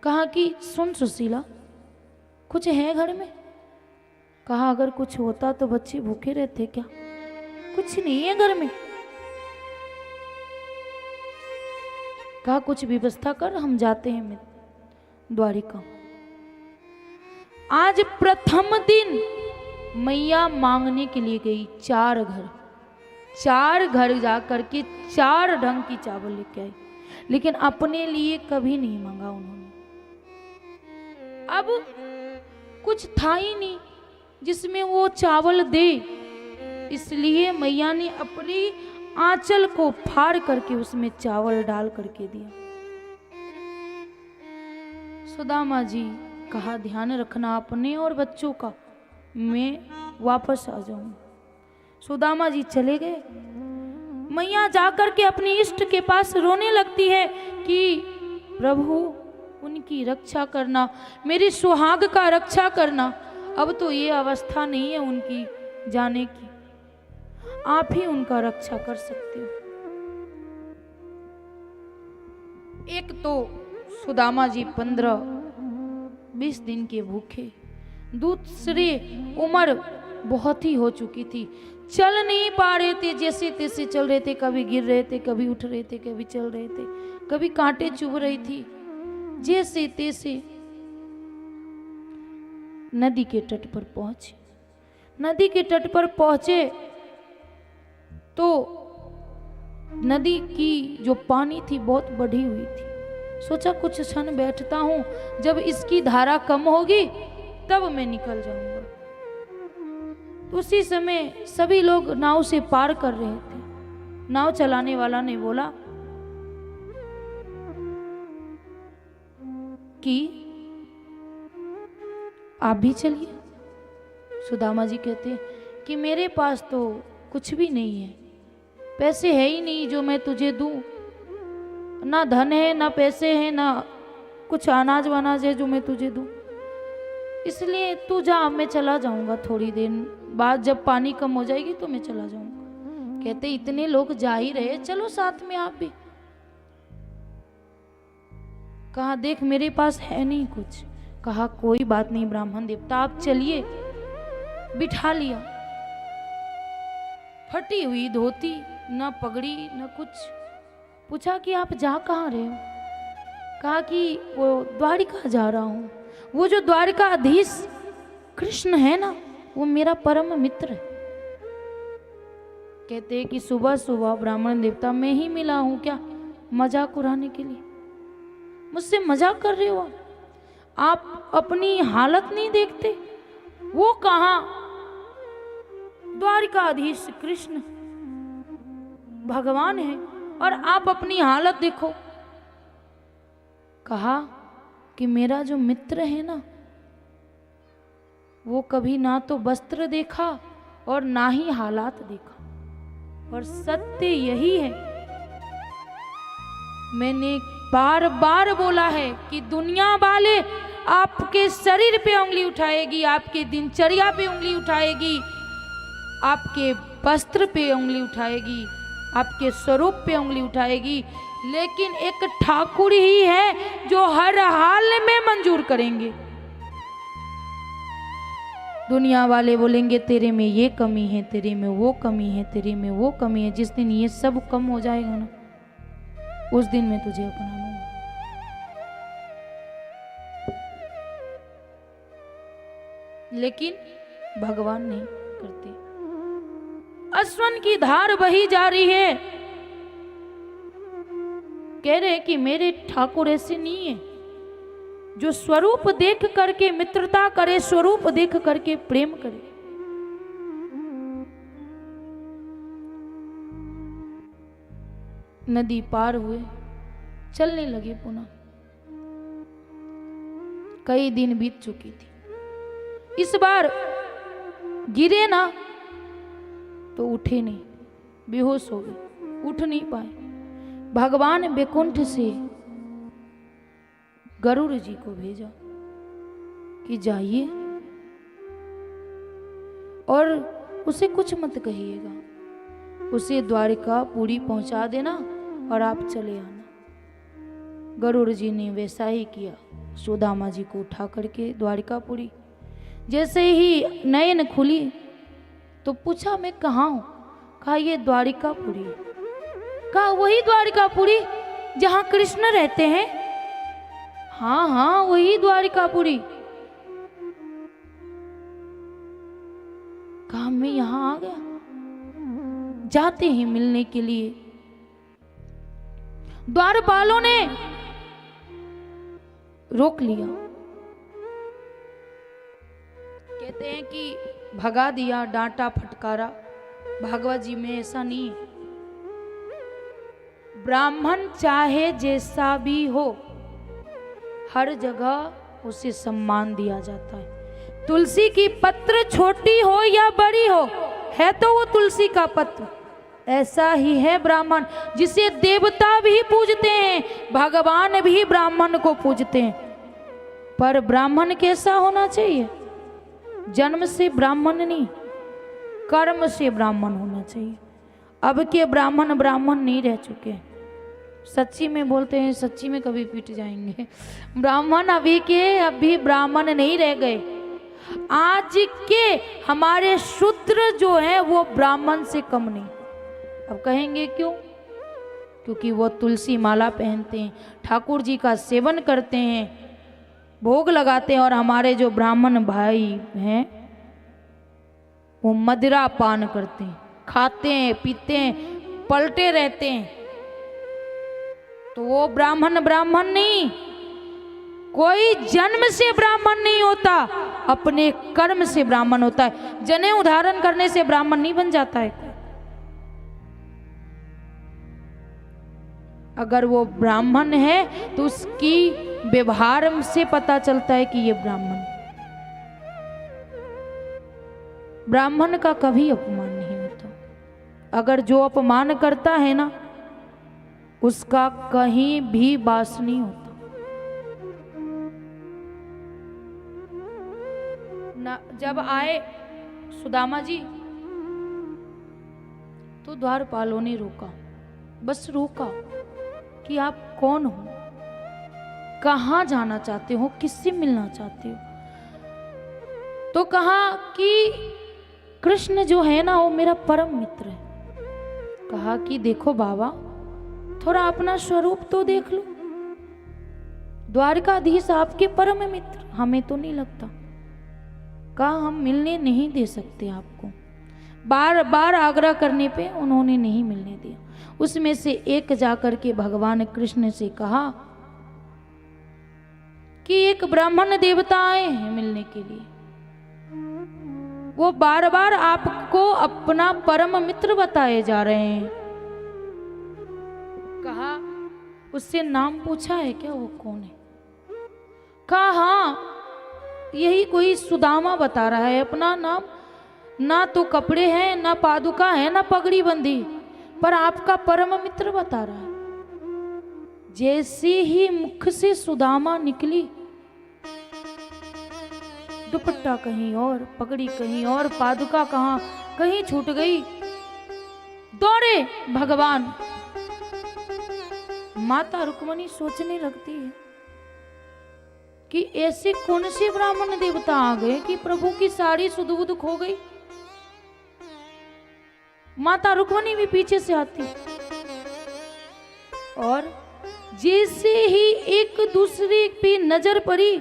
कहा कि सुन सुशीला, कुछ है घर में? कहा अगर कुछ होता तो बच्चे भूखे रहते क्या? कुछ नहीं है घर में। कहा कुछ व्यवस्था कर, हम जाते हैं द्वारिका। आज प्रथम दिन मैया मांगने के लिए गई 4 घर जा करके 4 ढंग की चावल लेके आई, लेकिन अपने लिए कभी नहीं मांगा उन्होंने। अब कुछ था ही नहीं जिसमें वो चावल दे, इसलिए मैया ने अपनी आंचल को फाड़ करके उसमें चावल डाल करके दिया। सुदामा जी कहा ध्यान रखना अपने और बच्चों का, मैं वापस आ जाऊं। सुदामा जी चले गए। मैया जाकर के अपनी इष्ट के पास रोने लगती है कि प्रभु उनकी रक्षा करना, मेरी सुहाग का रक्षा करना। अब तो ये अवस्था नहीं है उनकी जाने की, आप ही उनका रक्षा कर सकते हो। एक तो सुदामा जी 15-20 दिन के भूखे, दूसरे उम्र बहुत ही हो चुकी थी, चल नहीं पा रहे थे, जैसे तैसे चल रहे थे, कभी गिर रहे थे, कभी उठ रहे थे, कभी चल रहे थे, कभी कांटे चुभ रही थी। जैसे तैसे नदी के तट पर पहुंचे। नदी के तट पर पहुंचे तो नदी की जो पानी थी बहुत बढ़ी हुई थी। सोचा कुछ क्षण बैठता हूं, जब इसकी धारा कम होगी तब मैं निकल जाऊंगा। तो उसी समय सभी लोग नाव से पार कर रहे थे। नाव चलाने वाला ने बोला कि आप भी चलिए। सुदामा जी कहते हैं कि मेरे पास तो कुछ भी नहीं है, पैसे है ही नहीं जो मैं तुझे दूं, ना धन है ना पैसे हैं, ना कुछ अनाज वनाज है जो मैं तुझे दूं, इसलिए तू जा, मैं चला जाऊंगा थोड़ी देर बाद, जब पानी कम हो जाएगी तो मैं चला जाऊंगा। कहते इतने लोग जा ही रहे, चलो साथ में आप भी। कहा देख मेरे पास है नहीं कुछ। कहा कोई बात नहीं ब्राह्मण देवता, आप चलिए। बिठा लिया। फटी हुई धोती, न पगड़ी न कुछ। पूछा कि आप जा कहाँ रहे हो? कहा कि वो द्वारिका जा रहा हूँ। वो जो द्वारिकाधीश कृष्ण है ना, वो मेरा परम मित्र है। कहते हैं कि सुबह सुबह ब्राह्मण देवता मैं ही मिला हूं क्या, मजाक उड़ाने के लिए? मुझसे मजाक कर रहे हो आप? अपनी हालत नहीं देखते? वो कहाँ, द्वारिकाधीश कृष्ण भगवान है और आप अपनी हालत देखो। कहा कि मेरा जो मित्र है ना, वो कभी ना तो वस्त्र देखा और ना ही हालात देखा। और सत्य यही है, मैंने बार बार बोला है कि दुनिया वाले आपके शरीर पे उंगली उठाएगी, आपके दिनचर्या पे उंगली उठाएगी, आपके वस्त्र पे उंगली उठाएगी, आपके स्वरूप पे उंगली उठाएगी, लेकिन एक ठाकुर ही है जो हर हाल में मंजूर करेंगे। दुनिया वाले बोलेंगे तेरे में ये कमी है, तेरे में वो कमी है, तेरे में वो कमी है। जिस दिन ये सब कम हो जाएगा ना, उस दिन मैं तुझे अपना लूंगा। लेकिन भगवान नहीं करते। अश्वन की धार बही जा रही है। कह रहे कि मेरे ठाकुर ऐसे नहीं है जो स्वरूप देख करके मित्रता करे, स्वरूप देख करके प्रेम करे। नदी पार हुए, चलने लगे पुनः। कई दिन बीत चुकी थी। इस बार गिरे ना तो उठे नहीं, बेहोश हो गए, उठ नहीं पाए। भगवान बैकुंठ से गरुड़ जी को भेजा कि जाइए और उसे कुछ मत कहिएगा, उसे द्वारिकापुरी पहुंचा देना और आप चले आना। गरुड़ जी ने वैसा ही किया। सुदामा जी को उठा करके द्वारिकापुरी। जैसे ही नयन खुली तो पूछा मैं कहाँ हूं? कहा ये द्वारिकापुरी। कहा वही द्वारिकापुरी जहां कृष्ण रहते हैं? हाँ हाँ वही द्वारिकापुरी। कहा मैं यहां आ गया। जाते ही मिलने के लिए द्वारपालों ने रोक लिया। कहते हैं कि भगा दिया, डांटा फटकारा। भागवत जी में ऐसा नहीं है। ब्राह्मण चाहे जैसा भी हो, हर जगह उसे सम्मान दिया जाता है। तुलसी की पत्र छोटी हो या बड़ी हो, है तो वो तुलसी का पत्र। ऐसा ही है ब्राह्मण, जिसे देवता भी पूजते हैं, भगवान भी ब्राह्मण को पूजते हैं। पर ब्राह्मण कैसा होना चाहिए? जन्म से ब्राह्मण नहीं, कर्म से ब्राह्मण होना चाहिए। अब के ब्राह्मण ब्राह्मण नहीं रह चुके। सच्ची में बोलते हैं, सच्ची में कभी पीट जाएंगे। ब्राह्मण अभी के अभी ब्राह्मण नहीं रह गए। आज के हमारे शूद्र जो है वो ब्राह्मण से कम नहीं। अब कहेंगे क्यों? क्योंकि वो तुलसी माला पहनते हैं, ठाकुर जी का सेवन करते हैं, भोग लगाते हैं। और हमारे जो ब्राह्मण भाई हैं वो मदिरा पान करते हैं, खाते हैं, पीते हैं, पलटे रहते हैं। तो वो ब्राह्मण ब्राह्मण नहीं। कोई जन्म से ब्राह्मण नहीं होता, अपने कर्म से ब्राह्मण होता है। जनेऊ धारण करने से ब्राह्मण नहीं बन जाता है। अगर वो ब्राह्मण है तो उसकी व्यवहार से पता चलता है कि ये ब्राह्मण। ब्राह्मण का कभी अपमान नहीं होता। अगर जो अपमान करता है ना, उसका कहीं भी वास नहीं होता ना। जब आए सुदामा जी तो द्वारपालों ने रोका, बस रोका कि आप कौन हो, कहाँ जाना चाहते हो, किससे मिलना चाहते हो। तो कहा कि कृष्ण जो है ना वो मेरा परम मित्र है। कहा कि देखो बाबा, थोड़ा अपना स्वरूप तो देख लो, द्वारकाधीश आपके परम मित्र, हमें तो नहीं लगता। कहा हम मिलने नहीं दे सकते आपको। बार बार आग्रह करने पे उन्होंने नहीं मिलने दिया। उसमें से एक जाकर के भगवान कृष्ण से कहा कि एक ब्राह्मण देवता आए हैं मिलने के लिए, वो बार बार आपको अपना परम मित्र बताए जा रहे हैं। कहा उससे नाम पूछा है क्या, वो कौन है? कहा हाँ, यही कोई सुदामा बता रहा है अपना नाम, ना तो कपड़े हैं, ना पादुका है, ना पगड़ी बंदी, पर आपका परम मित्र बता रहा है। जैसे ही मुख से सुदामा निकली, दुपट्टा कहीं और, पगड़ी कहीं और, पादुका कहाँ कहीं छूट गई। दौड़े भगवान। माता रुक्मणी सोचने लगती है कि ऐसे कौन से ब्राह्मण देवता आ गए कि प्रभु की सारी सुध-बुध खो गई। माता रुक्मणी भी पीछे से आती और जैसे ही एक दूसरे पे नजर पड़ी,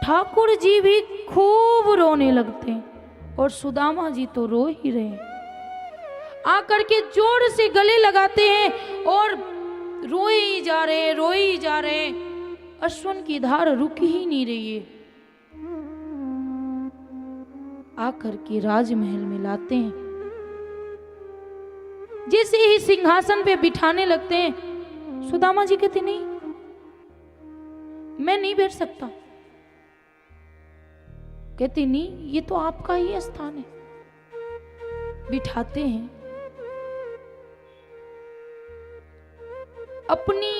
ठाकुर जी भी खूब रोने लगते हैं और सुदामा जी तो रो ही रहे हैं। आकर के जोर से गले लगाते हैं और रोए ही जा रहे हैं, रोए ही जा रहे हैं। अश्वन की धार रुक ही नहीं रही है। आकर के राजमहल में लाते हैं। जैसे ही सिंहासन पे बिठाने लगते हैं, सुदामा जी कहते नहीं, मैं नहीं बैठ सकता। कहती नहीं, ये तो आपका ही स्थान है। बिठाते हैं। अपनी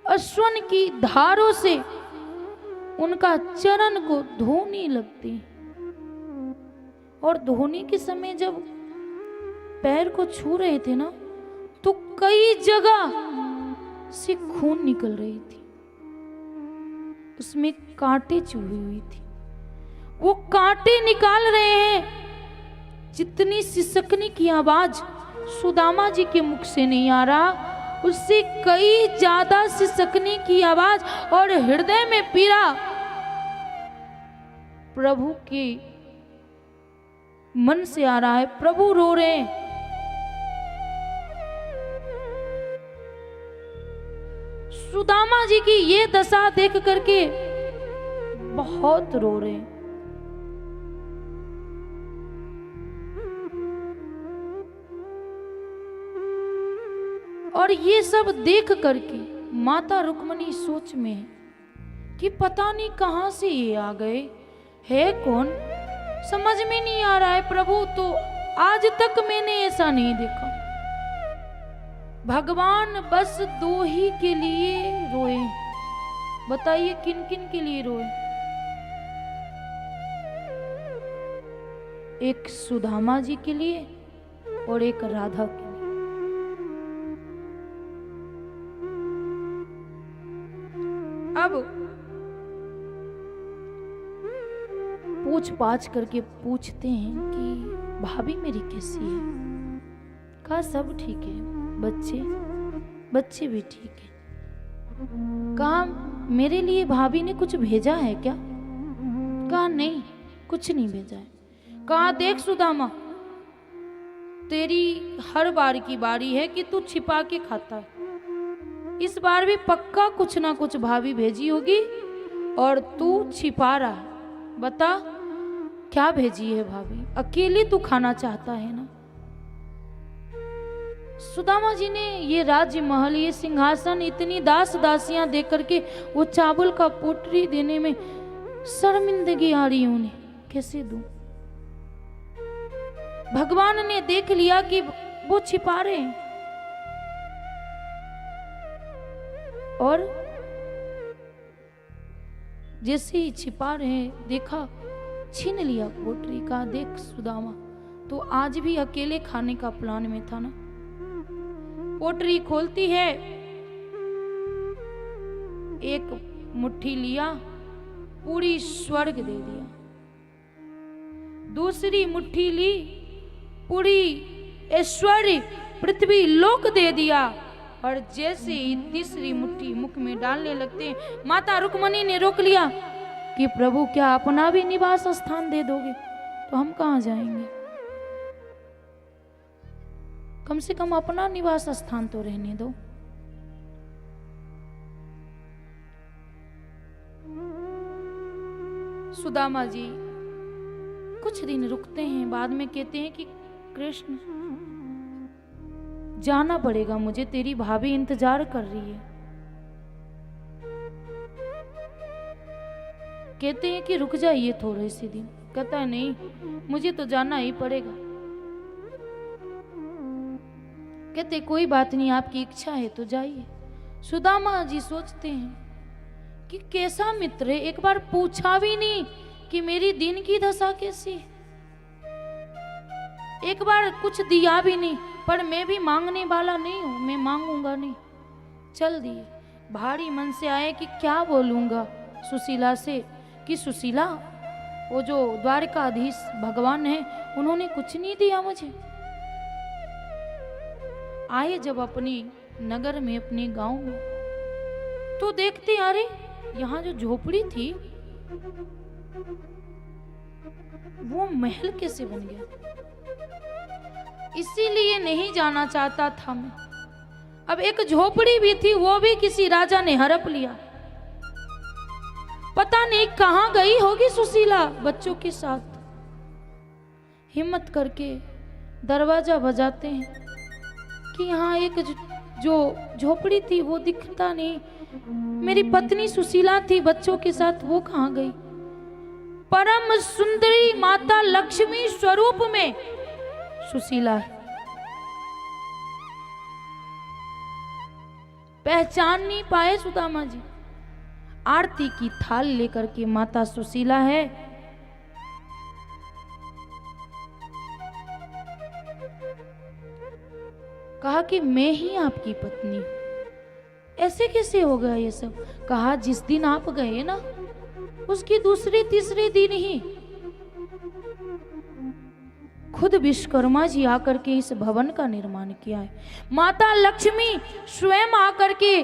अश्वन की धारों से उनका चरण को धोने लगती, और धोने के समय जब पैर को छू रहे थे ना, तो कई जगह से खून निकल रही थी, उसमें कांटे चुभी हुई थी। वो कांटे निकाल रहे हैं। जितनी सिसकने की आवाज सुदामा जी के मुख से नहीं आ रहा, उससे कई ज्यादा सिसकने की आवाज और हृदय में पीड़ा प्रभु के मन से आ रहा है। प्रभु रो रहे हैं। सुदामा जी की ये दशा देख करके बहुत रो रहे हैं। और ये सब देख करके माता रुक्मणी सोच में है कि पता नहीं कहां से ये आ गए, है कौन, समझ में नहीं आ रहा है। प्रभु तो आज तक मैंने ऐसा नहीं देखा। भगवान बस दो ही के लिए रोए। बताइए किन किन के लिए रोए? एक सुदामा जी के लिए और एक राधा के लिए। अब पूछ पाछ करके पूछते हैं कि भाभी मेरी कैसी है? कहा सब ठीक है, बच्चे भी ठीक है। कहा मेरे लिए भाभी ने कुछ भेजा है क्या? कहा नहीं, कुछ नहीं भेजा है। कहा देख सुदामा, तेरी हर बार की बारी है कि तू छिपा के खाता है। इस बार भी पक्का कुछ ना कुछ भाभी भेजी होगी और तू छिपा रहा है। बता क्या भेजी है भाभी? अकेले तू खाना चाहता है ना? सुदामा जी ने ये राज्य महल, ये सिंहासन, इतनी दास दासियां देख करके वो चावल का पोटरी देने में शर्मिंदगी आ रही उन्हें, कैसे दूं? भगवान ने देख लिया कि वो छिपा रहे हैं और जैसे ही छिपा रहे हैं, देखा, छीन लिया पोटरी। का देख सुदामा, तो आज भी अकेले खाने का प्लान में था ना। पोटरी खोलती है, एक मुट्ठी लिया, पूरी स्वर्ग दे दिया। दूसरी मुट्ठी ली, पूरी ऐश्वर्य पृथ्वी लोक दे दिया। और जैसे ही तीसरी मुट्ठी मुख में डालने लगते हैं, माता रुक्मणी ने रोक लिया कि प्रभु क्या अपना भी निवास स्थान दे दोगे? तो हम कहाँ जाएंगे? कम से कम अपना निवास स्थान तो रहने दो। सुदामा जी कुछ दिन रुकते हैं, बाद में कहते हैं कि कृष्ण जाना पड़ेगा मुझे, तेरी भाभी इंतजार कर रही है। कहते हैं कि रुक जाइए थोड़े से दिन। कहता है नहीं, मुझे तो जाना ही पड़ेगा। कहते कोई बात नहीं, आपकी इच्छा है तो जाइए। सुदामा जी सोचते हैं कि कैसा मित्र है, एक बार पूछा भी नहीं कि मेरी दिन की दशा कैसी है, एक बार कुछ दिया भी नहीं। पर मैं भी मांगने वाला नहीं हूं, मैं मांगूंगा नहीं। चल दिए। भारी मन से आए कि क्या बोलूंगा सुशीला से, कि सुशीला वो जो द्वारकाधीश भगवान है उन्होंने कुछ नहीं दिया मुझे। आए जब अपनी नगर में, अपने गांव में, तो देखते अरे यहाँ जो झोपड़ी थी वो महल कैसे बन गया। इसीलिए नहीं जाना चाहता था मैं। अब एक झोपड़ी भी थी, वो भी किसी राजा ने हड़प लिया। पता नहीं कहां गई होगी सुशीला बच्चों के साथ। हिम्मत करके दरवाजा बजाते हैं कि यहाँ एक जो झोपड़ी थी वो दिखता नहीं, मेरी पत्नी सुशीला थी बच्चों के साथ, वो कहां गई। परम सुंदरी माता लक्ष्मी स्वरूप में सुशीला है। पहचान नहीं पाए सुदामा जी। आरती की थाल लेकर के माता सुशीला है। कहा कि मैं ही आपकी पत्नी हूं। ऐसे कैसे हो गया ये सब? कहा जिस दिन आप गए ना, उसके दूसरे तीसरे दिन ही खुद विश्वकर्मा जी आकर के इस भवन का निर्माण किया है। माता लक्ष्मी स्वयं आकर के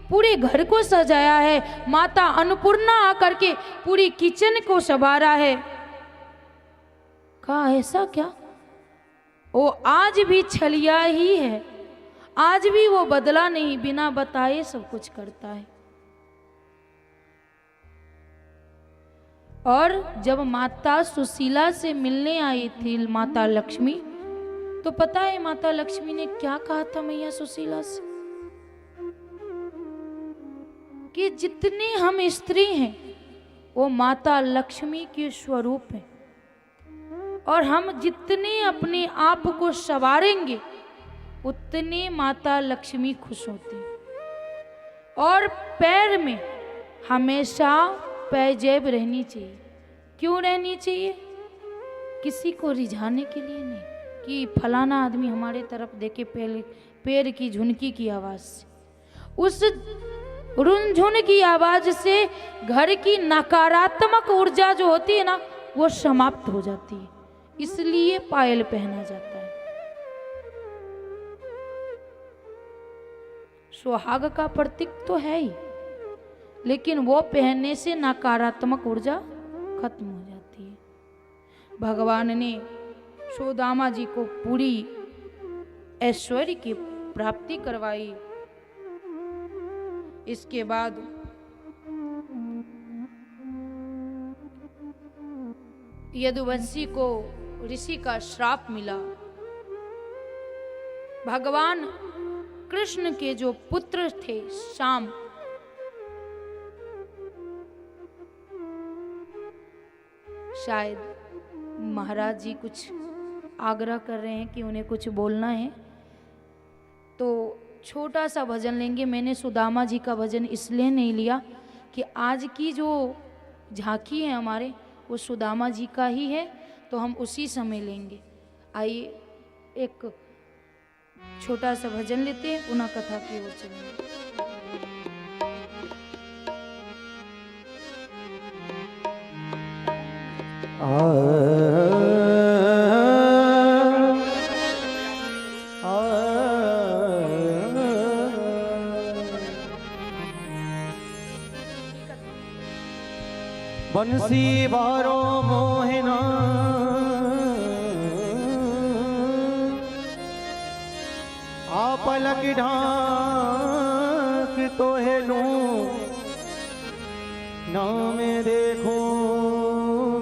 पूरे घर को सजाया है। माता अन्नपूर्णा आकर के पूरी किचन को संवारा है। कहा ऐसा क्या? वो आज भी छलिया ही है, आज भी वो बदला नहीं, बिना बताए सब कुछ करता है। और जब माता सुशीला से मिलने आई थी माता लक्ष्मी, तो पता है माता लक्ष्मी ने क्या कहा था मैया सुशीला से, कि जितने हम स्त्री हैं वो माता लक्ष्मी के स्वरूप हैं, और हम जितने अपने आप को संवारेंगे उतने माता लक्ष्मी खुश होती हैं। और पैर में हमेशा पैजेब रहनी चाहिए। क्यों रहनी चाहिए? किसी को रिझाने के लिए नहीं कि फलाना आदमी हमारे तरफ देखे पहले पैर की झुनकी की आवाज से, उस रुनझुन की आवाज से घर की नकारात्मक ऊर्जा जो होती है ना वो समाप्त हो जाती है। इसलिए पायल पहना जाता है। सुहाग का प्रतीक तो है ही, लेकिन वो पहनने से नकारात्मक ऊर्जा खत्म हो जाती है। भगवान ने सुदामा जी को पूरी ऐश्वर्य की प्राप्ति करवाई। इसके बाद यदुवंशी को ऋषि का श्राप मिला। भगवान कृष्ण के जो पुत्र थे श्याम, शायद महाराज जी कुछ आग्रह कर रहे हैं कि उन्हें कुछ बोलना है, तो छोटा सा भजन लेंगे। मैंने सुदामा जी का भजन इसलिए नहीं लिया कि आज की जो झांकी है हमारे वो सुदामा जी का ही है, तो हम उसी समय लेंगे। आइए एक छोटा सा भजन लेते हैं, पुनः कथा की ओर चलेंगे। बंसी बारो मोहिना आ पलक ढाक तो है लूं ना मैं देखूं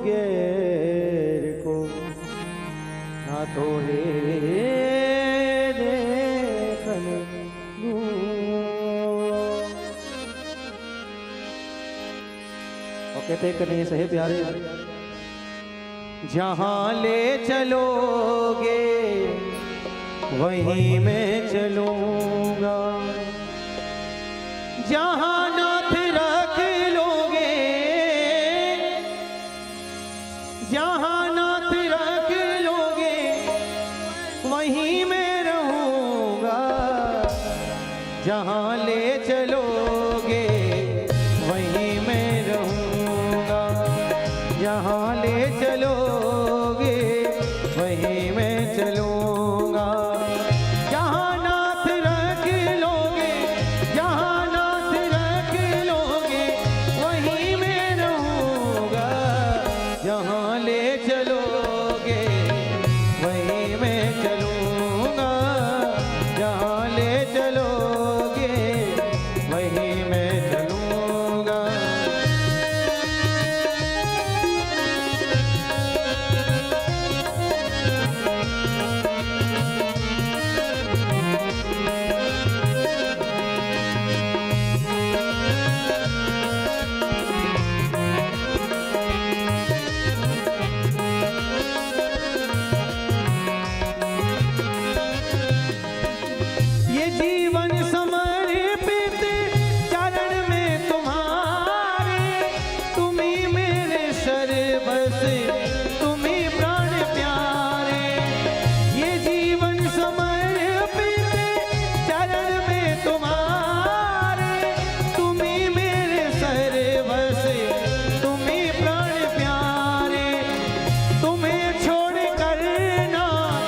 गैर को ना तो है देखन लूं। और कहते कन्हैया सहे प्यारे, जहां ले चलोगे वहीं मैं चलूंगा, जहां नाथ रख लोगे, जहां नाथ रख लोगे वहीं मैं रहूंगा, जहां ले चलोगे वहीं मैं रहूंगा, जहां ले चलोगे वहीं मैं चलूंगा, जहां नाथ रख लोगे, जहां नाथ रख लोगे वहीं मैं रहूंगा, जहां ले चलोगे वहीं मैं चलूंगा, जहां ले चलोगे वहीं मैं चलूंगा। ये जीवन समर्पित चरण में तुम्हारे, तुम ही मेरे सर्वस्व, तुम ही प्राण प्यारे। ये जीवन समर्पित चरण में तुम्हारे, तुम ही मेरे सर्वस्व, तुम ही प्राण प्यारे। तुम्हें छोड़ कर नाथ,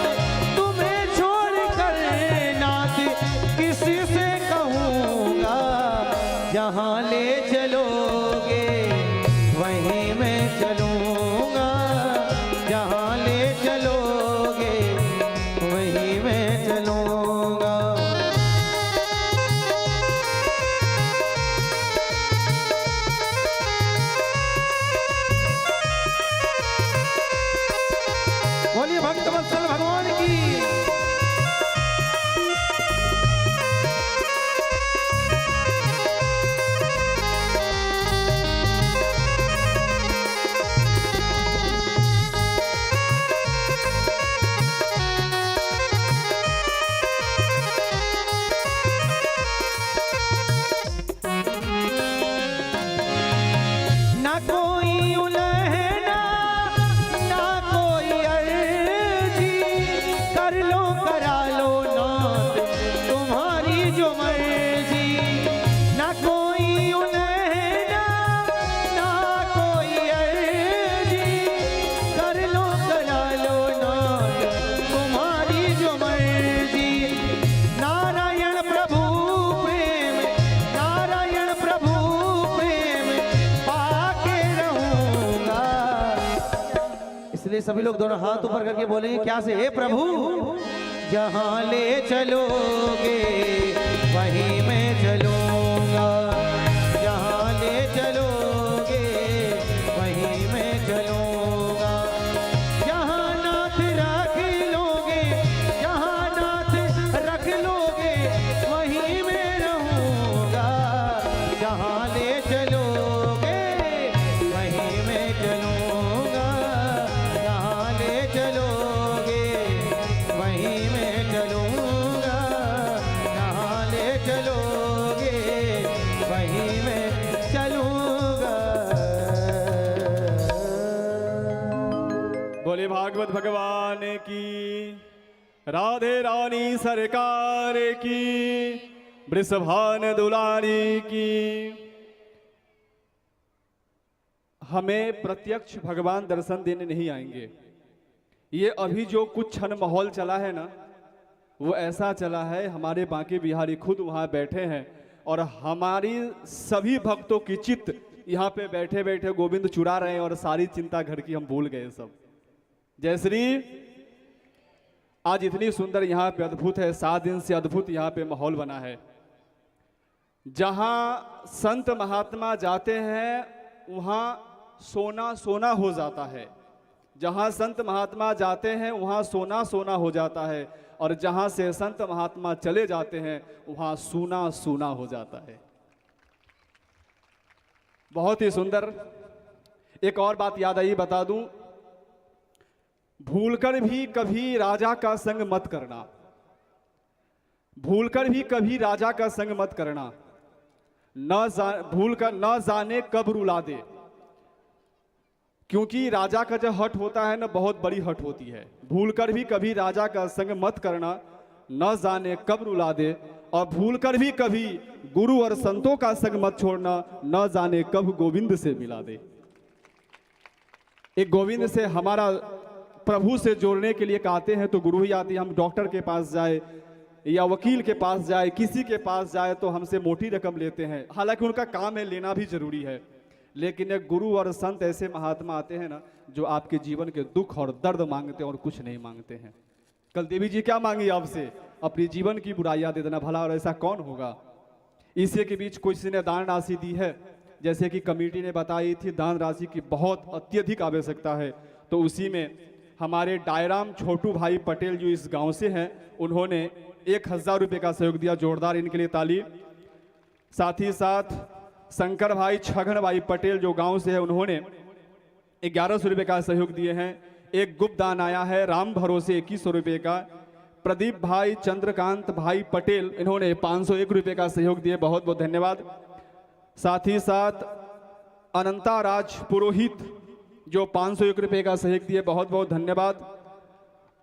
तुम्हें छोड़ कर नाथ किसी से कहूँगा, जहाँ ले चलोगे वहीं मैं चलूँगा, जहाँ ले चलोगे वहीं मैं चलूँगा। बोलिए भक्त वत्सल भगवान की। ना कोई उलहना, ना कोई अर्जी, कर लो करा लो नाथ तुम्हारी जो मर्जी। ना कोई उलहना, ना कोई अर्जी, कर लो करा लो नाथ तुम्हारी जो मर्जी। नारायण प्रभु प्रेम, नारायण प्रभु प्रेम पाके रहूंगा। इसलिए सभी लोग दोनों हाथ ऊपर करके बोलेंगे क्या से, हे प्रभु जहां ले चलोगे वहीं मैं चलूंगा, जहां ले चलोगे वहीं मैं चलूंगा, जहां नाथ रख लोगे, जहां नाथ रख लोगे वहीं मैं रहूंगा, जहां ले चलोगे वहीं मैं चलूंगा, जहां ले चलोगे वहीं मैं चलूंगा, जहां ले चलोगे बोले भागवत भगवान की, राधे रानी सरकार की, वृषभान दुलारी की। हमें प्रत्यक्ष भगवान दर्शन देने नहीं आएंगे। ये अभी जो कुछ क्षण माहौल चला है ना, वो ऐसा चला है, हमारे बांके बिहारी खुद वहाँ बैठे हैं और हमारी सभी भक्तों की चित्त यहाँ पे बैठे बैठे गोविंद चुरा रहे हैं और सारी चिंता घर की हम भूल गए सब। जय श्री। आज इतनी सुंदर यहाँ पे अद्भुत है, 7 दिन से अद्भुत यहाँ पे माहौल बना है। जहाँ संत महात्मा जाते हैं वहाँ सोना सोना हो जाता है। जहाँ संत महात्मा जाते हैं वहाँ सोना सोना हो जाता है, और जहाँ से संत महात्मा चले जाते हैं वहाँ सूना सूना हो जाता है। बहुत ही सुंदर। एक और बात याद आई, बता दूं, भूलकर भी कभी राजा का संग मत करना। भूलकर भी कभी राजा का संग मत करना। भूलकर न जाने कब रुला दे, क्योंकि राजा का जो हट होता है ना, बहुत बड़ी हट होती है। भूलकर भी कभी राजा का संग मत करना, न जाने कब रुला दे। और भूलकर भी कभी गुरु और संतों का संग मत छोड़ना, न जाने कब गोविंद से मिला दे। एक गोविंद से हमारा प्रभु से जोड़ने के लिए कहते हैं तो गुरु ही आती है। हम डॉक्टर के पास जाए या वकील के पास जाए, किसी के पास जाए तो हमसे मोटी रकम लेते हैं। हालांकि उनका काम है, लेना भी जरूरी है, लेकिन एक गुरु और संत ऐसे महात्मा आते हैं ना, जो आपके जीवन के दुख और दर्द मांगते हैं और कुछ नहीं मांगते हैं। कल देवी जी क्या मांगी आपसे? अपनी जीवन की बुराइयां दे देना। भला और ऐसा कौन होगा? इसी के बीच किसी ने दान राशि दी है, जैसे कि कमेटी ने बताई थी, दान राशि की बहुत अत्यधिक आवश्यकता है। तो उसी में हमारे डायराम छोटू भाई पटेल जो इस गांव से हैं, उन्होंने 1000 रुपये का सहयोग दिया। जोरदार इनके लिए ताली। साथ ही साथ शंकर भाई छगन भाई पटेल जो गांव से है, उन्होंने 1100 रुपये का सहयोग दिए हैं। एक गुप्त दान आया है राम भरोसे 2100 रुपये का। प्रदीप भाई चंद्रकांत भाई पटेल, इन्होंने 501 रुपये का सहयोग दिए, बहुत बहुत धन्यवाद। साथ ही साथ अनंता राज पुरोहित जो 501 रुपये का सहयोग दिए, बहुत बहुत धन्यवाद।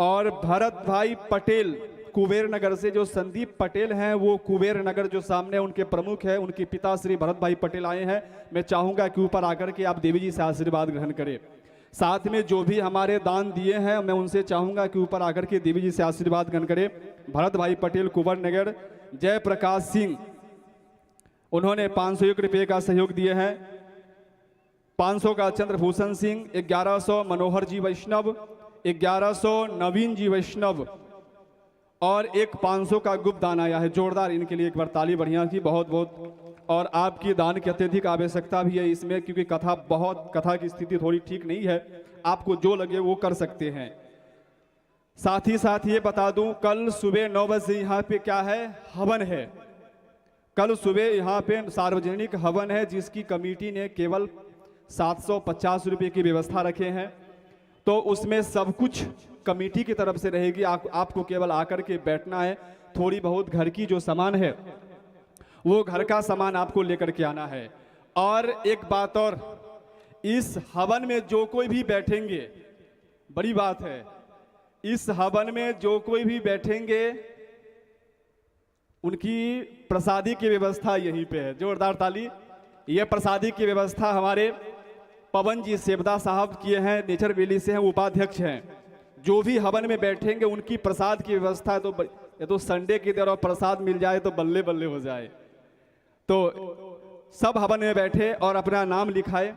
और भरत भाई पटेल कुबेर नगर से, जो संदीप पटेल हैं वो कुबेर नगर जो सामने उनके प्रमुख है, उनके पिता श्री भरत भाई पटेल आए हैं। मैं चाहूंगा कि ऊपर आकर के आप देवी जी से आशीर्वाद ग्रहण करें। साथ में जो भी हमारे दान दिए हैं, मैं उनसे चाहूंगा कि ऊपर आकर के देवी जी से आशीर्वाद ग्रहण करें। भरत भाई पटेल कुबेर नगर, जय प्रकाश सिंह, उन्होंने 501 रुपये का सहयोग दिए हैं। 500 का चंद्रभूषण सिंह, 1100 मनोहर जी वैष्णव, 1100 नवीन जी वैष्णव, और एक 500 का गुप्त दान आया है। जोरदार इनके लिए एक बार ताली बढ़िया की, बहुत बहुत। और आपकी दान की अत्यधिक आवश्यकता भी है इसमें, क्योंकि कथा की स्थिति थोड़ी ठीक नहीं है। आपको जो लगे वो कर सकते हैं। साथ ही साथ ये बता दूं, कल सुबह 9 बजे यहाँ पे क्या है, हवन है। कल सुबह यहाँ पे सार्वजनिक हवन है, जिसकी कमेटी ने केवल 750 रुपये की व्यवस्था रखे हैं। तो उसमें सब कुछ कमेटी की तरफ से रहेगी। आपको केवल आकर के बैठना है। थोड़ी बहुत घर की जो सामान है वो घर का सामान आपको लेकर के आना है। और एक बात और, इस हवन में जो कोई भी बैठेंगे, बड़ी बात है, इस हवन में जो कोई भी बैठेंगे उनकी प्रसादी की व्यवस्था यहीं पे है। जोरदार ताली। ये प्रसादी की व्यवस्था हमारे पवन जी सेवदा साहब किए हैं, नेचर वैली से हैं, उपाध्यक्ष हैं। जो भी हवन में बैठेंगे उनकी प्रसाद की व्यवस्था है। ये तो संडे की तरह प्रसाद मिल जाए तो बल्ले बल्ले हो जाए। तो सब हवन में बैठे और अपना नाम लिखाए।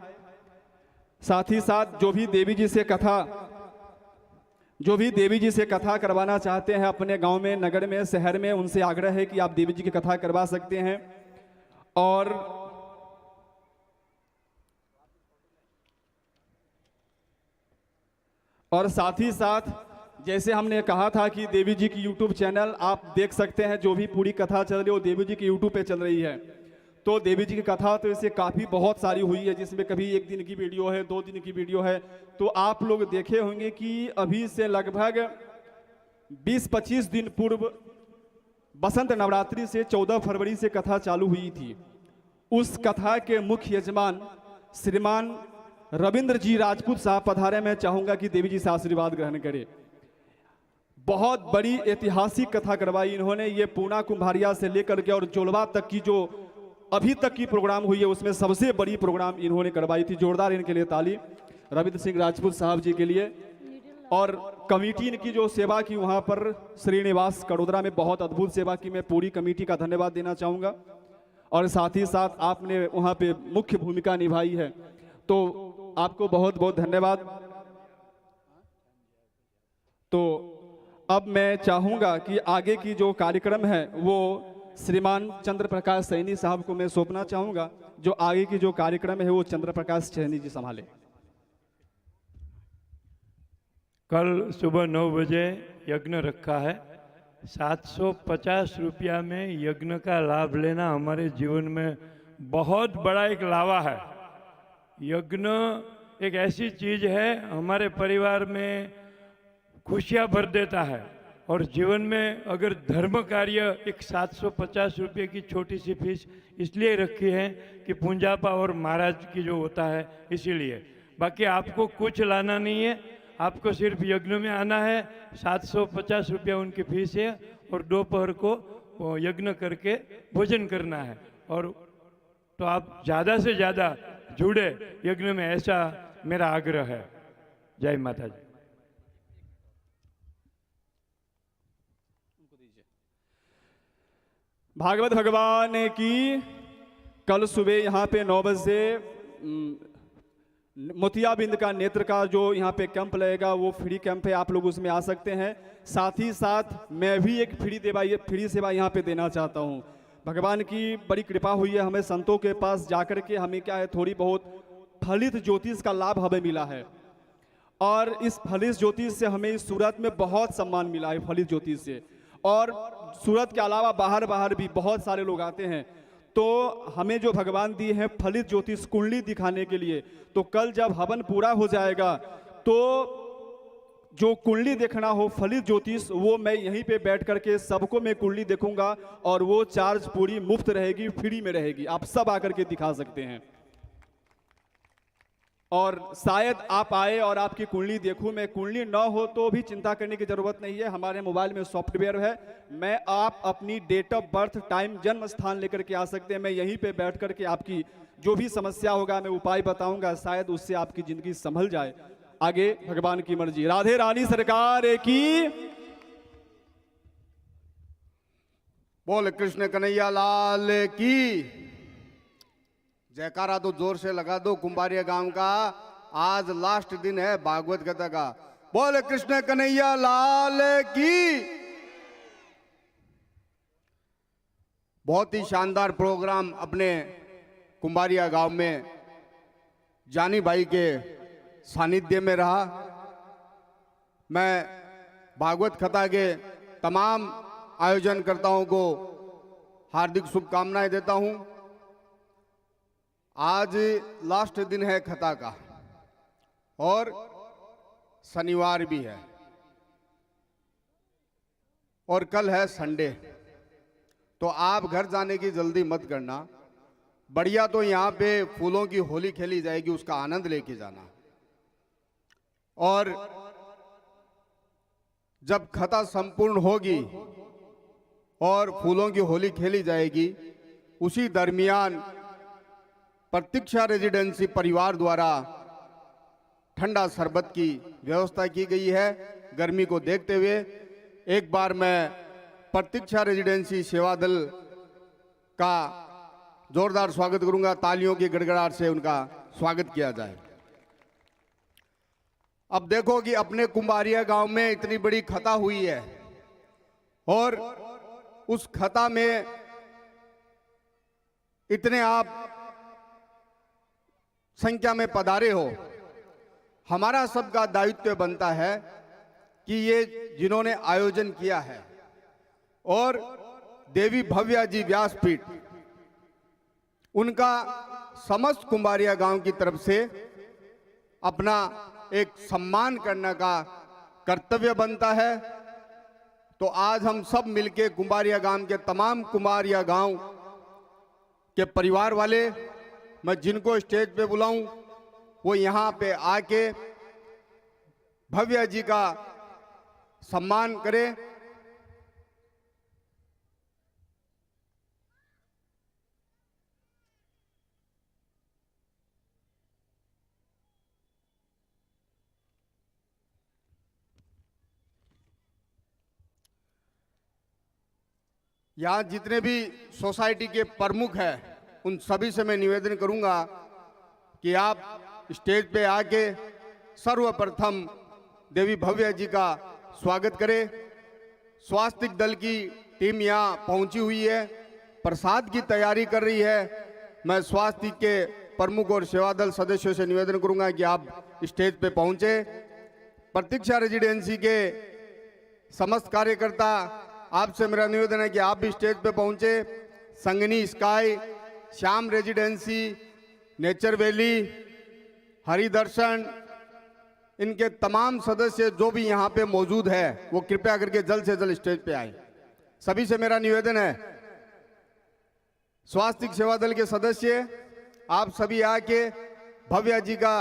साथ ही साथ जो भी देवी जी से कथा करवाना चाहते हैं अपने गांव में, नगर में, शहर में, उनसे आग्रह है कि आप देवी जी की कथा करवा सकते हैं। और साथ ही साथ जैसे हमने कहा था कि देवी जी की यूट्यूब चैनल आप देख सकते हैं। जो भी पूरी कथा चल रही है वो देवी जी की यूट्यूब पे चल रही है। तो देवी जी की कथा तो इससे काफ़ी बहुत सारी हुई है, जिसमें कभी 1 दिन की वीडियो है, 2 दिन की वीडियो है। तो आप लोग देखे होंगे कि अभी से लगभग 20-25 दिन पूर्व बसंत नवरात्रि से 14 फरवरी से कथा चालू हुई थी। उस कथा के मुख्य यजमान श्रीमान रविंद्र जी राजपूत साहब पधारे। मैं चाहूंगा कि देवी जी से आशीर्वाद ग्रहण करें। बहुत बड़ी ऐतिहासिक कथा करवाई इन्होंने। ये पूना कुम्भारिया से लेकर के और जोलवा तक की जो अभी तक की प्रोग्राम हुई है उसमें सबसे बड़ी प्रोग्राम इन्होंने करवाई थी। जोरदार इनके लिए ताली रविंद्र सिंह राजपूत साहब जी के लिए। और कमेटी इनकी जो सेवा की वहाँ पर श्रीनिवास कड़ोदरा में बहुत अद्भुत सेवा की। मैं पूरी कमेटी का धन्यवाद देना चाहूँगा। और साथ ही साथ आपने वहाँ पे मुख्य भूमिका निभाई है, तो आपको बहुत बहुत धन्यवाद। तो अब मैं चाहूँगा कि आगे की जो कार्यक्रम है वो श्रीमान चंद्र प्रकाश सैनी साहब को मैं सौंपना चाहूँगा। जो आगे की जो कार्यक्रम है वो चंद्र प्रकाश सैनी जी संभाले। कल सुबह 9 बजे यज्ञ रखा है। 750 रुपया में यज्ञ का लाभ लेना हमारे जीवन में बहुत बड़ा एक लावा है। यज्ञ एक ऐसी चीज है हमारे परिवार में खुशियाँ भर देता है। और जीवन में अगर धर्म कार्य एक 750 रुपये की छोटी सी फीस इसलिए रखी है कि पूंजापा और महाराज की जो होता है इसीलिए। बाकी आपको कुछ लाना नहीं है, आपको सिर्फ यज्ञ में आना है। 750 रुपया उनकी फीस है और दोपहर को यज्ञ करके भोजन करना है। और तो आप ज़्यादा से ज़्यादा जुड़े यज्ञ में, ऐसा मेरा आग्रह है। जय माता जी। भागवत भगवान की कल सुबह यहाँ पे 9 बजे मोतियाबिंद का नेत्र का जो यहाँ पे कैंप लगेगा वो फ्री कैंप है, आप लोग उसमें आ सकते हैं। साथ ही साथ मैं भी एक फ्री सेवा यहाँ पे देना चाहता हूँ। भगवान की बड़ी कृपा हुई है, हमें संतों के पास जाकर के हमें क्या है थोड़ी बहुत फलित ज्योतिष का लाभ हमें मिला है। और इस फलित ज्योतिष से हमें इस सूरत में बहुत सम्मान मिला है फलित ज्योतिष से। और सूरत के अलावा बाहर भी बहुत सारे लोग आते हैं। तो हमें जो भगवान दिए हैं फलित ज्योतिष कुंडली दिखाने के लिए, तो कल जब हवन पूरा हो जाएगा तो जो कुंडली देखना हो फलित ज्योतिष वो मैं यहीं पे बैठ करके सबको मैं कुंडली देखूंगा और वो चार्ज पूरी मुफ्त रहेगी, फ्री में रहेगी। आप सब आकर के दिखा सकते हैं। और शायद आप आए और आपकी कुंडली देखूं, मैं कुंडली न हो तो भी चिंता करने की जरूरत नहीं है। हमारे मोबाइल में सॉफ्टवेयर है, मैं आप अपनी डेट ऑफ बर्थ, टाइम, जन्म स्थान लेकर के आ सकते हैं। मैं यहीं पे बैठ करके आपकी जो भी समस्या होगा मैं उपाय बताऊंगा, शायद उससे आपकी जिंदगी संभल जाए। आगे भगवान की मर्जी। राधे रानी सरकार की। बोल कृष्ण कन्हैया लाल की। जयकारा तो जोर से लगा दो कुंभारिया गांव का। आज लास्ट दिन है भागवत कथा का। बोल कृष्ण कन्हैया लाल की। बहुत ही शानदार प्रोग्राम अपने कुंभारिया गांव में जानी भाई के सानिध्य में रहा। मैं भागवत कथा के तमाम आयोजनकर्ताओं को हार्दिक शुभकामनाएं देता हूं। आज लास्ट दिन है कथा का और शनिवार भी है और कल है संडे, तो आप घर जाने की जल्दी मत करना। बढ़िया तो यहाँ पे फूलों की होली खेली जाएगी, उसका आनंद लेके जाना। और जब कथा संपूर्ण होगी और फूलों की होली खेली जाएगी, उसी दरमियान प्रतीक्षा रेजिडेंसी परिवार द्वारा ठंडा शरबत की व्यवस्था की गई है। गर्मी को देखते हुए एक बार मैं प्रतीक्षा रेजिडेंसी सेवा दल का जोरदार स्वागत करूंगा। तालियों की गड़गड़ाहट से उनका स्वागत किया जाए। अब देखो कि अपने कुंभारिया गांव में इतनी बड़ी कथा हुई है और उस कथा में इतने आप संख्या में पधारे हो। हमारा सबका दायित्व बनता है कि ये जिन्होंने आयोजन किया है और देवी भव्या जी व्यासपीठ, उनका समस्त कुंभारिया गांव की तरफ से अपना एक सम्मान करने का कर्तव्य बनता है। तो आज हम सब मिलके कुंभारिया गांव के तमाम कुंभारिया गांव के परिवार वाले, मैं जिनको स्टेज पे बुलाऊं वो यहाँ पे आके भव्या जी का सम्मान करें। यहाँ जितने भी सोसाइटी के प्रमुख हैं उन सभी से मैं निवेदन करूंगा कि आप स्टेज पे आके सर्वप्रथम देवी भव्या जी का स्वागत करें। स्वास्थ्य दल की टीम यहाँ पहुंची हुई है, प्रसाद की तैयारी कर रही है। मैं स्वास्थ्य के प्रमुख और सेवा दल सदस्यों से निवेदन करूंगा कि आप स्टेज पे पहुंचे। प्रतीक्षा रेजिडेंसी के समस्त कार्यकर्ता, आपसे मेरा निवेदन है कि आप भी स्टेज पे पहुंचे। Sangini sky, Shyam residency, nature valley, Haridarshan, इनके तमाम सदस्य जो भी यहाँ पे मौजूद है वो कृपया करके जल्द से जल्द स्टेज पे आए। सभी से मेरा निवेदन है, स्वास्थ्य सेवा दल के सदस्य आप सभी आके भव्या जी का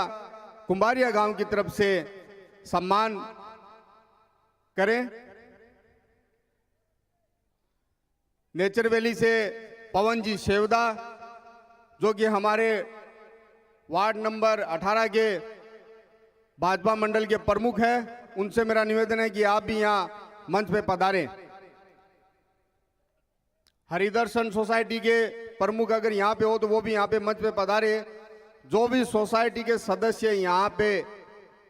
कुंभारिया गांव की तरफ से सम्मान करें। नेचर वैली से पवन जी शेवदा जो कि हमारे वार्ड नंबर 18 के भाजपा मंडल के प्रमुख हैं, उनसे मेरा निवेदन है कि आप भी यहाँ मंच पे पधारें। हरिदर्शन सोसाइटी के प्रमुख अगर यहाँ पे हो तो वो भी यहाँ पे मंच पे पधारे। जो भी सोसाइटी के सदस्य यहाँ पे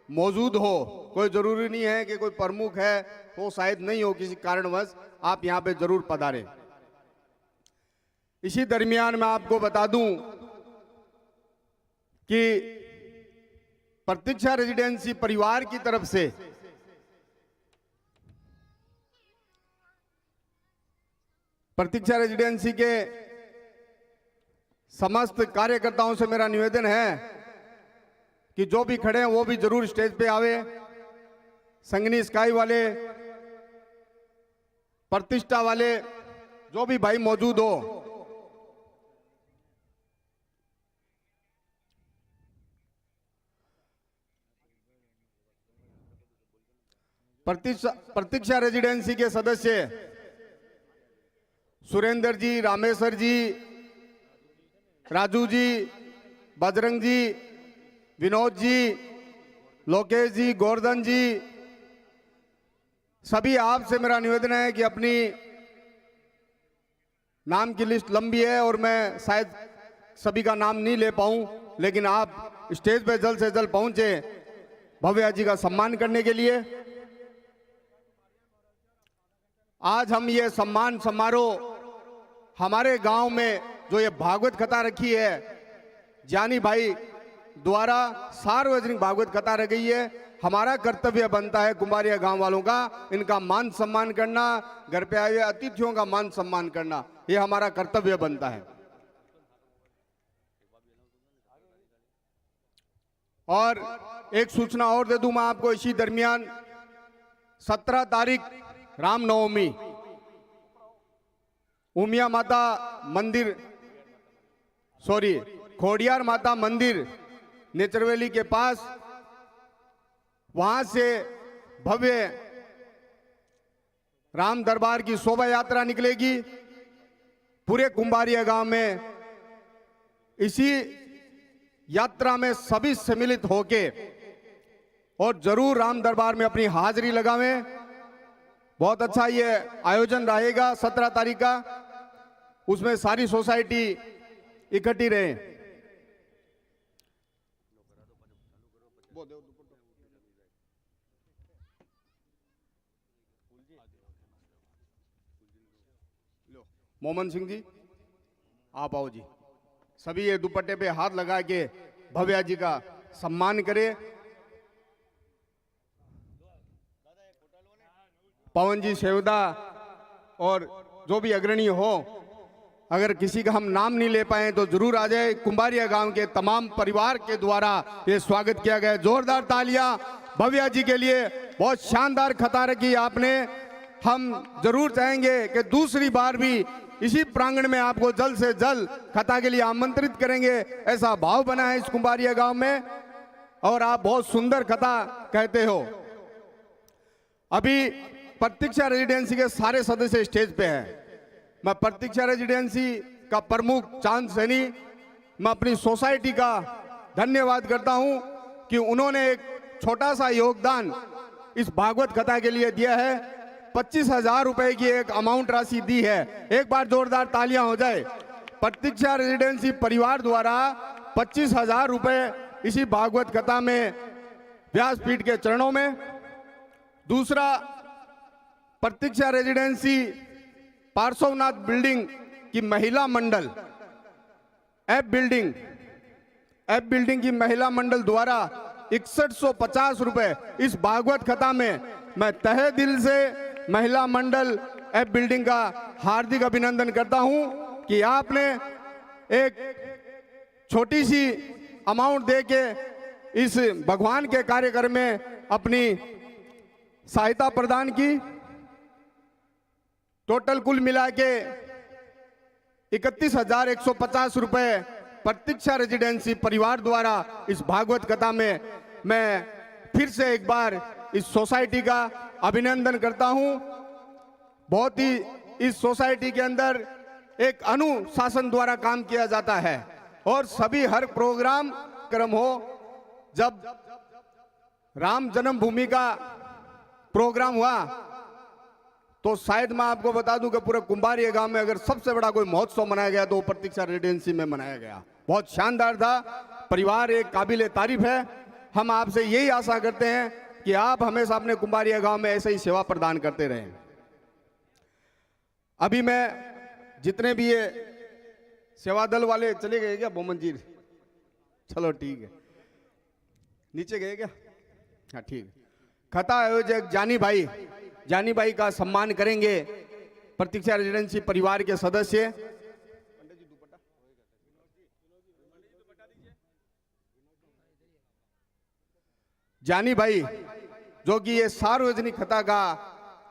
मौजूद हो, कोई जरूरी नहीं है कि कोई प्रमुख है तो शायद नहीं हो, किसी कारणवश आप यहाँ पे जरूर पधारें। इसी दरमियान मैं आपको बता दूं कि प्रतीक्षा रेजिडेंसी परिवार की तरफ से प्रतीक्षा रेजिडेंसी के समस्त कार्यकर्ताओं से मेरा निवेदन है कि जो भी खड़े हैं वो भी जरूर स्टेज पे आवे। संगनी स्काई वाले, प्रतिष्ठा वाले, जो भी भाई मौजूद हो, प्रतीक्षा रेजिडेंसी के सदस्य सुरेंद्र जी, रामेश्वर जी, राजू जी, बजरंग जी, विनोद जी, लोकेश जी, गोवर्धन जी, सभी आपसे मेरा निवेदन है कि अपनी नाम की लिस्ट लंबी है और मैं शायद सभी का नाम नहीं ले पाऊं, लेकिन आप स्टेज पे जल्द से जल्द पहुंचे भव्या जी का सम्मान करने के लिए। आज हम ये सम्मान समारोह हमारे गांव में जो ये भागवत कथा रखी है, जानी भाई द्वारा सार्वजनिक भागवत कथा रखी है, हमारा कर्तव्य बनता है कुंभारिया गांव वालों का इनका मान सम्मान करना, घर पे आए हुए अतिथियों का मान सम्मान करना, ये हमारा कर्तव्य बनता है। और एक सूचना और दे दूं मैं आपको, इसी दरमियान 17 तारीख रामनवमी, उमिया माता मंदिर, खोडियार माता मंदिर नेचरवेली के पास, वहां से भव्य राम दरबार की शोभा यात्रा निकलेगी पूरे कुंभारिया गांव में। इसी यात्रा में सभी सम्मिलित होके और जरूर राम दरबार में अपनी हाजिरी लगावें। बहुत अच्छा ये आयोजन रहेगा 17 तारीख का, उसमें सारी सोसाइटी इकट्ठी रहे। मोहम्मद सिंह जी आप आओ जी, सभी ये दुपट्टे पे हाथ लगा के भव्या जी का सम्मान करें। पवन जी शेवदा और जो भी अग्रणी हो, अगर किसी का हम नाम नहीं ले पाए तो जरूर आ जाए। कुंभारिया गांव के तमाम परिवार के द्वारा ये स्वागत किया गया। जोरदार तालियां भव्या जी के लिए, बहुत शानदार कथा रखी आपने। हम जरूर चाहेंगे कि दूसरी बार भी इसी प्रांगण में आपको जल्द से जल्द कथा के लिए आमंत्रित करेंगे, ऐसा भाव बना है इस कुंभारिया गांव में। और आप बहुत सुंदर कथा कहते हो। अभी प्रतीक्षा रेजिडेंसी के सारे सदस्य स्टेज पे हैं। मैं प्रतीक्षा रेजिडेंसी का प्रमुख चांद सैनी, मैं अपनी सोसाइटी का धन्यवाद करता हूं कि उन्होंने एक छोटा सा योगदान इस भागवत कथा के लिए दिया है। 25,000 रुपए की एक अमाउंट राशि दी है। एक बार जोरदार तालियां हो जाए। प्रतीक्षा रेजिडेंसी परिवार द्वारा 25,000 रुपए इसी भागवत कथा में व्यासपीठ के चरणों में। दूसरा, प्रतीक्षा रेजिडेंसी पार्श्वनाथ बिल्डिंग की महिला मंडल एफ बिल्डिंग की महिला मंडल द्वारा 6150 रुपए इस भागवत कथा में, मैं तहे दिल से महिला मंडल एफ बिल्डिंग का हार्दिक अभिनंदन करता हूं कि आपने एक छोटी सी अमाउंट देके इस भगवान के कार्यक्रम में अपनी सहायता प्रदान की। टोटल कुल मिला के 31,150 रुपए प्रतीक्षा रेजिडेंसी परिवार द्वारा इस भागवत कथा में मैं फिर से एक बार इस सोसाइटी का अभिनंदन करता हूं। बहुत ही इस सोसाइटी के अंदर एक अनुशासन द्वारा काम किया जाता है और सभी हर प्रोग्राम क्रम हो, जब राम जन्मभूमि का प्रोग्राम हुआ तो शायद मैं आपको बता दूं कि पूरे कुंभारिया गांव में अगर सबसे बड़ा कोई महोत्सव मनाया गया तो वो प्रतीक्षा रेजिडेंसी में मनाया गया। बहुत शानदार था। परिवार एक काबिले तारीफ है। हम आपसे यही आशा करते हैं कि आप हमेशा अपने कुंभारिया गांव में ऐसे ही सेवा प्रदान करते रहें। अभी मैं जितने भी ये सेवा दल वाले चले गए क्या बोमन जी? चलो ठीक है, नीचे गए क्या? हाँ ठीक। कथा आयोजक जानी भाई का सम्मान करेंगे प्रतीक्षा रेजिडेंसी परिवार के सदस्य। जानी भाई जो कि ये सार्वजनिक कथा का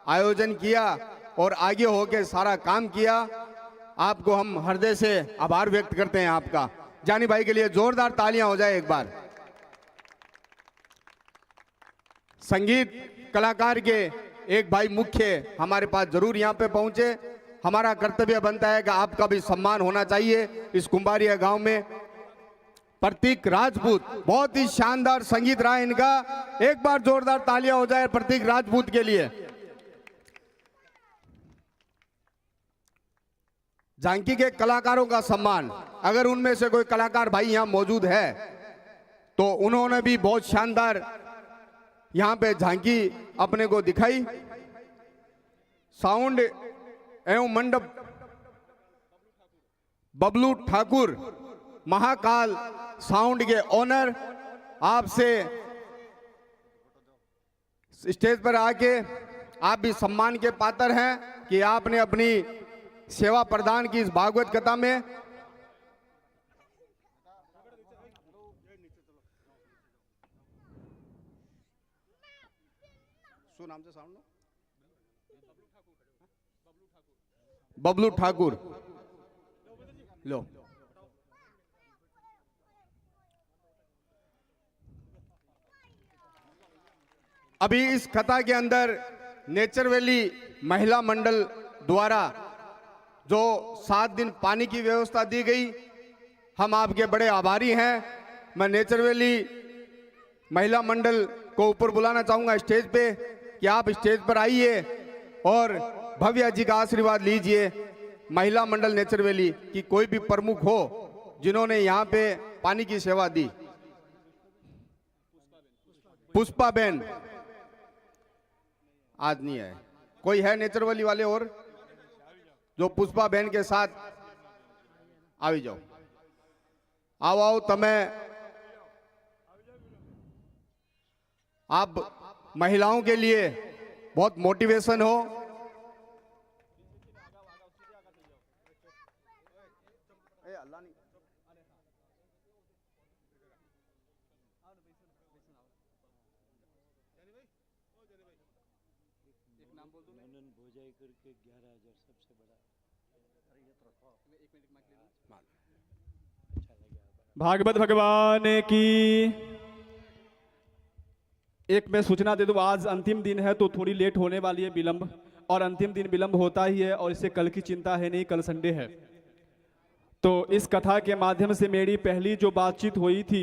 आयोजन किया और आगे होके सारा काम किया, आपको हम हृदय से आभार व्यक्त करते हैं आपका। जानी भाई के लिए जोरदार तालियां हो जाए एक बार। संगीत कलाकार के एक भाई मुख्य हमारे पास जरूर यहाँ पे पहुंचे। हमारा कर्तव्य बनता है कि आपका भी सम्मान होना चाहिए। इस कुंभारिया गांव में प्रतीक राजपूत, बहुत ही शानदार संगीत रहा इनका। एक बार जोरदार तालियां हो जाए प्रतीक राजपूत के लिए। झांकी के कलाकारों का सम्मान, अगर उनमें से कोई कलाकार भाई यहाँ मौजूद है तो उन्होंने भी बहुत शानदार यहाँ पे झांकी अपने को दिखाई। साउंड एवं मंडप बबलू ठाकुर, महाकाल साउंड के ओनर, आपसे स्टेज पर आके आप भी सम्मान के पात्र हैं कि आपने अपनी सेवा प्रदान की इस भागवत कथा में। नाम से साउंड बबलू ठाकुर लो। अभी इस कथा के अंदर नेचर वैली महिला मंडल द्वारा जो 7 दिन पानी की व्यवस्था दी गई, हम आपके बड़े आभारी हैं। मैं नेचर वैली महिला मंडल को ऊपर बुलाना चाहूंगा स्टेज पे कि आप स्टेज पर आइए और भव्या जी का आशीर्वाद लीजिए। महिला मंडल नेचर वैली की कोई भी प्रमुख हो जिन्होंने यहाँ पे पानी की सेवा दी। पुष्पा बेन आज नहीं है, कोई है नेचर वैली वाले और जो पुष्पा बेन के साथ આવી जाओ। आओ तमें आप महिलाओं के लिए बहुत मोटिवेशन हो। भागवत भगवान की एक मैं सूचना दे दूं, आज अंतिम दिन है तो थोड़ी लेट होने वाली है विलंब, और अंतिम दिन विलंब होता ही है और इससे कल की चिंता है नहीं, कल संडे है। तो इस कथा के माध्यम से मेरी पहली जो बातचीत हुई थी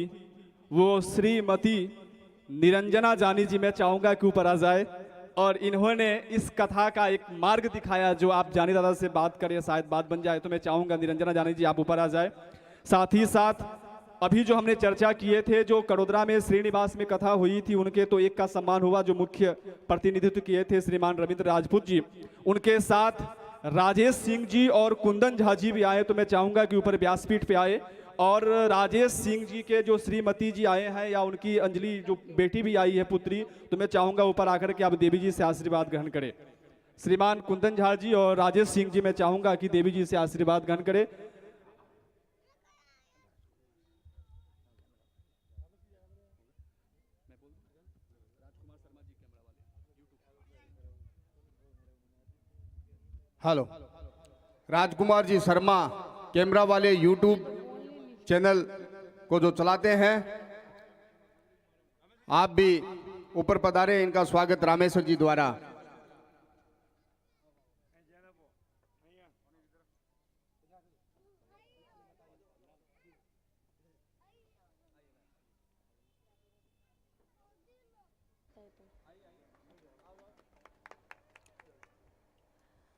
वो श्रीमती निरंजना जानी जी, मैं चाहूँगा कि ऊपर आ जाए, और इन्होंने इस कथा का एक मार्ग दिखाया जो आप जानी दादा से बात करें शायद बात बन जाए, तो मैं चाहूँगा निरंजना जानी जी आप ऊपर आ जाए। साथ ही साथ अभी जो हमने चर्चा किए थे, जो कड़ोदरा में श्रीनिवास में कथा हुई थी, उनके तो एक का सम्मान हुआ, जो मुख्य प्रतिनिधित्व किए थे श्रीमान रविंद्र राजपूत जी, उनके साथ राजेश सिंह जी और कुंदन झा जी भी आए, तो मैं चाहूँगा कि ऊपर व्यासपीठ पे आए। और राजेश सिंह जी के जो श्रीमती जी आए हैं या उनकी अंजलि जो बेटी भी आई है पुत्री, तो मैं चाहूँगा ऊपर आकर के आप देवी जी से आशीर्वाद ग्रहण करें। श्रीमान कुंदन झा जी और राजेश सिंह जी, मैं चाहूँगा कि देवी जी से आशीर्वाद ग्रहण करें। हेलो, राजकुमार जी शर्मा कैमरा वाले यूट्यूब चैनल को जो चलाते हैं, आप भी ऊपर पधारे, इनका स्वागत रामेश्वर जी द्वारा।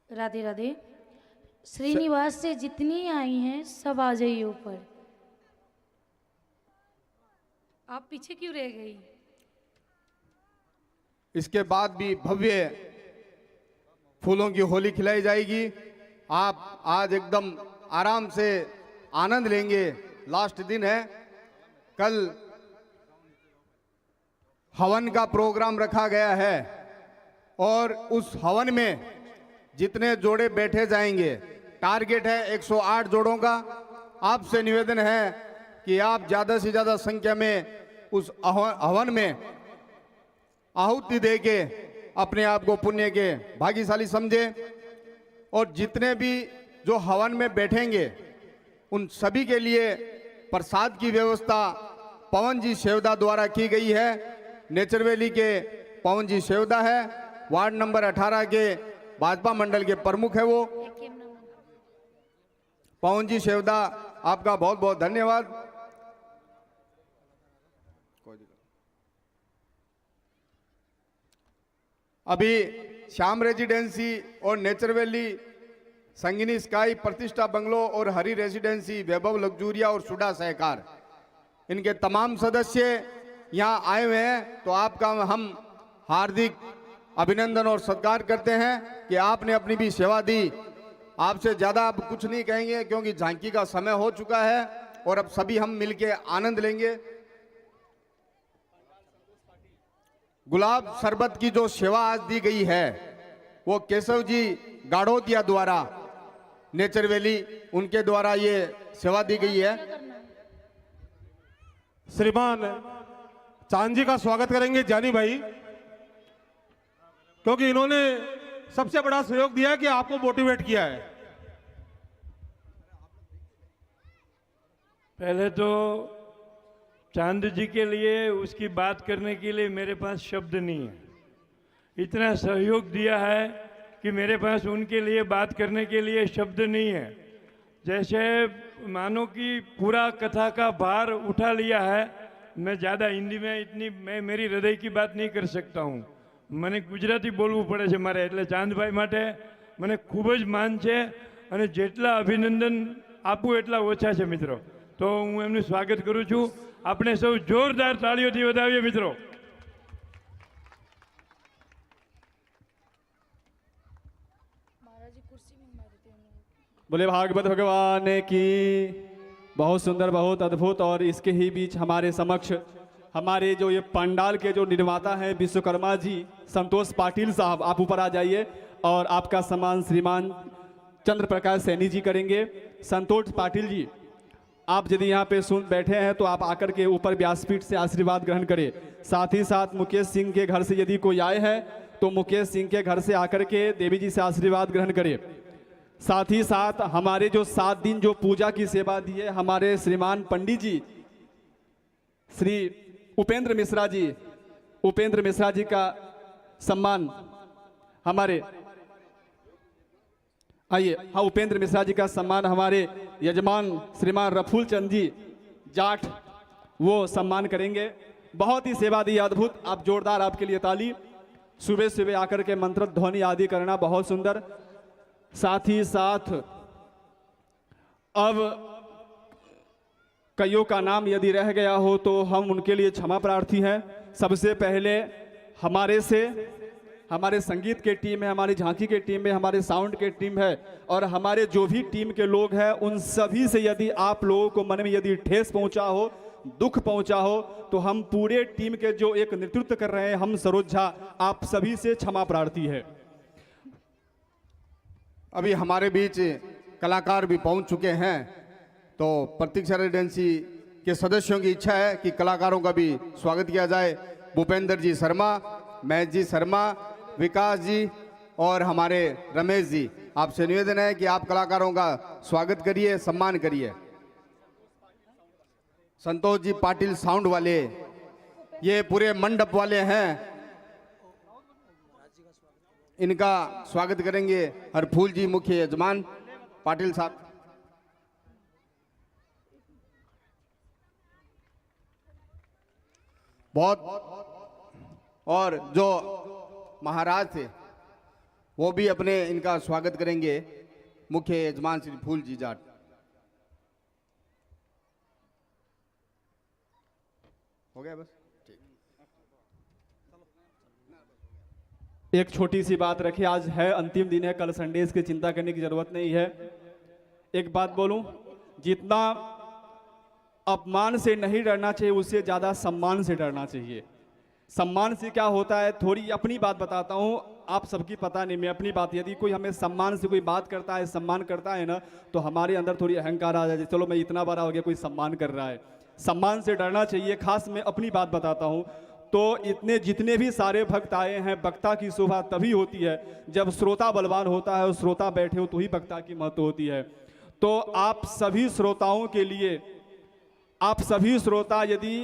राधे राधे। श्रीनिवास से जितनी आई हैं सब आ जाइए ऊपर। आप पीछे क्यों रह गई? इसके बाद भी भव्य फूलों की होली खिलाई जाएगी। आप आज एकदम आराम से आनंद लेंगे। लास्ट दिन है, कल हवन का प्रोग्राम रखा गया है और उस हवन में जितने जोड़े बैठे जाएंगे, टारगेट है 108 जोड़ों का। आपसे निवेदन है कि आप ज्यादा से ज्यादा संख्या में उस हवन में आहुति दे के अपने आप को पुण्य के भाग्यशाली समझे। और जितने भी जो हवन में बैठेंगे उन सभी के लिए प्रसाद की व्यवस्था पवन जी सेवदा द्वारा की गई है। नेचरवैली के पवन जी सेवदा है, वार्ड नंबर 18 के भाजपा मंडल के प्रमुख है वो पवन जी सेवदा, आपका बहुत बहुत धन्यवाद। अभी श्याम रेजिडेंसी और नेचरवैली, संगिनी स्काई, प्रतिष्ठा बंगलो और हरी रेजिडेंसी, वैभव लग्जूरिया और सुडा सहकार, इनके तमाम सदस्य यहाँ आए हुए हैं। तो आपका हम हार्दिक अभिनंदन और सत्कार करते हैं कि आपने अपनी भी सेवा दी। आपसे ज़्यादा अब कुछ नहीं कहेंगे क्योंकि झांकी का समय हो चुका है और अब सभी हम मिलके आनंद लेंगे। गुलाब शरबत की जो सेवा आज दी गई है वो केशव जी गाड़ोतिया द्वारा, नेचरवैली, उनके द्वारा ये सेवा दी गई है। श्रीमान चांद जी का स्वागत करेंगे जानी भाई, क्योंकि इन्होंने सबसे बड़ा सहयोग दिया कि आपको मोटिवेट किया है। पहले तो चांद जी के लिए, उसकी बात करने के लिए मेरे पास शब्द नहीं है। इतना सहयोग दिया है कि मेरे पास उनके लिए बात करने के लिए शब्द नहीं है। जैसे मानो कि पूरा कथा का भार उठा लिया है। मैं ज़्यादा हिंदी में मैं मेरी हृदय की बात नहीं कर सकता हूँ। મને ગુજરાતી બોલવું પડે છે મારે, એટલે ચાંદભાઈ માટે મને ખૂબ જ માન છે અને જેટલા અભિનંદન આપું એટલા ઓછા છે મિત્રો। તો હું એમનું સ્વાગત કરું છું। આપણે સૌ જોરદાર તાળીઓથી વધાવીએ મિત્રો। बोले भागवत भगवान की। बहुत सुंदर, बहुत अद्भुत। और इसके ही बीच हमारे समक्ष हमारे जो ये पंडाल के जो निर्माता हैं विश्वकर्मा जी, संतोष पाटिल साहब, आप ऊपर आ जाइए और आपका सम्मान श्रीमान चंद्र प्रकाश सैनी जी करेंगे। संतोष पाटिल जी, आप यदि यहाँ पे सुन बैठे हैं तो आप आकर के ऊपर व्यासपीठ से आशीर्वाद ग्रहण करें। साथ ही साथ मुकेश सिंह के घर से यदि कोई आए हैं तो मुकेश सिंह के घर से आकर के देवी जी से आशीर्वाद ग्रहण करें। साथ ही साथ हमारे जो 7 दिन जो पूजा की सेवा दी है हमारे श्रीमान पंडित जी श्री उपेंद्र मिश्रा जी, उपेंद्र मिश्रा जी का सम्मान हमारे आइए, हाँ, उपेंद्र मिश्रा जी का सम्मान हमारे यजमान श्रीमान रफूल चंद जी जाट वो सम्मान करेंगे। बहुत ही सेवा दी अद्भुत, आप जोरदार आपके लिए ताली। सुबह सुबह आकर के मंत्र ध्वनि आदि करना बहुत सुंदर। साथ ही साथ अब कईयों का नाम यदि रह गया हो तो हम उनके लिए क्षमा प्रार्थी हैं। सबसे पहले हमारे संगीत के टीम है, हमारी झांकी के टीम है, हमारे साउंड के टीम है और हमारे जो भी टीम के लोग हैं उन सभी से यदि आप लोगों को मन में यदि ठेस पहुंचा हो, दुख पहुंचा हो, तो हम पूरे टीम के जो एक नेतृत्व कर रहे हैं हम सरोज झा, आप सभी से क्षमा प्रार्थी है। अभी हमारे बीच कलाकार भी पहुंच चुके हैं, तो प्रतीक्षा रेजिडेंसी के सदस्यों की इच्छा है कि कलाकारों का भी स्वागत किया जाए। भूपेंद्र जी शर्मा, महेश जी शर्मा, विकास जी और हमारे रमेश जी, आपसे निवेदन है कि आप कलाकारों का स्वागत करिए, सम्मान करिए। संतोष जी पाटिल साउंड वाले, ये पूरे मंडप वाले हैं, इनका स्वागत करेंगे हरफूल जी मुख्य यजमान पाटिल साहब। बहुत और जो महाराज थे वो भी अपने इनका स्वागत करेंगे, मुख्य यजमान श्री फूल जी जाट। हो गया बस, ठीक। एक छोटी सी बात रखिए, आज है अंतिम दिन है, कल संडे, इसकी चिंता करने की जरूरत नहीं है। एक बात बोलूं, जितना अपमान से नहीं डरना चाहिए उससे ज्यादा सम्मान से डरना चाहिए। सम्मान से क्या होता है, थोड़ी अपनी बात बताता हूं, आप सबकी पता नहीं, मैं अपनी बात, यदि कोई हमें सम्मान से कोई बात करता है, सम्मान करता है ना, तो हमारे अंदर थोड़ी अहंकार आ जाए, चलो मैं इतना बड़ा हो गया, कोई सम्मान कर रहा है। सम्मान से डरना चाहिए। खास मैं अपनी बात बताता हूं, तो जितने भी सारे भक्त आए हैं, वक्ता की शोभा तभी होती है जब श्रोता बलवान होता है और श्रोता बैठे हो तो ही वक्ता की महत्व होती है। तो आप सभी श्रोताओं के लिए, आप सभी श्रोता यदि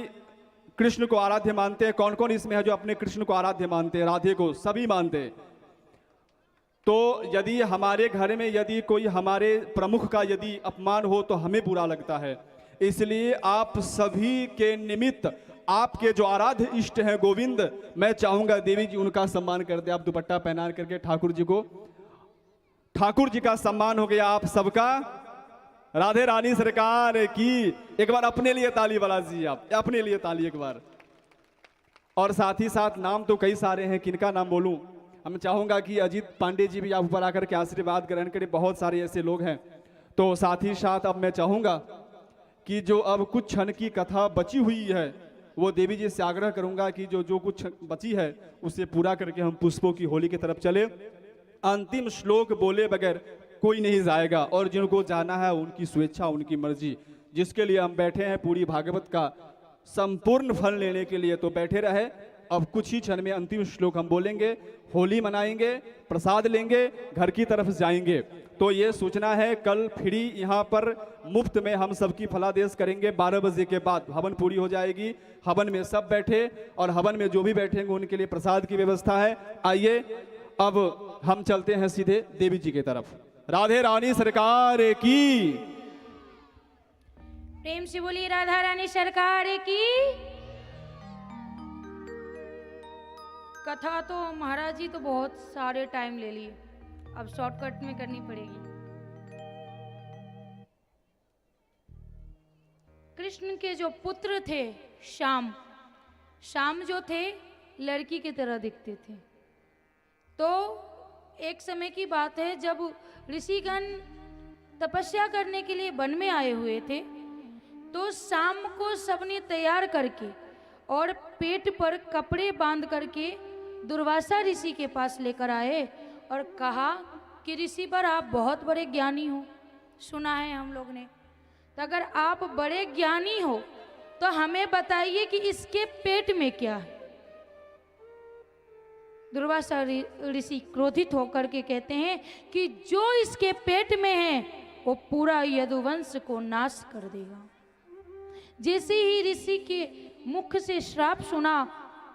कृष्ण को आराध्य मानते हैं, कौन कौन इसमें है जो अपने कृष्ण को आराध्य मानते हैं, राधे को सभी मानते हैं, तो यदि हमारे घर में यदि कोई हमारे प्रमुख का यदि अपमान हो तो हमें बुरा लगता है। इसलिए आप सभी के निमित्त आपके जो आराध्य इष्ट हैं गोविंद, मैं चाहूंगा देवी जी उनका सम्मान कर दे। आप दुपट्टा पहना करके ठाकुर जी को, ठाकुर जी का सम्मान हो गया आप सबका। राधे रानी सरकार की एक बार अपने लिए ताली बजा दीजिए, आप अपने लिए ताली एक बार। और साथ ही साथ नाम तो कई सारे हैं, किनका नाम बोलूं। हम चाहूंगा कि अजीत पांडे जी भी आप ऊपर आकर के आशीर्वाद ग्रहण करें, बहुत सारे ऐसे लोग हैं। तो साथ ही साथ अब मैं चाहूंगा कि जो अब कुछ क्षण की कथा बची हुई है वो देवी जी से आग्रह करूंगा कि जो कुछ बची है उसे पूरा करके हम पुष्पों की होली की तरफ चले। अंतिम श्लोक बोले बगैर कोई नहीं जाएगा, और जिनको जाना है उनकी स्वेच्छा, उनकी मर्जी। जिसके लिए हम बैठे हैं पूरी भागवत का संपूर्ण फल लेने के लिए, तो बैठे रहे। अब कुछ ही क्षण में अंतिम श्लोक हम बोलेंगे, होली मनाएंगे, प्रसाद लेंगे, घर की तरफ जाएंगे। तो ये सूचना है, कल फ्री यहाँ पर मुफ्त में हम सबकी फलादेश करेंगे। 12 बजे के बाद हवन पूरी हो जाएगी। हवन में सब बैठे और हवन में जो भी बैठेंगे उनके लिए प्रसाद की व्यवस्था है। आइए अब हम चलते हैं सीधे देवी जी की तरफ। राधे रानी सरकार की, प्रेम से बोलिए राधा रानी सरकार की। कथा तो महाराज जी तो बहुत सारे टाइम ले लिए, अब शॉर्टकट में करनी पड़ेगी। कृष्ण के जो पुत्र थे श्याम, श्याम जो थे लड़की की तरह दिखते थे। तो एक समय की बात है जब ऋषिगण तपस्या करने के लिए वन में आए हुए थे, तो शाम को सबने तैयार करके और पेट पर कपड़े बांध करके दुर्वासा ऋषि के पास लेकर आए और कहा कि ऋषि पर आप बहुत बड़े ज्ञानी हो, सुना है हम लोग ने, तो अगर आप बड़े ज्ञानी हो तो हमें बताइए कि इसके पेट में क्या है। दुर्वासा ऋषि क्रोधित होकर के कहते हैं कि जो इसके पेट में है वो पूरा यदुवंश को नाश कर देगा। जैसे ही ऋषि के मुख से श्राप सुना,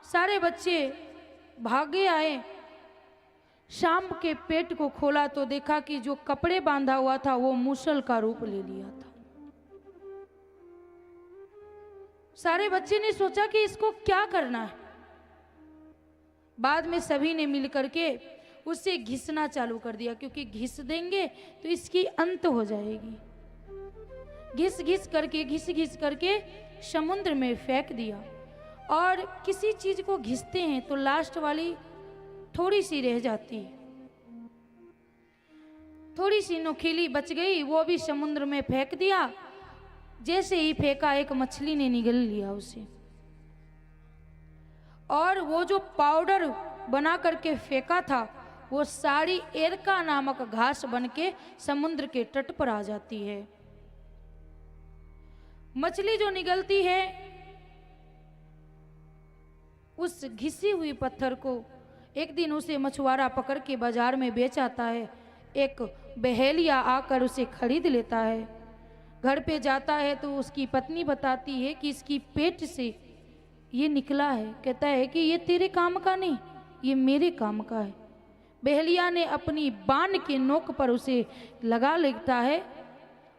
सारे बच्चे भागे आए। शाम के पेट को खोला तो देखा कि जो कपड़े बांधा हुआ था वो मूसल का रूप ले लिया था। सारे बच्चे ने सोचा कि इसको क्या करना है। बाद में सभी ने मिलकर के उसे घिसना चालू कर दिया, क्योंकि घिस देंगे तो इसकी अंत हो जाएगी। घिस घिस करके समुद्र में फेंक दिया। और किसी चीज को घिसते हैं तो लास्ट वाली थोड़ी सी रह जाती है, थोड़ी सी नुकीली बच गई, वो भी समुद्र में फेंक दिया। जैसे ही फेंका एक मछली ने निगल लिया उसे, और वो जो पाउडर बना करके फेंका था वो सारी एरका नामक घास बनके समुद्र के तट पर आ जाती है। मछली जो निगलती है उस घिसी हुई पत्थर को एक दिन उसे मछुआरा पकड़ के बाजार में बेच आता है। एक बहेलिया आकर उसे खरीद लेता है। घर पे जाता है तो उसकी पत्नी बताती है कि इसकी पेट से ये निकला है। कहता है कि ये तेरे काम का नहीं, ये मेरे काम का है। बहेलिया ने अपनी बाण के नोक पर उसे लगा लेता है,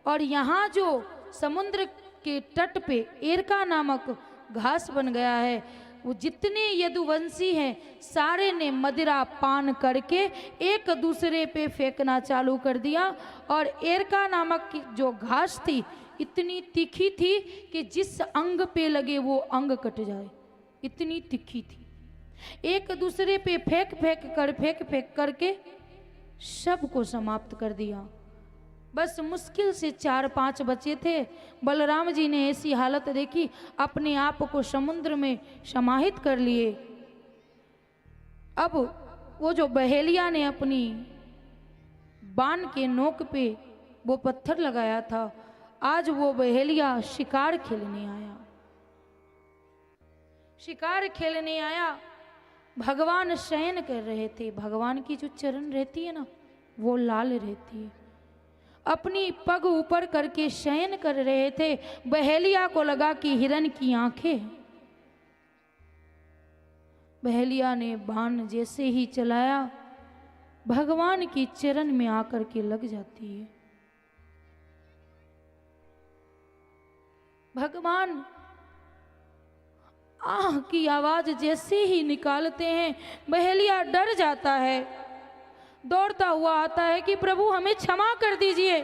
और यहाँ जो समुद्र के तट पे एरका नामक घास बन गया है, वो जितने यदुवंशी हैं सारे ने मदिरा पान करके एक दूसरे पे फेंकना चालू कर दिया। और एरका नामक की जो घास थी इतनी तीखी थी कि जिस अंग पे लगे वो अंग कट जाए, इतनी तीखी थी। एक दूसरे पे फेंक करके सबको समाप्त कर दिया। बस मुश्किल से 4-5 बचे थे। बलराम जी ने ऐसी हालत देखी, अपने आप को समुद्र में समाहित कर लिए। अब वो जो बहेलिया ने अपनी बाण के नोक पे वो पत्थर लगाया था, आज वो बहेलिया शिकार खेलने आया। शिकार खेलने आया, भगवान शयन कर रहे थे। भगवान की जो चरण रहती है ना वो लाल रहती है। अपनी पग ऊपर करके शयन कर रहे थे। बहेलिया को लगा कि हिरन की आंखें। बहेलिया ने बाण जैसे ही चलाया भगवान की चरण में आकर के लग जाती है। भगवान आह की आवाज जैसे ही निकालते हैं बहेलिया डर जाता है, दौड़ता हुआ आता है कि प्रभु हमें क्षमा कर दीजिए,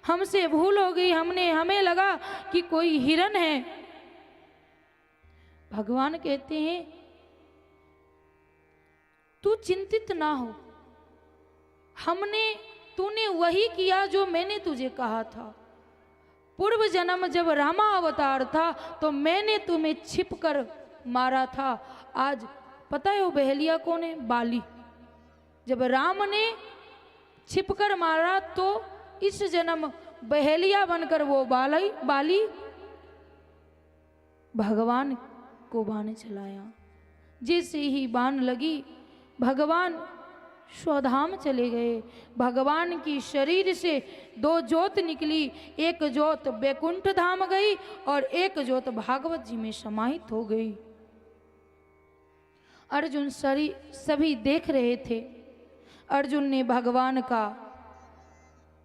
हमसे भूल हो गई, हमें लगा कि कोई हिरन है। भगवान कहते हैं तू चिंतित ना हो, तूने वही किया जो मैंने तुझे कहा था। पूर्व जन्म जब रामा अवतार था तो मैंने तुम्हें छिपकर मारा था। आज पता है वो बहेलिया कौन है? बाली। जब राम ने छिपकर मारा तो इस जन्म बहेलिया बनकर वो बाली भगवान को बाण चलाया। जैसे ही बाण लगी भगवान स्वधाम चले गए। भगवान की शरीर से 2 ज्योत निकली, एक ज्योत बैकुंठ धाम गई और एक ज्योत भागवत जी में समाहित हो गई। अर्जुन सभी देख रहे थे। अर्जुन ने भगवान का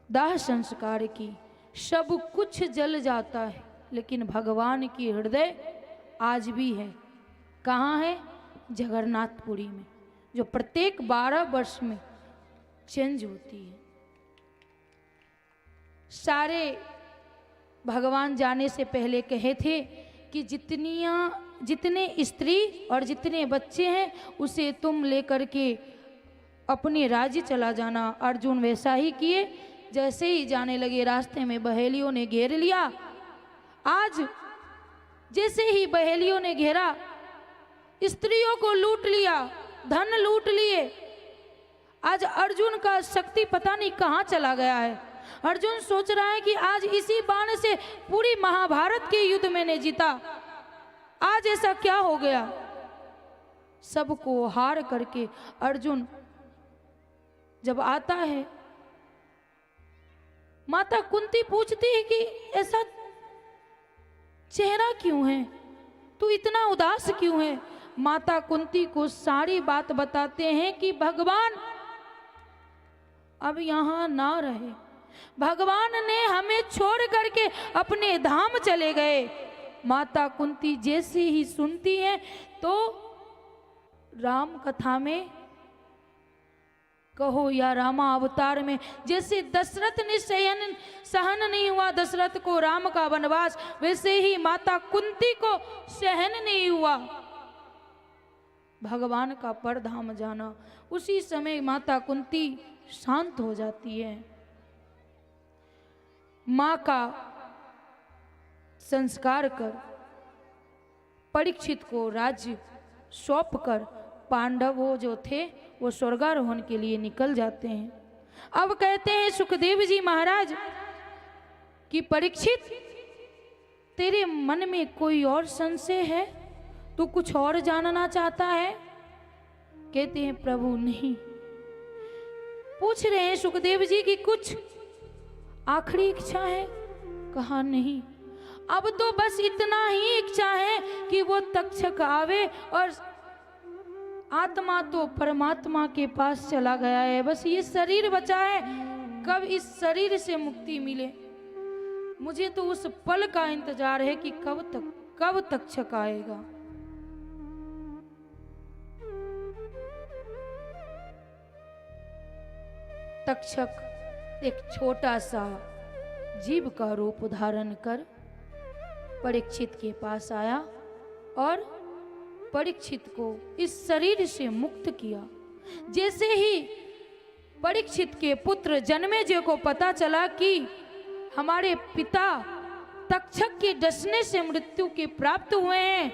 दाह संस्कार की। सब कुछ जल जाता है लेकिन भगवान की हृदय आज भी है। कहाँ है? जगन्नाथपुरी में, जो प्रत्येक 12 वर्ष में चेंज होती है। सारे भगवान जाने से पहले कहे थे कि जितने स्त्री और जितने बच्चे हैं उसे तुम लेकर के अपने राज्य चला जाना। अर्जुन वैसा ही किए। जैसे ही जाने लगे रास्ते में बहेलियों ने घेर लिया। आज जैसे ही बहेलियों ने घेरा, स्त्रियों को लूट लिया, धन लूट लिए। आज अर्जुन का शक्ति पता नहीं कहाँ चला गया है। अर्जुन सोच रहा है कि आज इसी बाण से पूरी महाभारत के युद्ध मैंने जीता, आज ऐसा क्या हो गया। सबको हार करके अर्जुन जब आता है, माता कुंती पूछती है कि ऐसा चेहरा क्यों है, तू इतना उदास क्यों है। माता कुंती को सारी बात बताते हैं कि भगवान अब यहाँ ना रहे। भगवान ने हमें छोड़ करके अपने धाम चले गए। माता कुंती जैसे ही सुनती है तो राम कथा में कहो या रामा अवतार में जैसे दशरथ ने सहन नहीं हुआ दशरथ को राम का वनवास, वैसे ही माता कुंती को सहन नहीं हुआ भगवान का परधाम जाना। उसी समय माता कुंती शांत हो जाती है। माँ का संस्कार कर परीक्षित को राज्य सौंप कर पांडवों जो थे वो स्वर्गारोहण के लिए निकल जाते हैं। अब कहते हैं सुखदेव जी महाराज कि परीक्षित तेरे मन में कोई और संशय है, तू कुछ और जानना चाहता है? कहते हैं प्रभु नहीं। पूछ रहे हैं सुखदेव जी की कुछ आखिरी इच्छा है? कहा नहीं, अब तो बस इतना ही इच्छा है कि वो तक्षक आवे और आत्मा तो परमात्मा के पास चला गया है, बस ये शरीर बचा है, कब इस शरीर से मुक्ति मिले। मुझे तो उस पल का इंतजार है कि कब तक्षक आएगा। तक्षक एक छोटा सा जीव का रूप धारण कर परीक्षित के पास आया और परीक्षित को इस शरीर से मुक्त किया। जैसे ही परीक्षित के पुत्र जन्मेजय को पता चला कि हमारे पिता तक्षक के डसने से मृत्यु के प्राप्त हुए हैं,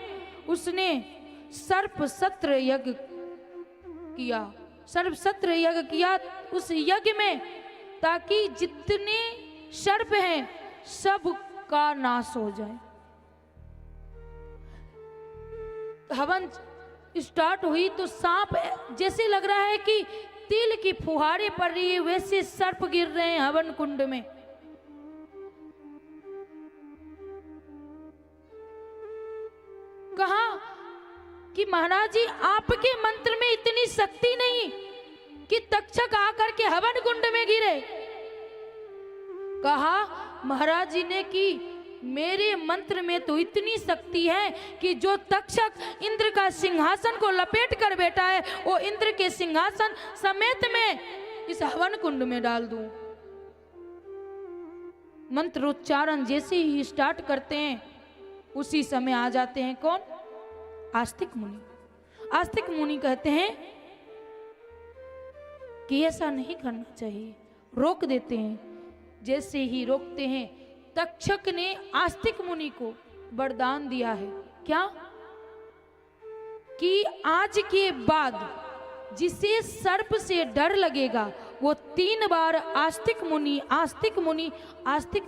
उसने सर्प सत्र यज्ञ किया उस यज्ञ में, ताकि जितने सर्प हैं सब का नाश हो जाए। हवन स्टार्ट हुई तो सांप जैसे लग रहा है कि तिल की फुहारे पड़ रही है, वैसे सर्प गिर रहे हैं हवन कुंड में। कहा कि महाराज जी आपके मंत्र में इतनी शक्ति नहीं कि तक्षक आकर के हवन कुंड में गिरे। कहा महाराज जी ने कि मेरे मंत्र में तो इतनी शक्ति है कि जो तक्षक इंद्र का सिंहासन को लपेट कर बैठा है वो इंद्र के सिंहासन समेत में इस हवन कुंड में डाल दूं। मंत्रोच्चारण जैसे ही स्टार्ट करते हैं उसी समय आ जाते हैं कौन? आस्तिक मुनि। आस्तिक मुनि कहते हैं कि ऐसा नहीं करना चाहिए, रोक देते हैं। जैसे ही रोकते हैं तक्षक ने आस्तिक मुनि को वरदान दिया है, क्या? कि आज के बाद जिसे सर्प से डर लगेगा वो 3 बार आस्तिक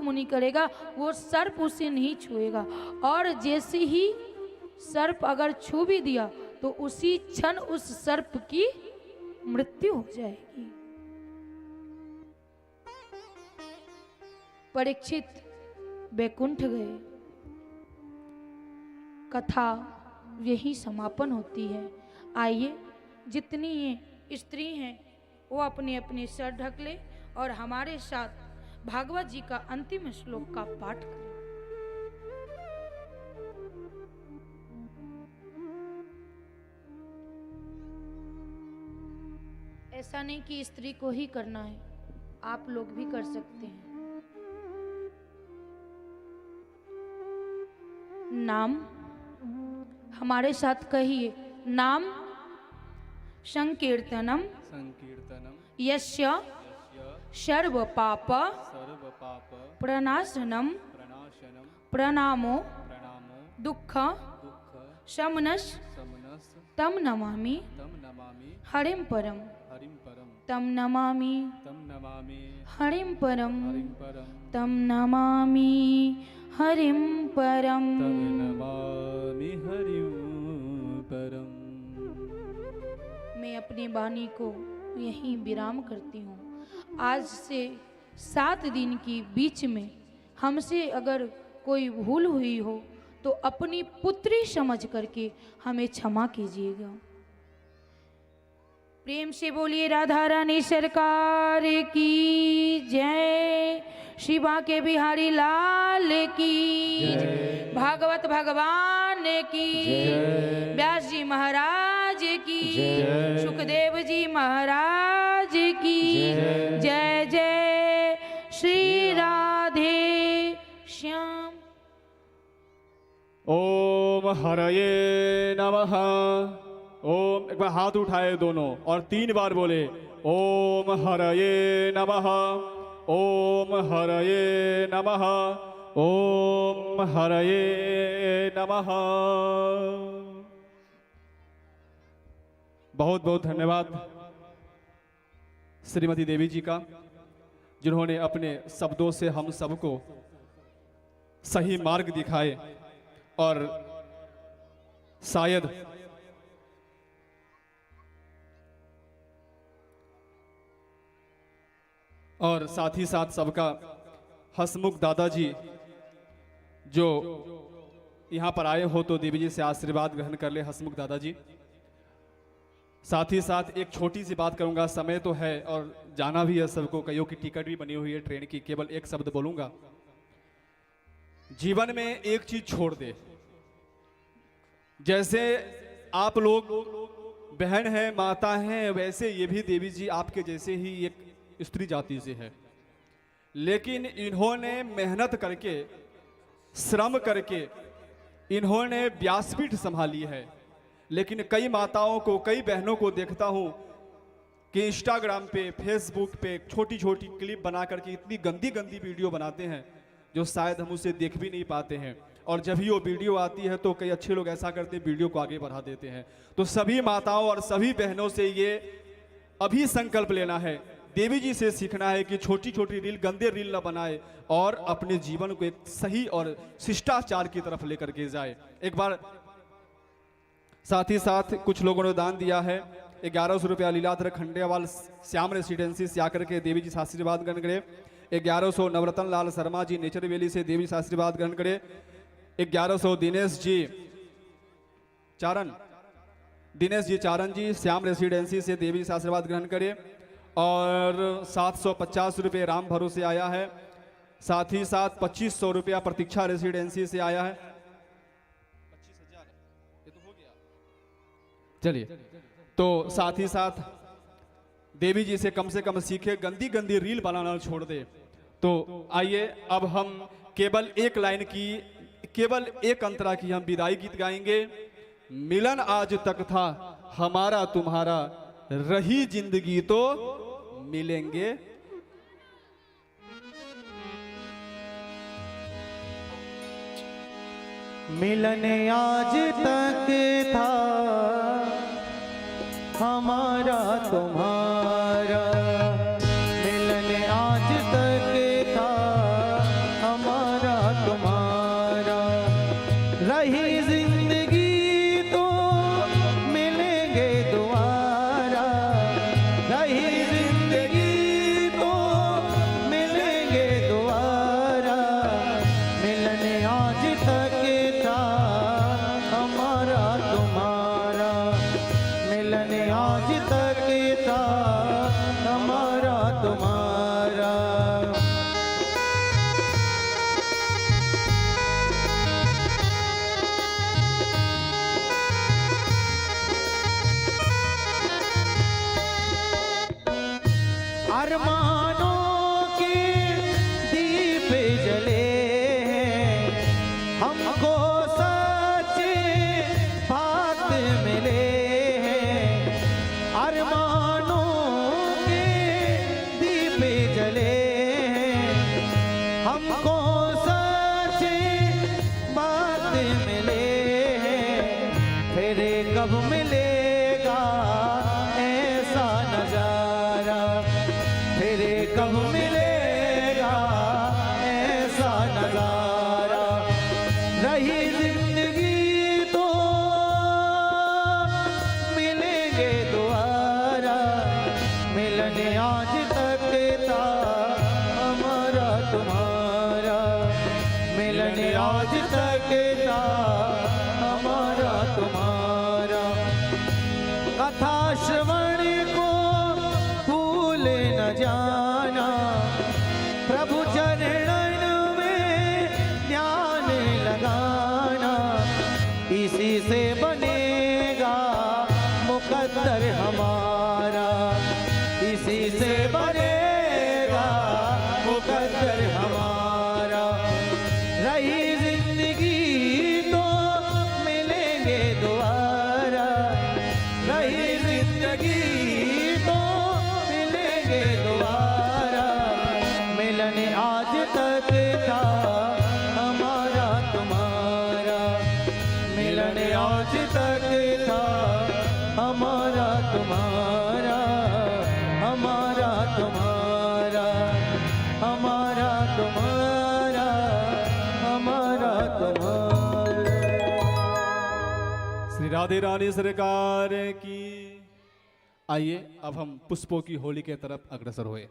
मुनि करेगा, वो सर्प उसे नहीं छुएगा। और जैसे ही सर्प अगर छू भी दिया तो उसी क्षण उस सर्प की मृत्यु हो जाएगी। परीक्षित बैकुंठ गए। कथा यही समापन होती है। आइए जितनी स्त्री हैं वो अपने अपने सर ढक ले और हमारे साथ भागवत जी का अंतिम श्लोक का पाठ करें। ऐसा नहीं कि स्त्री को ही करना है, आप लोग भी कर सकते हैं। नाम हमारे साथ कहिए। नाम संकीर्तनम यस्य सर्व पाप प्रणाशनम प्रणामो दुख शमनस तम नमामि हरिम परम तम नमामि हरिम परम तम नमामि हरिम परम। मैं अपनी वाणी को यहीं विराम करती हूँ। आज से 7 दिन की बीच में हमसे अगर कोई भूल हुई हो तो अपनी पुत्री समझ करके हमें क्षमा कीजिएगा। प्रेम से बोलिए राधा रानी सरकार की जय, शिवा के बिहारी लाल की जय, भागवत भगवान की जय, व्यास जी महाराज की जय, सुखदेव जी महाराज की जय, जय जय श्री राधे श्याम। ओम हरये नमः। ओम, एक बार हाथ उठाए दोनों और 3 बार बोले ओम हरये नमः, ओम हरये नमः, ओम हरये नमः। बहुत बहुत धन्यवाद श्रीमती देवी जी का, जिन्होंने अपने शब्दों से हम सबको सही मार्ग दिखाए और शायद और साथ ही साथ सबका हसमुख दादाजी जो यहाँ पर आए हो तो देवी जी से आशीर्वाद ग्रहण कर ले हसमुख दादाजी। साथ ही साथ एक छोटी सी बात करूंगा, समय तो है और जाना भी है सबको, कईयों की टिकट भी बनी हुई है ट्रेन की। केवल एक शब्द बोलूंगा, जीवन में एक चीज छोड़ दे। जैसे आप लोग बहन हैं, माता हैं, वैसे ये भी देवी जी आपके जैसे ही एक स्त्री जाति से है, लेकिन इन्होंने मेहनत करके, श्रम करके इन्होंने व्यासपीठ संभाली है। लेकिन कई माताओं को, कई बहनों को देखता हूं कि इंस्टाग्राम पे, फेसबुक पे छोटी छोटी क्लिप बना करके इतनी गंदी गंदी वीडियो बनाते हैं जो शायद हम उसे देख भी नहीं पाते हैं। और जब ही वो वीडियो आती है तो कई अच्छे लोग ऐसा करते हैं, वीडियो को आगे बढ़ा देते हैं। तो सभी माताओं और सभी बहनों से ये अभी संकल्प लेना है, देवी जी से सीखना है कि छोटी छोटी रील, गंदे रील न बनाए और अपने जीवन को एक सही और शिष्टाचार की तरफ लेकर के जाए। एक बार साथ ही साथ कुछ लोगों ने दान दिया है 1100 रुपया लीलाधर खंडेवाल श्याम रेसिडेंसी से आकर के देवी जी से आशीर्वाद ग्रहण करे। 1100 नवरतन लाल शर्मा जी नेचर वैली से देवी जी से आशीर्वाद ग्रहण करे। 1100 दिनेश जी चारण जी श्याम रेसिडेंसी से देवी जी से आशीर्वाद ग्रहण करे। और 750 रुपये राम भरोसे आया है। साथ ही साथ 2500 रुपया प्रतीक्षा रेसिडेंसी से आया है। 25,000 ये तो हो गया। चलिए, तो साथ ही साथ देवी जी से कम सीखे, गंदी गंदी रील बनाना छोड़ दे। तो आइए अब हम केवल एक लाइन की, केवल एक अंतरा की हम विदाई गीत गाएंगे। मिलन आज तक था हमारा तुम्हारा, रही जिंदगी तो मिलेंगे। मिलन आज तक था हमारा तुम्हारा, मिलन आज तक था हमारा तुम्हारा, रही जिंदगी तो मिलेंगे दोबारा, रही जिंदगी तो मिलेंगे दोबारा, मिलन आज तक था हमारा तुम्हारा, मिलन आज तक था हमारा तुम्हारा। अरमानों के दीप जले हैं, हमको सच्चे बात मिले हैं, अरमानों के दीप जले हैं, हमको सच्चे बात मिले हैं, फिर कब मिलेगा ऐसा नजारा, फिर कब मिलेगा ऐसा नजारा, रही जिंदगी तो मिलेंगे दोबारा, मिलन आज तक था हमारा तुम्हारा, मिलन आज तक था श्रवण को भूल न जाना, प्रभु चरणन में ध्यान लगाना, इसी से बनेगा मुकद्दर हमारा, इसी से बनेगा मुकद्दर हमारा। रही जिंदगी तो मिलेंगे दोबारा, रही जिंदगी तो मिलेंगे दोबारा। मिलन आज तक था हमारा तुम्हारा, मिलन आज तक था हमारा तुम्हारा, हमारा तुम्हारा, हमारा तुम्हारा, हमारा तुम्हारा। श्री राधे रानी सरकार की। आइए अब हम पुष्पों की होली के तरफ अग्रसर हुए।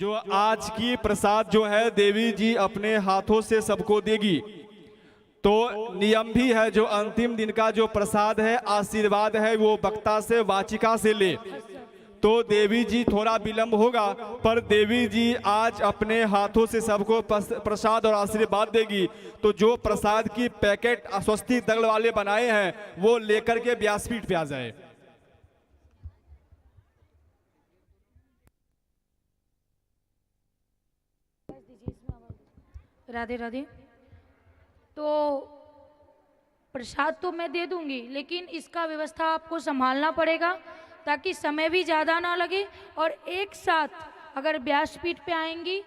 जो आज की प्रसाद जो है देवी जी अपने हाथों से सबको देगी, तो नियम भी है जो अंतिम दिन का जो प्रसाद है, आशीर्वाद है, वो वक्ता से वाचिका से ले। तो देवी जी थोड़ा विलंब होगा, पर देवी जी आज अपने हाथों से सबको प्रसाद और आशीर्वाद देगी। तो जो प्रसाद की पैकेट स्वस्ति दल वाले बनाए हैं वो लेकर के व्यासपीठ पे आ जाए। राधे राधे। तो प्रसाद तो मैं दे दूंगी, लेकिन इसका व्यवस्था आपको संभालना पड़ेगा ताकि समय भी ज़्यादा ना लगे। और एक साथ अगर व्यासपीठ पे आएंगी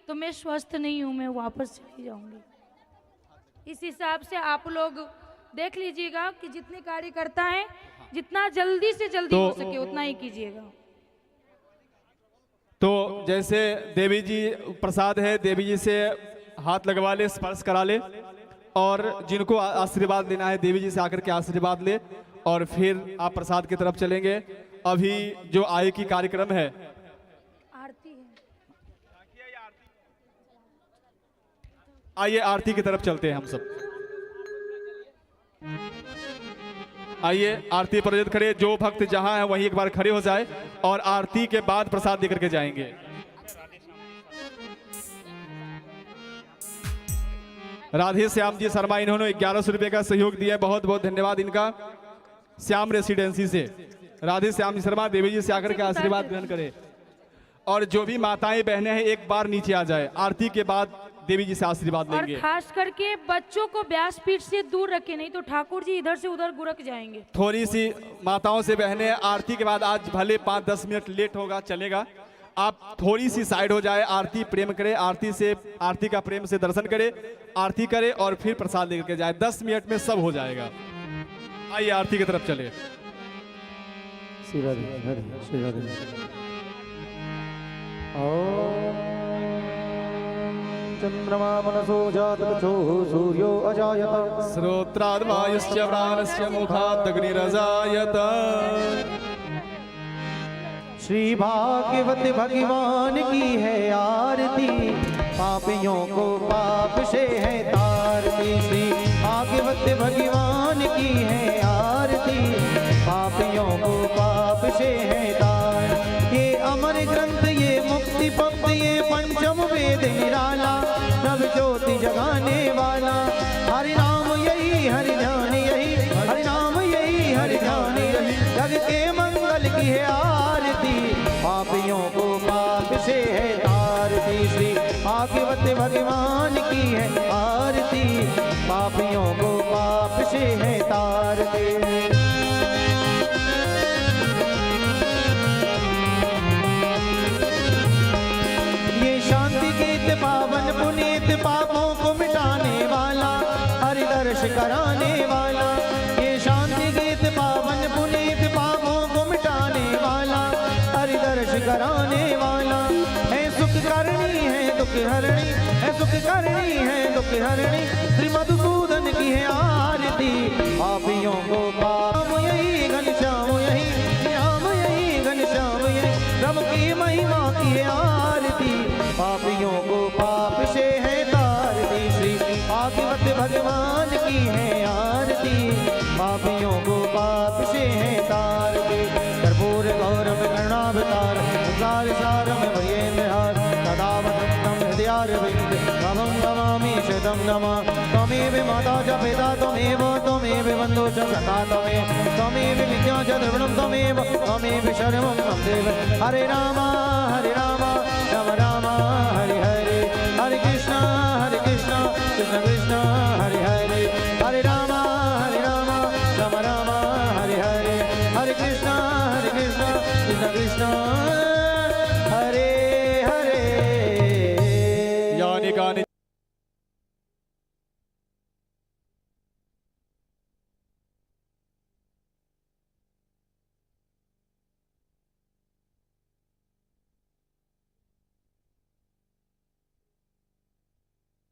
तो मैं स्वस्थ नहीं हूँ, मैं वापस चली जाऊंगी। इस हिसाब से आप लोग देख लीजिएगा कि जितने कार्यकर्ता हैं जितना जल्दी से जल्दी हो सके उतना ही कीजिएगा। तो जैसे देवी जी प्रसाद है, देवी जी से हाथ लगवा ले, स्पर्श करा ले, और जिनको आशीर्वाद लेना है देवी जी से आकर के आशीर्वाद ले, और फिर आप प्रसाद की तरफ चलेंगे। अभी जो आय की कार्यक्रम है, आरती है, आइए आरती की तरफ चलते हैं हम सब। आइए आरती पर खड़े, जो भक्त जहां है वहीं एक बार खड़े हो जाए और आरती के बाद प्रसाद देकर के जाएंगे। राधे श्याम जी शर्मा, इन्होंने 1100 रुपए का सहयोग दिया, बहुत बहुत धन्यवाद इनका। श्याम रेसिडेंसी से राधे श्याम जी शर्मा देवी जी से आकर के आशीर्वाद ग्रहण करें। और जो भी माताएं बहनें हैं एक बार नीचे आ जाए, आरती के बाद देवी जी से आशीर्वाद और लेंगे। खास करके बच्चों को व्यासपीठ से दूर रखें, नहीं तो ठाकुर जी इधर से उधर गुरक जाएंगे। थोड़ी सी माताओं से बहनें आरती के बाद, आज भले 5-10 मिनट लेट होगा चलेगा, आप थोड़ी सी साइड हो जाए, आरती प्रेम करें, आरती का प्रेम से दर्शन करें, आरती करें और फिर प्रसाद लेकर के जाए। 10 मिनट में सब हो जाएगा। आइए आरती की तरफ चले। श्री राधे श्री राधे। चंद्रमा मनसो जातलक्षो सूर्यो अजायत, श्रोत्राद् वायुश्च प्राणस्य मुखात् अग्निरजायत। श्री भागवत भगवान की है आरती, पापियों को पाप से है तारती। श्री भागवत भगवान की है आरती, पापियों को पाप से है तार। ये अमर ग्रंथ, ये मुक्ति पथ, ये पंचम वेद निराला, नव ज्योति जगाने वाला। हरि नाम यही हरि ध्यान यही, हरि नाम यही हरि ध्यान यही, जग के मंगल की है आरती, पापियों को पाप से है तारती। श्री भागवत भगवान की है आरती, पापियों को पाप से है तारती। ये शांति गीत पावन पुनीत, पापों को मिटाने वाला, हरि दर्श कराने वाला। ये शांति गीत पावन पुनीत, पापों को मिटाने वाला, हरि दर्श कराने वाला। है सुख करनी है दुख हरणी, है सुख करनी है दुख हरणी, श्री मधुसूदन की है आरती, पापियों को पाप यही घनश्याम यही, राम यही घनश्याम यही, प्रभु की महिमा की है आरती, पापियों को पाप से है तारती। श्री भागवत भगवान की है आरती, पापियों को पाप से है तारती। कर्पूर गौरव करुणावतार, संसार सारम भयेन्द्रहार, सदा वसन्तं हृदयारविन्द, त्वं नमामि शतं नमः। त्वमेव माता च पिता त्वमेव, त्वमेव बन्धुः च सखा त्वमेव विद्या च द्रविणं त्वमेव शरणं मम देव। हरे राम राम राम हरे हरे, हरे कृष्ण कृष्ण कृष्ण हरे हरे, हरे राम राम राम हरे हरे, हरे कृष्ण कृष्ण कृष्ण हरे हरे। यानी